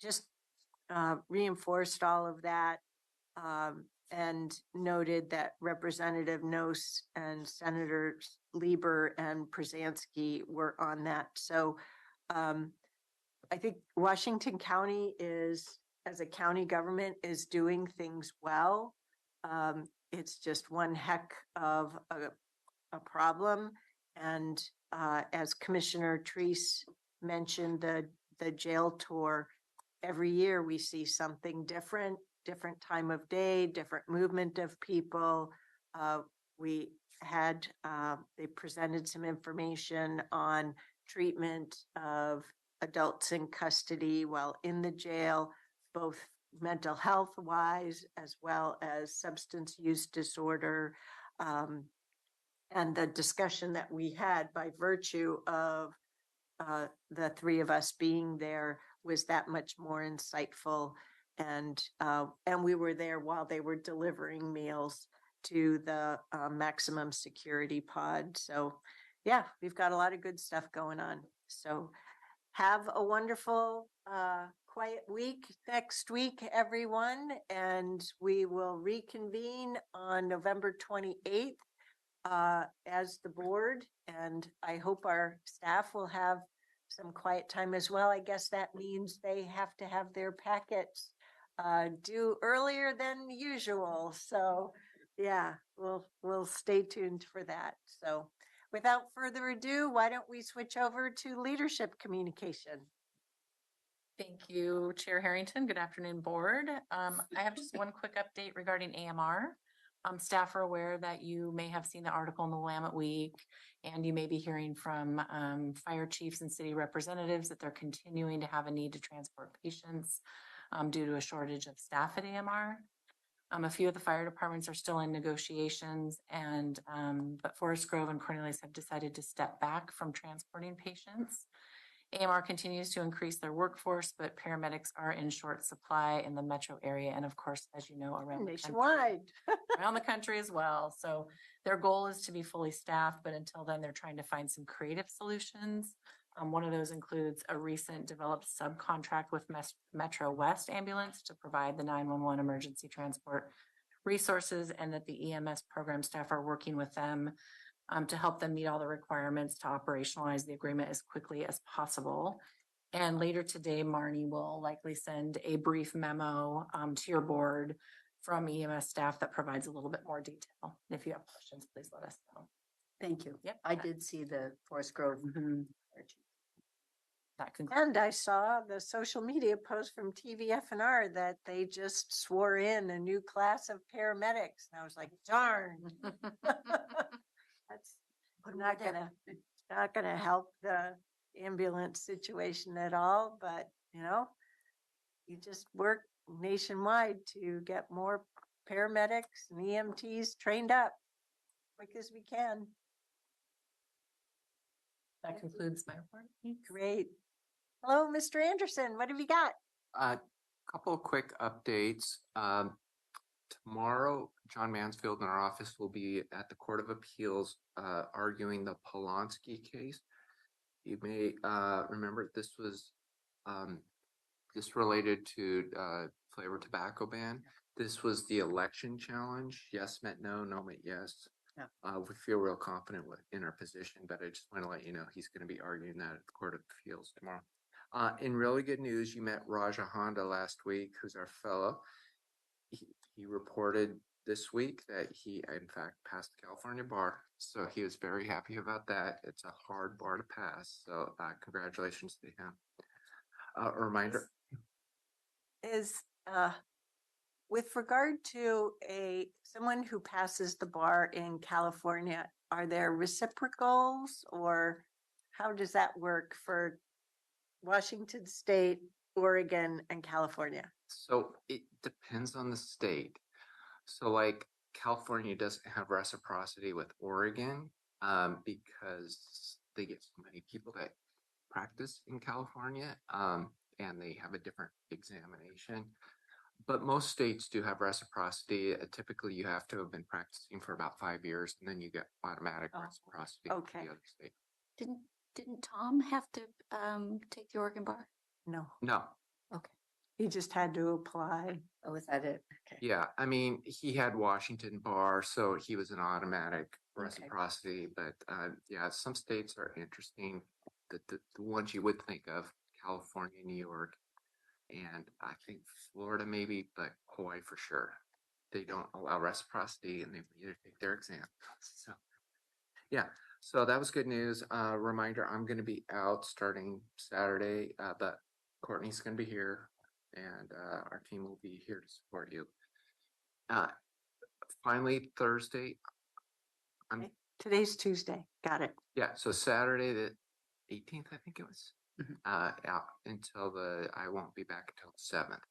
just reinforced all of that, and noted that Representative Nose and Senators Lieber and Przanski were on that. So I think Washington County as a county government, is doing things well. It's just one heck of a problem. And as Commissioner Treese mentioned, the jail tour, every year we see something different time of day, different movement of people. We had, they presented some information on treatment of adults in custody while in the jail, both mental health wise as well as substance use disorder. And the discussion that we had by virtue of the three of us being there was that much more insightful. And we were there while they were delivering meals to the maximum security pod. So yeah, we've got a lot of good stuff going on. So have a wonderful, quiet week next week, everyone. And we will reconvene on November 28th as the board. And I hope our staff will have some quiet time as well. I guess that means they have to have their packets due earlier than usual. So yeah, we'll stay tuned for that. So without further ado, why don't we switch over to leadership communication? Thank you, Chair Harrington. Good afternoon, board. I have just one quick update regarding AMR. Staff are aware that you may have seen the article in the Willamette Week, and you may be hearing from fire chiefs and city representatives that they're continuing to have a need to transport patients due to a shortage of staff at AMR. A few of the fire departments are still in negotiations, and but Forest Grove and Cornelius have decided to step back from transporting patients. AMR continues to increase their workforce, but paramedics are in short supply in the metro area, and of course, as you know, around nationwide, around the country as well. So their goal is to be fully staffed, but until then, they're trying to find some creative solutions. One of those includes a recent developed subcontract with Metro West Ambulance to provide the 911 emergency transport resources, and that the EMS program staff are working with them to help them meet all the requirements to operationalize the agreement as quickly as possible. And later today, Marnie will likely send a brief memo to your board from EMS staff that provides a little bit more detail. If you have questions, please let us know. Thank you. Yep. I did see the Forest Grove. And I saw the social media post from TVFNR that they just swore in a new class of paramedics. And I was like, darn. That's not gonna help the ambulance situation at all, but you know, you just work nationwide to get more paramedics and EMTs trained up quick as we can. That concludes my report. Great. Hello, Mr. Anderson. What have you got? A couple of quick updates. Tomorrow, John Mansfield in our office will be at the Court of Appeals arguing the Polonsky case. You may remember this was this related to flavor tobacco ban. This was the election challenge. Yes meant no, no meant yes. Yeah. We feel real confident in our position, but I just want to let you know he's going to be arguing that at the Court of Appeals tomorrow. In really good news, you met Raja Honda last week, who's our fellow. He reported this week that he, in fact, passed the California bar. So he was very happy about that. It's a hard bar to pass. So congratulations to him. A reminder is with regard to someone who passes the bar in California, are there reciprocals, or how does that work for Washington State, Oregon, and California? So it depends on the state. So like California doesn't have reciprocity with Oregon because they get so many people that practice in California and they have a different examination. But most states do have reciprocity. Typically, you have to have been practicing for about 5 years, and then you get automatic reciprocity with okay. the other state. Didn't Tom have to take the Oregon bar? No, No, Okay. he just had to apply. Oh, is that it? Okay. yeah, I mean, he had Washington bar, so he was an automatic Okay. reciprocity. But yeah, some states are interesting. The ones you would think of: California, New York, and I think Florida maybe, but Hawaii for sure. They don't allow reciprocity, and they want you to take their exam. So yeah, so that was good news. Reminder: I'm going to be out starting Saturday, but Courtney's going to be here, and our team will be here to support you. Finally, Thursday. Today's Tuesday. Got it. Yeah, so Saturday the 18th, I think it was. Mhm. Out until I won't be back until the 7th.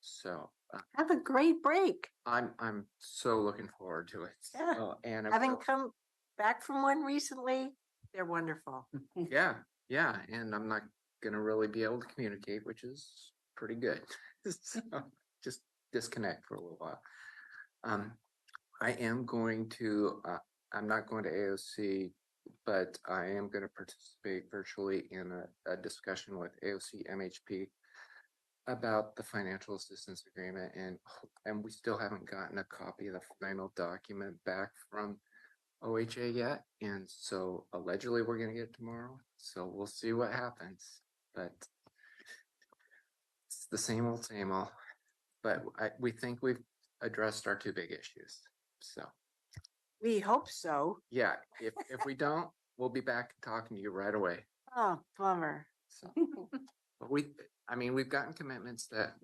So Have a great break. I'm so looking forward to it. Yeah. So, and Having come back from one recently, they're wonderful. yeah, and I'm not gonna really be able to communicate, which is pretty good. So just disconnect for a little while. I am going to. I'm not going to AOC, but I am going to participate virtually in a discussion with AOC MHP about the financial assistance agreement, and we still haven't gotten a copy of the final document back from OHA yet, and so allegedly we're going to get it tomorrow. So we'll see what happens, but it's the same old, same old. But we think we've addressed our two big issues. So We hope so. yeah, if we don't, we'll be back talking to you right away. Oh, bummer. So, but we've gotten commitments that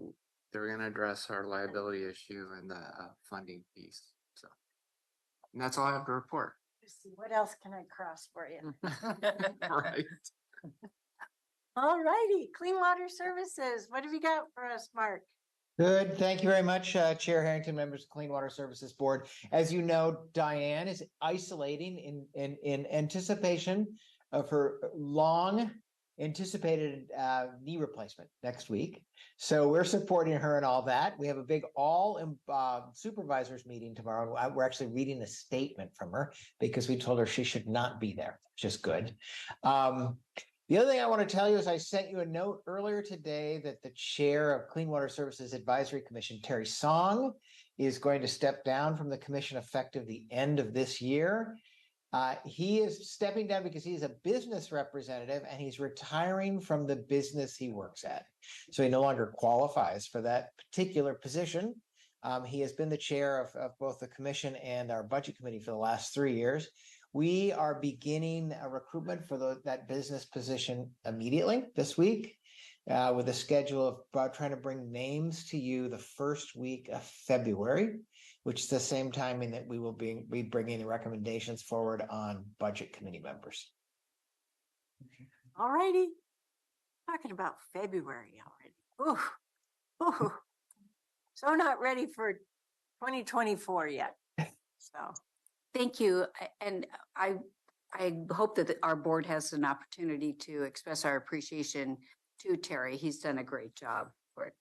they're going to address our liability issue and the funding piece. So, and that's all I have to report. Let's see, what else can I cross for you? Right. All righty, Clean Water Services. What have you got for us, Mark? Good. Thank you very much, Chair Harrington, members of Clean Water Services Board. As you know, Diane is isolating in anticipation of her long anticipated knee replacement next week. So we're supporting her and all that. We have a big all supervisors meeting tomorrow. We're actually reading a statement from her because we told her she should not be there, which is good. The other thing I want to tell you is I sent you a note earlier today that the chair of Clean Water Services Advisory Commission, Terry Song, is going to step down from the commission effective the end of this year. He is stepping down because he's a business representative and he's retiring from the business he works at. So he no longer qualifies for that particular position. He has been the chair of both the commission and our budget committee for the last 3 years. We are beginning a recruitment for that business position immediately this week with a schedule of trying to bring names to you the first week of February, which is the same timing that we will be bringing the recommendations forward on budget committee members. All righty. Talking about February already. Ooh. So not ready for 2024 yet. So. Thank you. And I hope that our board has an opportunity to express our appreciation to Terry. He's done a great job for it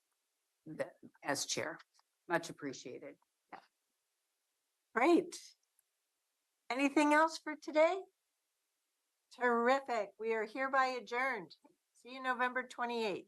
as chair. Much appreciated. Yeah. Great. Anything else for today? Terrific. We are hereby adjourned. See you November 28th.